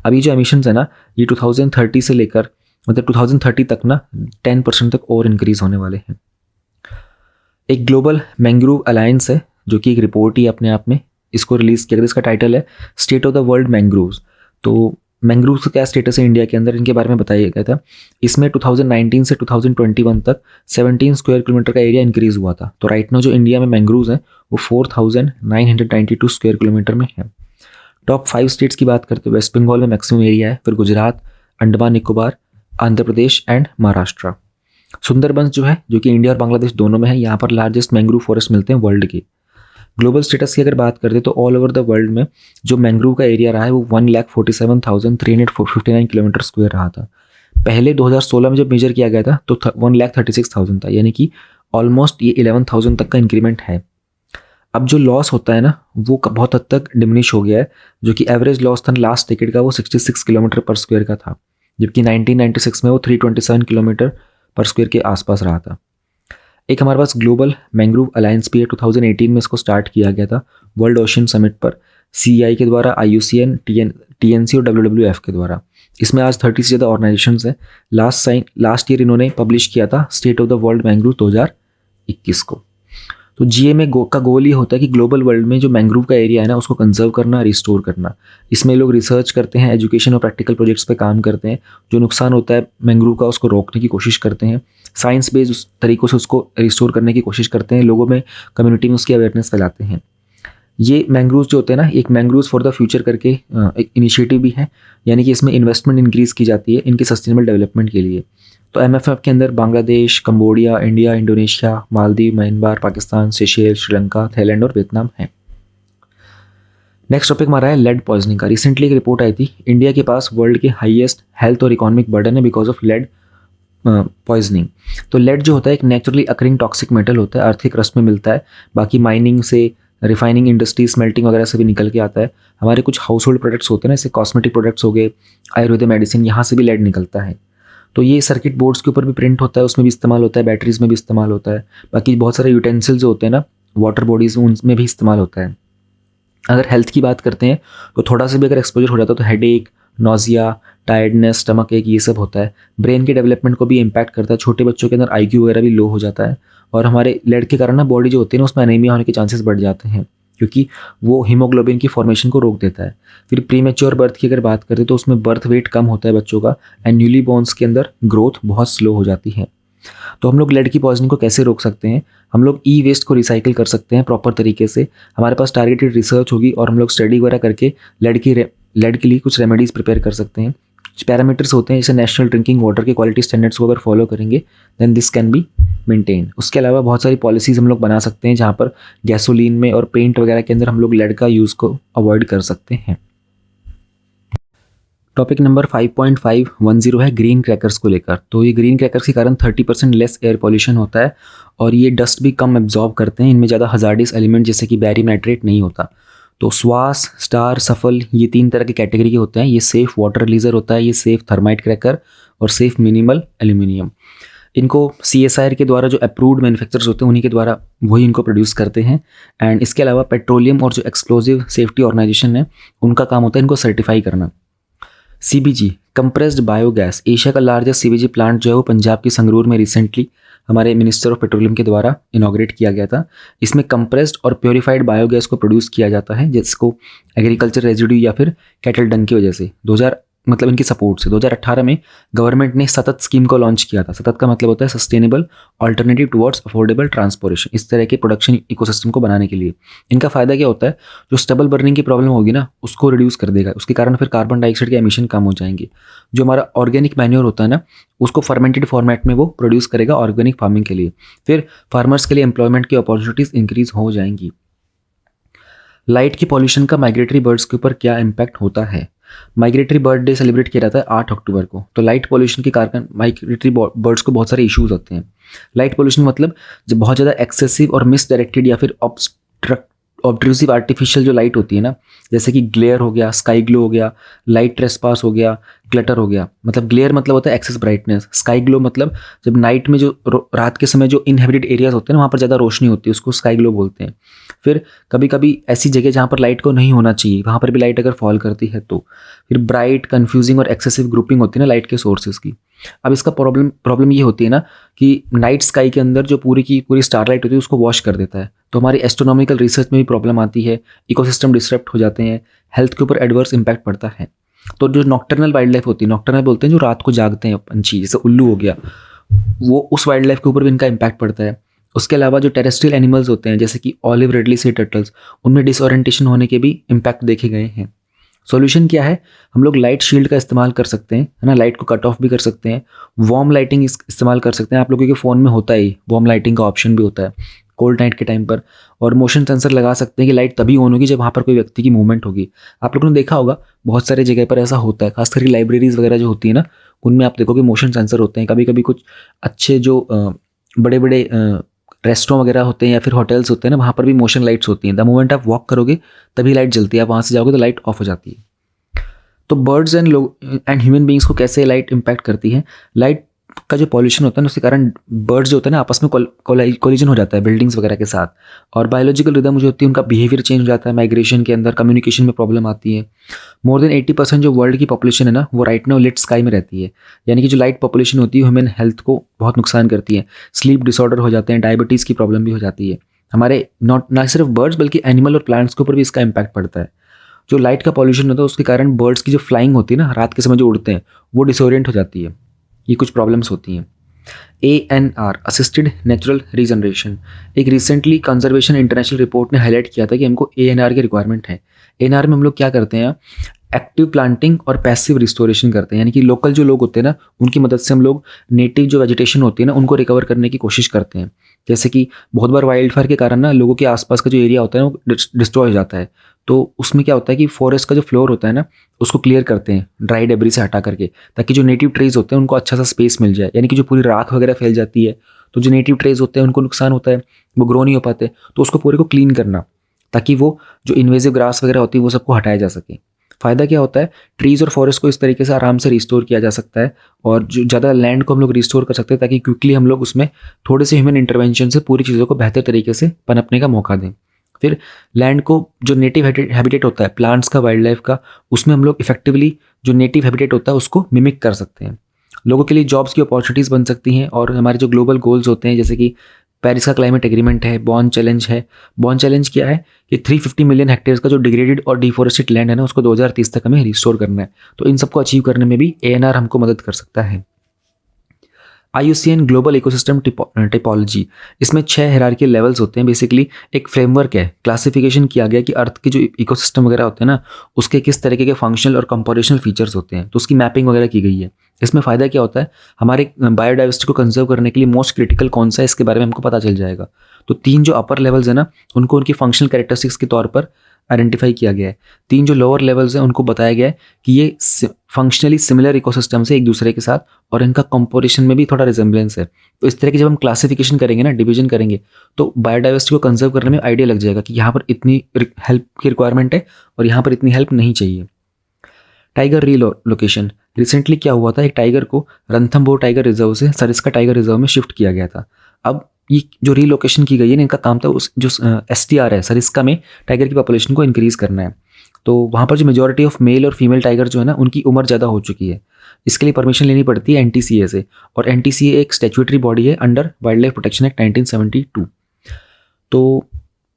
A: अभी जो एमिशंस है ना ये 2030 से लेकर मतलब 2030 तक ना 10% तक और इंक्रीज़ होने वाले हैं। एक ग्लोबल मैंग्रोव अलायंस है जो कि एक रिपोर्ट ही अपने आप में, इसको रिलीज़ किया गया। इसका टाइटल है state of the world mangroves. तो मैंग्रोव का क्या स्टेटस है इंडिया के अंदर, इनके बारे में बताया गया था। इसमें 2019 से 2021 तक 17 स्क्वायर किलोमीटर का एरिया इंक्रीज हुआ था। तो राइट नाउ जो इंडिया में मैंग्रोव्स हैं वो 4992 स्क्वायर किलोमीटर में है। टॉप 5 स्टेट्स की बात करते हैं, वेस्ट बंगाल में मैक्सिमम एरिया है, फिर गुजरात, अंडमान निकोबार, आंध्र प्रदेश एंड महाराष्ट्र। सुंदरबंस जो है, जो कि इंडिया और बांग्लादेश दोनों में है, यहाँ पर लार्जेस्ट मैंग्रोव फॉरेस्ट मिलते हैं वर्ल्ड के। ग्लोबल स्टेटस की अगर बात करते हैं तो ऑल ओवर द वर्ल्ड में जो मैंग्रोव का एरिया रहा है वो 1,47,359 किलोमीटर स्क्वायर रहा था। पहले 2016 में जब मेजर किया गया था तो 1,36,000 था, यानी कि ऑलमोस्ट ये 11,000 तक का इंक्रीमेंट है। अब जो लॉस होता है ना वो बहुत हद तक डिमिनिश हो गया है, जो कि एवरेज लॉस था लास्ट डिकेड का वो 66 किलोमीटर पर स्क्वायर का था, जबकि 1996 में वो 327 किलोमीटर पर स्क्वायर के आसपास रहा था। एक हमारे पास ग्लोबल मैंग्रोव अलायंस भी है, 2018 में इसको स्टार्ट किया गया था वर्ल्ड ओशन समिट पर CEI के द्वारा, IUCN, TNC और WWF के द्वारा। इसमें आज 30 से ज़्यादा ऑर्गेनाइजेशंस हैं। लास्ट ईयर इन्होंने पब्लिश किया था state of the world mangrove 2021 को। तो GMA का गोल ये होता है कि ग्लोबल वर्ल्ड में जो मैंग्रोव का एरिया है ना उसको कंजर्व करना, रिस्टोर करना। इसमें लोग रिसर्च करते हैं, एजुकेशन और प्रैक्टिकल प्रोजेक्ट्स पे काम करते हैं, जो नुकसान होता है मैंग्रोव का उसको रोकने की कोशिश करते हैं, साइंस बेस्ड उस तरीक़ों से उसको रिस्टोर करने की कोशिश करते हैं, लोगों में, कम्युनिटी में उसकी अवेयरनेस फैलाते हैं। ये मैंग्रोव्स जो होते हैं ना, एक मैंग्रोव्स फॉर द फ्यूचर करके एक इनिशिएटिव भी है, यानी कि इसमें इन्वेस्टमेंट इंक्रीज़ की जाती है इनके सस्टेनेबल डेवलपमेंट के लिए। तो MFF के अंदर Bangladesh, Cambodia, India, Indonesia, Maldives, Myanmar, Pakistan, Seychelles, Sri Lanka, Thailand और वियतनाम है। नेक्स्ट टॉपिक हमारा है लेड पॉइजनिंग का। रिसेंटली एक रिपोर्ट आई थी, इंडिया के पास वर्ल्ड के हाईएस्ट हेल्थ और इकोनॉमिक बर्डन है बिकॉज ऑफ लेड पॉइजनिंग। तो लेड जो होता है एक नेचुरली अकरिंग टॉक्सिक मेटल होता है, अर्थ के क्रस्ट में मिलता है, बाकी माइनिंग से, रिफाइनिंग इंडस्ट्री, स्मेल्टिंग वगैरह से भी निकल के आता है। हमारे कुछ हाउस होल्ड प्रोडक्ट्स होते हैं ना, जैसे कॉस्मेटिक प्रोडक्ट्स हो गए, आयुर्वेदिक मेडिसिन, यहाँ से भी लेड निकलता है। तो ये सर्किट बोर्ड्स के ऊपर भी प्रिंट होता है, उसमें भी इस्तेमाल होता है, बैटरीज में भी इस्तेमाल होता है, बाकी बहुत सारे यूटेंसिल्स जो होते हैं ना वाटर बॉडीज़ में, उनमें भी इस्तेमाल होता है। अगर हेल्थ की बात करते हैं तो थोड़ा सा भी अगर एक्सपोजर हो जाता है तो हेडेक, नोजिया, टायर्डनेस, स्टमक एक, ये सब होता है। ब्रेन के डेवलपमेंट को भी इम्पैक्ट करता है, छोटे बच्चों के अंदर IQ वगैरह भी लो हो जाता है, और हमारे लेड के कारण ना बॉडी जो होती है ना उसमें एनीमिया होने के चांसेस बढ़ जाते हैं, क्योंकि वो हीमोग्लोबिन की फॉर्मेशन को रोक देता है। फिर प्रीमेच्योर बर्थ की अगर बात करें तो उसमें बर्थ वेट कम होता है बच्चों का, एंड न्यूली बॉर्न्स के अंदर ग्रोथ बहुत स्लो हो जाती है। तो हम लोग लेड की पॉइजनिंग को कैसे रोक सकते हैं? हम लोग वेस्ट को रिसाइकिल कर सकते हैं प्रॉपर तरीके से। हमारे पास टारगेटेड रिसर्च होगी और हम लोग स्टडी वगैरह करके लेड के लिए कुछ रेमेडीज़ प्रिपेयर कर सकते हैं। कुछ पैरामीटर्स होते हैं, जैसे नेशनल ड्रिंकिंग वाटर के क्वालिटी स्टैंडर्ड्स को अगर फॉलो करेंगे then this can be maintain. उसके अलावा बहुत सारी पॉलिसीज़ हम लोग बना सकते हैं जहाँ पर गैसोलीन में और पेंट वगैरह के अंदर हम लोग लेड का यूज़ को अवॉइड कर सकते हैं। टॉपिक नंबर 5.510 है ग्रीन क्रैकर्स को लेकर। तो ये ग्रीन क्रैकर्स के कारण 30% लेस एयर पॉल्यूशन होता है, और ये डस्ट भी कम एब्जॉर्ब करते हैं, इनमें ज़्यादा हजार्डियस एलिमेंट जैसे कि बैरियम नाइट्रेट नहीं होता। तो स्वास, स्टार, सफल, ये 3 तरह के कैटेगरी के होते हैं। ये सेफ वाटर रिलीजर होता है, ये सेफ थर्माइट क्रैकर और सेफ मिनिमल एल्यूमिनियम। इनको CSIR के द्वारा जो अप्रूव्ड मैन्युफैक्चरर्स होते हैं उन्हीं के द्वारा वही इनको प्रोड्यूस करते हैं। एंड इसके अलावा पेट्रोलियम और जो एक्सप्लोजिव सेफ्टी ऑर्गेनाइजेशन है उनका काम होता है इनको सर्टिफाई करना। CBG कंप्रेस्ड बायोगैस, एशिया का लार्जेस्ट CBG प्लांट जो है वो पंजाब की संगरूर में रिसेंटली हमारे मिनिस्टर ऑफ पेट्रोलियम के द्वारा इनॉग्रेट किया गया था। इसमें कंप्रेस्ड और प्योरीफाइड बायोगैस को प्रोड्यूस किया जाता है, जिसको एग्रीकल्चर रेजिड्यू या फिर कैटल डंग की वजह से इनकी सपोर्ट से 2018 में गवर्नमेंट ने सतत स्कीम को लॉन्च किया था। सतत का मतलब होता है sustainable alternative towards affordable transportation, इस तरह के प्रोडक्शन इकोसिस्टम को बनाने के लिए। इनका फ़ायदा क्या होता है, जो स्टबल बर्निंग की प्रॉब्लम होगी ना उसको रिड्यूस कर देगा, उसके कारण फिर कार्बन डाइऑक्साइड के एमिशन कम हो जाएंगे। जो हमारा ऑर्गेनिक मैन्योर होता है ना उसको फर्मेंटेड फॉर्मेट में वो प्रोड्यूस करेगा ऑर्गेनिक फार्मिंग के लिए, फिर फार्मर्स के लिए एम्प्लॉयमेंट की अपॉर्चुनिटीज़ इंक्रीज हो जाएंगी। लाइट की पॉल्यूशन का माइग्रेटरी बर्ड्स के ऊपर क्या इम्पैक्ट होता है? माइग्रेटरी बर्ड डे सेलिब्रेट किया जाता है 8 अक्टूबर को। तो लाइट पोल्यूशन के कारण माइग्रेटरी बर्ड्स को बहुत सारे इश्यूज होते हैं। लाइट पोल्यूशन मतलब जब बहुत ज़्यादा एक्सेसिव और मिसडायरेक्टेड या फिर ऑब्ट्रूसिव आर्टिफिशियल जो लाइट होती है ना, जैसे कि ग्लेयर हो गया, स्काई ग्लो हो गया, लाइट ट्रेसपास हो गया, क्लटर हो गया। मतलब ग्लेयर मतलब होता है एक्सेस ब्राइटनेस, स्काई ग्लो मतलब जब नाइट में जो रात के समय जो इनहेबिटेड एरियाज होते हैं ना वहाँ पर ज़्यादा रोशनी होती है, उसको स्काई ग्लो बोलते हैं। फिर कभी कभी ऐसी जगह जहाँ पर लाइट को नहीं होना चाहिए वहाँ पर भी लाइट अगर फॉल करती है तो। फिर ब्राइट, कन्फ्यूजिंग और एक्सेसिव ग्रुपिंग होती है ना लाइट के सोर्सेज की। अब इसका प्रॉब्लम ये होती है ना कि नाइट स्काई के अंदर जो पूरी की पूरी स्टारलाइट होती है उसको वॉश कर देता है, तो हमारी एस्ट्रोनॉमिकल रिसर्च में भी प्रॉब्लम आती है, इकोसिस्टम डिस्टर्ब हो जाते हैं, हेल्थ के ऊपर एडवर्स इम्पैक्ट पड़ता है। तो जो नॉक्टर्नल वाइल्ड लाइफ होती है, नॉक्टर्नल बोलते हैं जो रात को जागते हैं पंछी, जैसे उल्लू हो गया, वो उस वाइल्ड लाइफ के ऊपर भी इनका इम्पैक्ट पड़ता है। उसके अलावा जो टेरेस्ट्रियल एनिमल्स होते हैं जैसे कि ऑलिव रिडली सी टर्टल्स, उनमें डिसओरिएंटेशन होने के भी इम्पैक्ट देखे गए हैं। सॉल्यूशन क्या है, हम लोग लाइट शील्ड का इस्तेमाल कर सकते हैं, है ना, लाइट को कट ऑफ भी कर सकते हैं, वार्म लाइटिंग इस्तेमाल कर सकते हैं। आप लोगों के फ़ोन में होता है वार्म लाइटिंग का ऑप्शन भी होता है कोल्ड नाइट के टाइम पर, और मोशन सेंसर लगा सकते हैं कि लाइट तभी ऑन होगी जब वहाँ पर कोई व्यक्ति की मूवमेंट होगी। आप लोगों ने देखा होगा बहुत सारे जगह पर ऐसा होता है, खास करके लाइब्रेरीज वगैरह जो होती है ना, उनमें आप देखोगे मोशन सेंसर होते हैं। कभी कभी कुछ अच्छे जो बड़े बड़े रेस्टोरेंट वगैरह होते हैं या फिर होटल्स होते हैं ना, वहाँ पर भी मोशन लाइट्स होती हैं। द मोमेंट आप वॉक करोगे तभी लाइट जलती है, आप वहाँ से जाओगे तो लाइट ऑफ हो जाती है। तो बर्ड्स एंड ह्यूमन बींग्स को कैसे लाइट इम्पैक्ट करती है, लाइट का जो पॉल्यूशन होता है ना, उसके कारण बर्ड्स जो होते हैं ना आपस में कोलिजन हो जाता है बिल्डिंग्स वगैरह के साथ, और बायोलॉजिकल रिदम जो होती है उनका बिहेवियर चेंज हो जाता है, माइग्रेशन के अंदर कम्युनिकेशन में प्रॉब्लम आती है। मोर देन 80% जो वर्ल्ड की पॉपुलेशन है ना, वो राइट नाउ लिट स्काई में रहती है, यानी कि जो लाइट पॉपुलेशन होती है ह्यूमन हेल्थ को बहुत नुकसान करती है। स्लीप डिसऑर्डर हो जाते हैं, डायबिटीज़ की प्रॉब्लम भी हो जाती है। हमारे ना सिर्फ बर्ड्स बल्कि एनिमल और प्लांट्स के ऊपर भी इसका इम्पैक्ट पड़ता है। जो लाइट का पॉल्यूशन होता है उसके कारण बर्ड्स की जो फ्लाइंग होती है ना, रात के समय जो उड़ते हैं, वो डिसोरिएंट हो जाती है। ये कुछ प्रॉब्लम्स होती हैं। ANR असिस्टेड नेचुरल रीजनरेशन, एक रिसेंटली कंजर्वेशन इंटरनेशनल रिपोर्ट ने हाईलाइट किया था कि हमको ANR की रिक्वायरमेंट है। ANR में हम लोग क्या करते हैं, एक्टिव प्लांटिंग और पैसिव रिस्टोरेशन करते हैं, यानी कि लोकल जो लोग होते हैं ना उनकी मदद से हम लोग नेटिव जो वेजिटेशन होती है ना उनको रिकवर करने की कोशिश करते हैं। जैसे कि बहुत बार वाइल्ड फायर के कारण ना लोगों के आसपास का जो एरिया होता है वो डिस्ट्रॉय हो जाता है, तो उसमें क्या होता है कि फॉरेस्ट का जो फ्लोर होता है ना उसको क्लियर करते हैं ड्राई डेब्री से हटा करके, ताकि जो नेटिव ट्रीज होते हैं उनको अच्छा सा स्पेस मिल जाए। यानी कि जो पूरी राख वगैरह फैल जाती है तो जो नेटिव ट्रीज होते हैं उनको नुकसान होता है, वो ग्रो नहीं हो पाते, तो उसको पूरे को क्लीन करना ताकि वो जो इन्वेजिव ग्रास वगैरह होती है वो सबको हटाया जा सके। फ़ायदा क्या होता है, ट्रीज़ और फॉरेस्ट को इस तरीके से आराम से रिस्टोर किया जा सकता है, और जो ज़्यादा लैंड को हम लोग रिस्टोर कर सकते हैं ताकि क्विकली हम लोग उसमें थोड़े से ह्यूमन इंटरवेंशन से पूरी चीज़ों को बेहतर तरीके से पनपने का मौका दें। फिर लैंड को जो नेटिव हैबिटेट होता है प्लांट्स का, वाइल्ड लाइफ का, उसमें हम लोग इफेक्टिवली जो नेटिव हैबिटेट होता है उसको मिमिक कर सकते हैं। लोगों के लिए जॉब्स की अपॉर्चुनिटीज़ बन सकती हैं, और हमारे जो ग्लोबल गोल्स होते हैं जैसे कि पेरिस का क्लाइमेट एग्रीमेंट है, बॉर्न चैलेंज है। बॉर्न चैलेंज क्या है कि 350 मिलियन हेक्टेयर्स का जो डिग्रेडेड और डिफॉरेस्टेड लैंड है ना उसको 2030 तक हमें रिस्टोर करना है। तो इन सबको अचीव करने में भी ANR हमको मदद कर सकता है। IUCN ग्लोबल इकोसिस्टम टिपोलॉजी, इसमें 6 हायरार्किकल लेवल्स होते हैं। बेसिकली एक फ्रेमवर्क है, क्लासिफिकेशन किया गया कि अर्थ के जो इकोसिस्टम वगैरह होते हैं ना उसके किस तरीके के फंक्शनल और कंपोजिशनल फीचर्स होते हैं, तो उसकी मैपिंग वगैरह की गई है। इसमें फ़ायदा क्या होता है, हमारे बायोडाइवर्सिटी को कंजर्व करने के लिए मोस्ट क्रिटिकल कौन सा है इसके बारे में हमको पता चल जाएगा। तो 3 जो अपर लेवल्स है ना उनको उनकी फंक्शनल कैरेक्टरिस्टिक्स के तौर पर आइडेंटिफाई किया गया है। 3 जो लोअर लेवल्स हैं उनको बताया गया है कि ये फंक्शनली सिमिलर इकोसिस्टम से एक दूसरे के साथ, और इनका कंपोजिशन में भी थोड़ा रिजेंबलेंस है। तो इस तरह की जब हम क्लासिफिकेशन करेंगे ना, डिवीजन करेंगे, तो बायोडाइवर्सिटी को कंजर्व करने में आइडिया लग जाएगा कि यहाँ पर इतनी हेल्प की रिक्वायरमेंट है और यहाँ पर इतनी हेल्प नहीं चाहिए। टाइगर रीलोकेशन, रिसेंटली क्या हुआ था, एक टाइगर को रणथंभौर टाइगर रिजर्व से सरिस्का टाइगर रिजर्व में शिफ्ट किया गया था। अब ये जो रीलोकेशन की गई है इनका काम था उस जो STR है सरिस्का में टाइगर की पॉपुलेशन को इंक्रीज़ करना है। तो वहाँ पर जो मेजॉरिटी ऑफ मेल और फीमेल टाइगर जो है ना उनकी उम्र ज़्यादा हो चुकी है, इसके लिए परमिशन लेनी पड़ती है NTCA से, और NTCA एक स्टैट्यूटरी बॉडी है under wild life protection act 1972। तो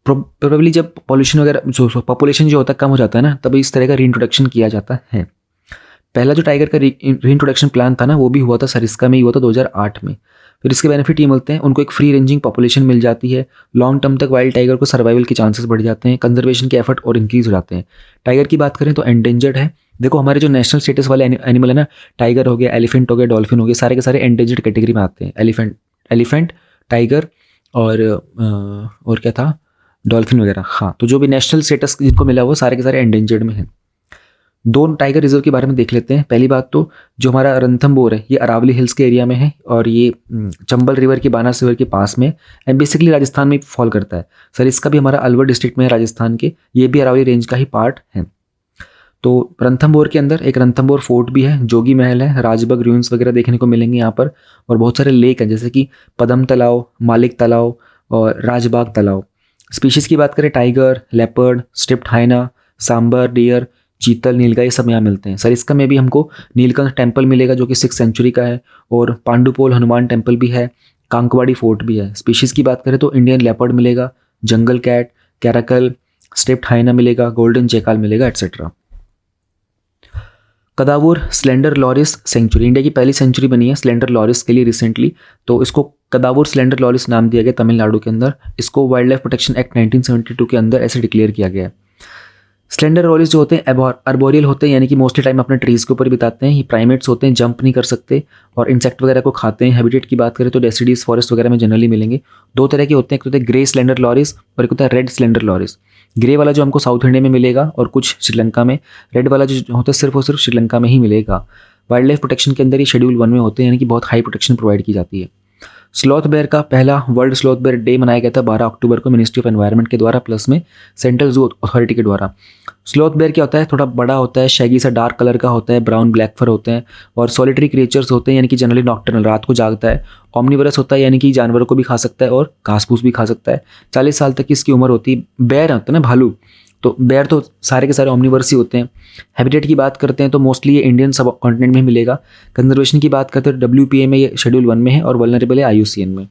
A: प्रोबेबली जब पॉल्यूशन वगैरह पॉपुलेशन जो होता है कम हो जाता है ना, तभी इस तरह का रीइंट्रोडक्शन किया जाता है। पहला जो टाइगर का रीइंट्रोडक्शन प्लान था ना वो भी हुआ था सरिस्का में ही हुआ था 2008 में। फिर इसके बेनिफिट ये मिलते हैं, उनको एक फ्री रेंजिंग पॉपुलेशन मिल जाती है, लॉन्ग टर्म तक वाइल्ड टाइगर को सर्वाइवल के चांसेस बढ़ जाते हैं, कंजर्वेशन के एफर्ट और इंक्रीज हो जाते हैं। टाइगर की बात करें तो एंडेंजर्ड है। देखो हमारे जो नेशनल स्टेटस वाले एनिमल है ना, टाइगर हो गया, एलिफेंट हो गया, डॉल्फिन हो गया, सारे के सारे एंडेंजर्ड कैटेगरी में आते हैं। एलिफेंट, टाइगर और क्या था, डॉल्फिन वगैरह। हाँ, तो जो भी नेशनल स्टेटस जिनको मिला वो सारे के सारे एंडेंजर्ड में हैं। 2 टाइगर रिजर्व के बारे में देख लेते हैं। पहली बात तो जो हमारा रणथंभौर है ये अरावली हिल्स के एरिया में है, और ये चंबल रिवर की बानास रिवर के पास में एंड बेसिकली राजस्थान में फॉल करता है। सर इसका भी हमारा अलवर डिस्ट्रिक्ट में है राजस्थान के, ये भी अरावली रेंज का ही पार्ट है। तो रणथंभौर के अंदर एक रणथंभौर फोर्ट भी है, जोगी महल है, राजबग रूइंस वगैरह देखने को मिलेंगे यहाँ पर, और बहुत सारे लेक हैं जैसे कि पदम तालाब, मालिक तालाब और राजबाग तालाब। स्पीशीज़ की बात करें, tiger, leopard, striped hyena, sambar deer, chital, nilgai, ये सब यहाँ मिलते हैं। सरिस्का में भी हमको नीलकंठ टेम्पल मिलेगा जो कि 6th सेंचुरी का है, और पांडुपोल हनुमान टेम्पल भी है, कांकवाड़ी फोर्ट भी है। स्पीशीज़ की बात करें तो इंडियन लेपर्ड मिलेगा, jungle cat, caracal, striped hyena मिलेगा, गोल्डन चेकाल मिलेगा, etcetera. Kadavur slender loris sanctuary, India की पहली सेंचुरी बनी है स्लेंडर लॉरिस के लिए रिसेंटली, तो इसको कदावूर स्लेंडर लॉरिस नाम दिया गया तमिलनाडु के अंदर। इसको वाइल्ड लाइफ प्रोटेक्शन एक्ट 1972 के अंदर ऐसे डिक्लेयर किया गया है। स्लेंडर लॉरिस जो होते हैं अर्बोरियल होते हैं, यानी कि मोस्टली टाइम अपने ट्रीज़ के ऊपर बिताते हैं। ये प्राइमेट्स होते हैं, जंप नहीं कर सकते और इंसेक्ट वगैरह को खाते हैं। हैबिटेट की बात करें तो डेसिडीज फॉरेस्ट वगैरह में जनरली मिलेंगे। दो तरह के होते हैं, एक होते हैं ग्रे स्लेंडर लॉरिस और एक होता है रेड स्लेंडर लॉरिस। ग्रे वाला जो हमको साउथ इंडिया में मिलेगा और कुछ श्रीलंका में, रेड वाला जो होता है सिर्फ और सिर्फ श्रीलंका में ही मिलेगा। वाइल्ड लाइफ प्रोटेक्शन के अंदर ये शेड्यूल 1 में होते हैं, यानी कि बहुत हाई प्रोटेक्शन प्रोवाइड की जाती है। स्लॉथ बेयर का पहला वर्ल्ड स्लॉथ बेयर डे मनाया गया था 12 अक्टूबर को मिनिस्ट्री ऑफ एनवायरनमेंट के द्वारा, प्लस में सेंट्रल जू अथॉरिटी के द्वारा। स्लॉथ बेयर क्या होता है, थोड़ा बड़ा होता है, शैगी सा डार्क कलर का होता है, ब्राउन ब्लैक फर होते हैं और सॉलिटरी क्रिएचर्स होते हैं, यानी कि जनरली नॉक्टर्नल, रात को जागता है। ऑमनिवरस होता है, यानी कि जानवरों को भी खा सकता है और घास फूस भी खा सकता है। 40 साल तक की इसकी उम्र होती है। बेयर होता है ना भालू, तो बेयर तो सारे के सारे ऑमनिवर्स ही होते हैं। हैबिटेट की बात करते हैं तो मोस्टली ये इंडियन सब कॉन्टिनेंट में मिलेगा। कंजर्वेशन की बात करते हैं तो WPA में ये शेड्यूल 1 में है और वल्नरेबल है IUCN में।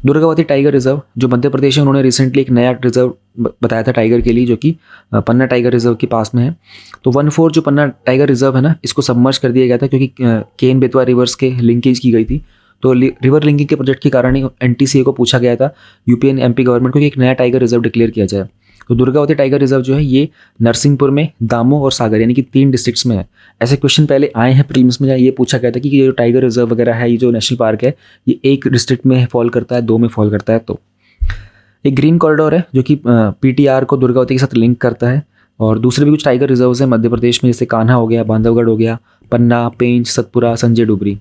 A: दुर्गावती टाइगर रिजर्व जो मध्य प्रदेश है, उन्होंने रिसेंटली एक नया रिजर्व बताया था टाइगर के लिए, जो कि पन्ना टाइगर रिजर्व के पास में है। तो 1/4 जो पन्ना टाइगर रिजर्व है ना, इसको सबमर्ज कर दिया गया था क्योंकि केन बेतवा रिवर्स के लिंकेज की गई थी। तो रिवर लिंकिंग के प्रोजेक्ट के कारण ही NTCA को पूछा गया था UP एंड MP गवर्नमेंट को कि एक नया टाइगर रिजर्व डिक्लेयर किया जाए। तो दुर्गावती टाइगर रिजर्व जो है ये नरसिंहपुर में, दामोह और सागर, यानी कि 3 डिस्ट्रिक्ट्स में है। ऐसे क्वेश्चन पहले आए हैं प्रीलिम्स में, जहाँ ये पूछा गया था कि ये जो टाइगर रिजर्व वगैरह है, ये जो नेशनल पार्क है, ये एक डिस्ट्रिक्ट में फॉल करता है, 2 में फॉल करता है। तो एक ग्रीन कॉरिडोर है जो कि PTR को दुर्गावती के साथ लिंक करता है। और दूसरे भी कुछ टाइगर रिजर्व्स हैं मध्य प्रदेश में, जैसे कान्हा हो गया, बांधवगढ़ हो गया, पन्ना, पेंच, सतपुरा, संजय डुबरी।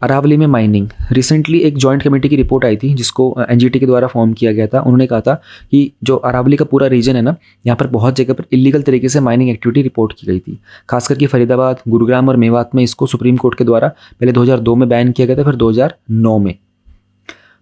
A: अरावली में माइनिंग, रिसेंटली एक जॉइंट कमेटी की रिपोर्ट आई थी जिसको NGT के द्वारा फॉर्म किया गया था। उन्होंने कहा था कि जो अरावली का पूरा रीजन है ना, यहाँ पर बहुत जगह पर इलीगल तरीके से माइनिंग एक्टिविटी रिपोर्ट की गई थी। खास करके फरीदाबाद, गुरुग्राम और मेवात में इसको सुप्रीम कोर्ट के द्वारा पहले 2002 में बैन किया गया था, फिर 2009 में।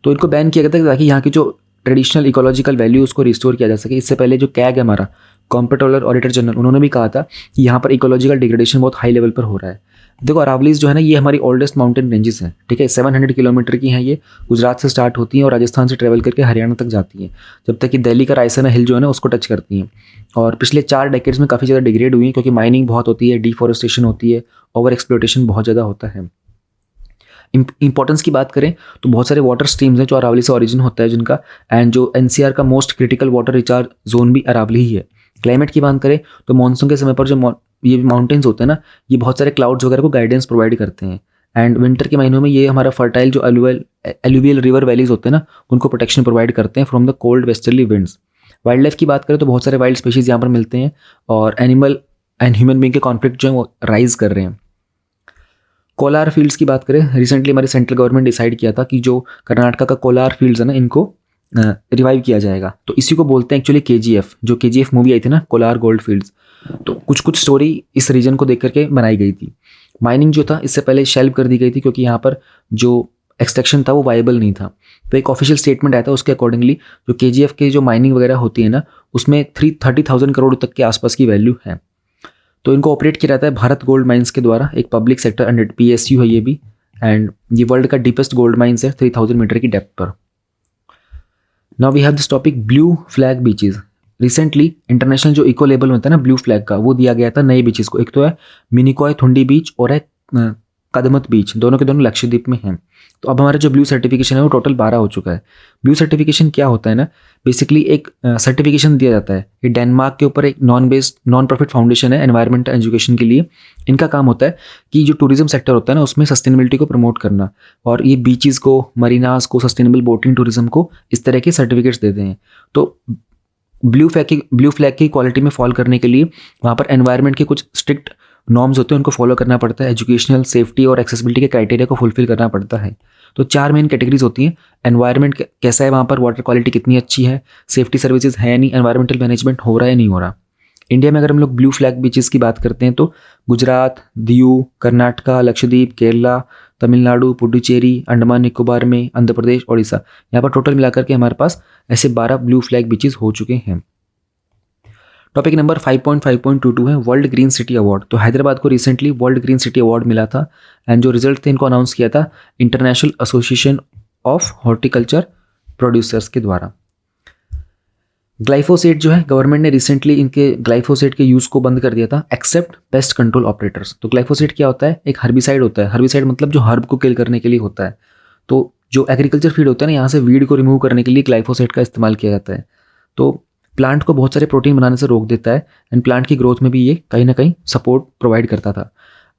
A: तो इनको बैन किया गया था ताकि यहाँ की जो ट्रेडिशनल इकोलॉजिकल वैल्यू उसको रिस्टोर किया जा सके। इससे पहले जो कैग है हमारा, कॉम्पेट्रोलर ऑडिटर जनरल, उन्होंने भी कहा था कि यहाँ पर इकोलॉजिकल डिग्रेडेशन बहुत हाई लेवल पर हो रहा है। देखो अरावलीज जो है ना, ये हमारी ओल्डेस्ट माउंटेन रेंजेस हैं, ठीक है। 700 किलोमीटर की हैं ये, गुजरात से स्टार्ट होती हैं और राजस्थान से ट्रेवल करके हरियाणा तक जाती हैं, जब तक कि दिल्ली का रायसेना हिल जो है ना उसको टच करती हैं। और पिछले 4 डेकेड्स में काफ़ी ज़्यादा डिग्रेड हुई हैं क्योंकि माइनिंग बहुत होती है, डिफॉरेस्टेशन होती है, ओवर एक्सप्लोटेशन बहुत ज़्यादा होता है। इंपॉर्टेंस की बात करें तो बहुत सारे वाटर स्ट्रीम्स हैं जो अरावली से ओरिजिन होता है जिनका, एंड जो NCR का most critical water recharge zone भी अरावली ही है। क्लाइमेट की बात करें तो मानसून के समय पर जो ये माउंटेन्स होते हैं ना, ये बहुत सारे क्लाउड्स वगैरह को गाइडेंस प्रोवाइड करते हैं। एंड विंटर के महीनों में ये हमारा फर्टाइल जो एलुवियल रिवर वैलीज होते हैं ना, उनको प्रोटेक्शन प्रोवाइड करते हैं from the cold westerly winds. Wild life की बात करें तो बहुत सारे वाइल्ड स्पीशीज यहाँ पर मिलते हैं और एनिमल एंड ह्यूमन बीइंग के कॉन्फ्लिक्ट जो है वो राइज कर रहे हैं। कोलार फील्ड्स की बात करें, रिसेंटली हमारी सेंट्रल गवर्नमेंट डिसाइड किया था कि जो कर्नाटका का कोलार फील्ड्स है ना, इनको रिवाइव किया जाएगा। तो इसी को बोलते हैं एक्चुअली KGF, जो KGF मूवी आई थी ना, कोलार गोल्ड फील्ड्स। तो कुछ स्टोरी इस रीजन को देख करके बनाई गई थी। माइनिंग जो था इससे पहले शेल्व कर दी गई थी क्योंकि यहाँ पर जो एक्सट्रैक्शन था वो वायबल नहीं था। तो एक ऑफिशियल स्टेटमेंट आया था, उसके अकॉर्डिंगली जो KGF के जो माइनिंग वगैरह होती है ना, उसमें 30,000 करोड़ तक के आसपास की वैल्यू है। तो इनको ऑपरेट किया जाता है भारत गोल्ड माइंस के द्वारा, एक पब्लिक सेक्टर अंडर PSU है ये भी। एंड ये वर्ल्ड का डीपेस्ट गोल्ड माइंस है 3000 मीटर की डेप्थ पर। Now we have this topic blue flag beaches. Recently international जो इको लेबल होता है ना ब्लू फ्लैग का, वो दिया गया था नए बीचेस को। एक तो है मिनिकॉय थुंडी बीच और है कदमत बीच, दोनों के दोनों लक्षद्वीप में हैं। तो अब हमारा जो ब्लू सर्टिफिकेशन है वो टोटल 12 हो चुका है। ब्लू सर्टिफिकेशन क्या होता है ना, बेसिकली एक सर्टिफिकेशन दिया जाता है। ये डेनमार्क के ऊपर एक नॉन प्रॉफिट फाउंडेशन है एनवायरमेंटल एजुकेशन के लिए। इनका काम होता है कि जो टूरिज्म सेक्टर होता है ना, उसमें सस्टेनेबिलिटी को प्रमोट करना, और ये बीचेस को, मरीनास को, सस्टेनेबल बोटिंग टूरिज्म को इस तरह के सर्टिफिकेट्स देते हैं। तो ब्लू फ्लैग की क्वालिटी में फॉल करने के लिए वहाँ पर एनवायरनमेंट के कुछ स्ट्रिक्ट नॉर्म्स होते हैं, उनको फॉलो करना पड़ता है। एजुकेशनल, सेफ्टी और एक्सेसिबिलिटी के क्राइटेरिया को फुलफिल करना पड़ता है। तो 4 मेन कैटेगरीज होती हैं। एनवायरनमेंट कैसा है वहाँ पर, वाटर क्वालिटी कितनी अच्छी है, सेफ्टी सर्विसेज है नहीं, एनवायरमेंटल मैनेजमेंट हो रहा है नहीं हो रहा। इंडिया में अगर हम लोग ब्लू फ्लैग बीचेस की बात करते हैं तो गुजरात, दीव, कर्नाटका, लक्षद्वीप, केरला, तमिलनाडु, पुडुचेरी, अंडमान निकोबार में, आंध्र प्रदेश, ओडिशा, यहाँ पर टोटल मिलाकर के हमारे पास ऐसे 12 ब्लू फ्लैग बीचेस हो चुके हैं। टॉपिक नंबर 5.5.22 है वर्ल्ड ग्रीन सिटी अवार्ड। तो हैदराबाद को recently world green city award मिला था, एंड जो रिजल्ट थे इनको अनाउंस किया था international association of horticulture producers के द्वारा। ग्लाइफोसेट जो है गवर्नमेंट ने रिसेंटली इनके ग्लाइफोसेट के यूज़ को बंद कर दिया था एक्सेप्ट पेस्ट कंट्रोल ऑपरेटर्स। तो ग्लाइफोसेट क्या होता है? एक हर्बिसाइड होता है। हर्बिसाइड मतलब जो हर्ब को किल करने के लिए होता है। तो जो एग्रीकल्चर फीड होता है ना, यहाँ से वीड को रिमूव करने के लिए ग्लाइफोसेट का इस्तेमाल किया जाता है। तो प्लांट को बहुत सारे प्रोटीन बनाने से रोक देता है एंड प्लांट की ग्रोथ में भी ये कहीं ना कहीं सपोर्ट प्रोवाइड करता था।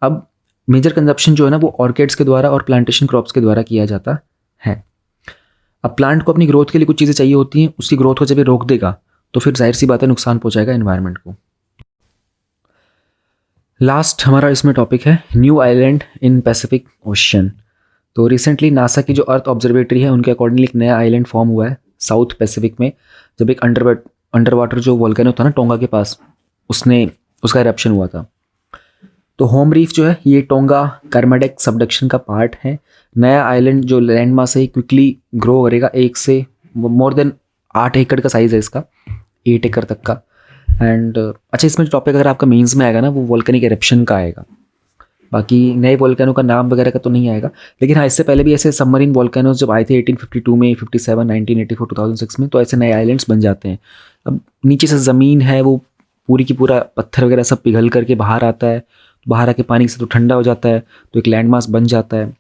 A: अब मेजर कंजप्शन जो है ना वो ऑर्किड्स के द्वारा और प्लांटेशन क्रॉप्स के द्वारा किया जाता है। अब प्लांट को अपनी ग्रोथ के लिए कुछ चीज़ें चाहिए होती हैं, उसकी ग्रोथ को जब ये रोक देगा तो फिर जाहिर सी बात है नुकसान पहुंचाएगा एनवायरनमेंट को। लास्ट हमारा इसमें टॉपिक है new island in Pacific ocean. तो रिसेंटली नासा की जो अर्थ ऑब्जर्वेटरी है उनके अकॉर्डिंगली एक नया आइलैंड फॉर्म हुआ है साउथ पैसिफिक में, जब एक अंडर वाटर जो वोल्केनो था ना टोंगा के पास, उसका इरप्शन हुआ था। तो होम रीफ जो है ये टोंगा कर्माडेक सबडक्शन का पार्ट है। नया आइलैंड जो लैंड मास है क्विकली ग्रो करेगा, 1 से मोर देन 8 एकड़ का साइज़ है इसका, 8 एकड़ तक का। एंड अच्छा, इसमें जो टॉपिक अगर आपका मेंस में आएगा ना वो वोल्केनिक एरप्शन का आएगा, बाकी नए वोल्केनो का नाम वगैरह का तो नहीं आएगा। लेकिन हाँ, इससे पहले भी ऐसे सबमरीन वोल्केनोज जब आए थे 1852 में, 57, 1984, 2006 में, तो ऐसे नए आइलैंड्स बन जाते हैं। अब नीचे से ज़मीन है वो पूरी की पूरा पत्थर वगैरह सब पिघल करके बाहर आता है, बाहर आके पानी से तो ठंडा हो जाता है, तो एक लैंड मास बन जाता है।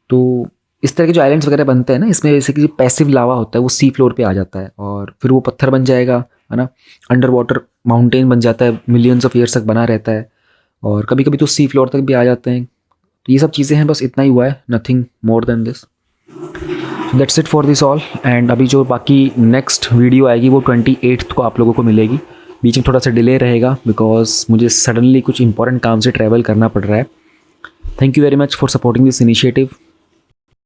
A: तो इस तरह के जो आइलैंड्स वगैरह बनते हैं ना, इसमें बेसिकली पैसिव लावा होता है, वो सी फ्लोर पे आ जाता है और फिर वो पत्थर बन जाएगा, है ना, अंडर वाटर माउंटेन बन जाता है, मिलियंस ऑफ ईयर्स तक बना रहता है, और कभी कभी तो सी फ्लोर तक भी आ जाते हैं। तो ये सब चीज़ें हैं, बस इतना ही हुआ है, nothing more than this. That's it for this all. And अभी जो बाकी नेक्स्ट वीडियो आएगी वो 28 को आप लोगों को मिलेगी। बीच में थोड़ा सा डिले रहेगा बिकॉज मुझे सडनली कुछ इंपॉर्टेंट काम से ट्रैवल करना पड़ रहा है। Thank you very much for supporting this initiative.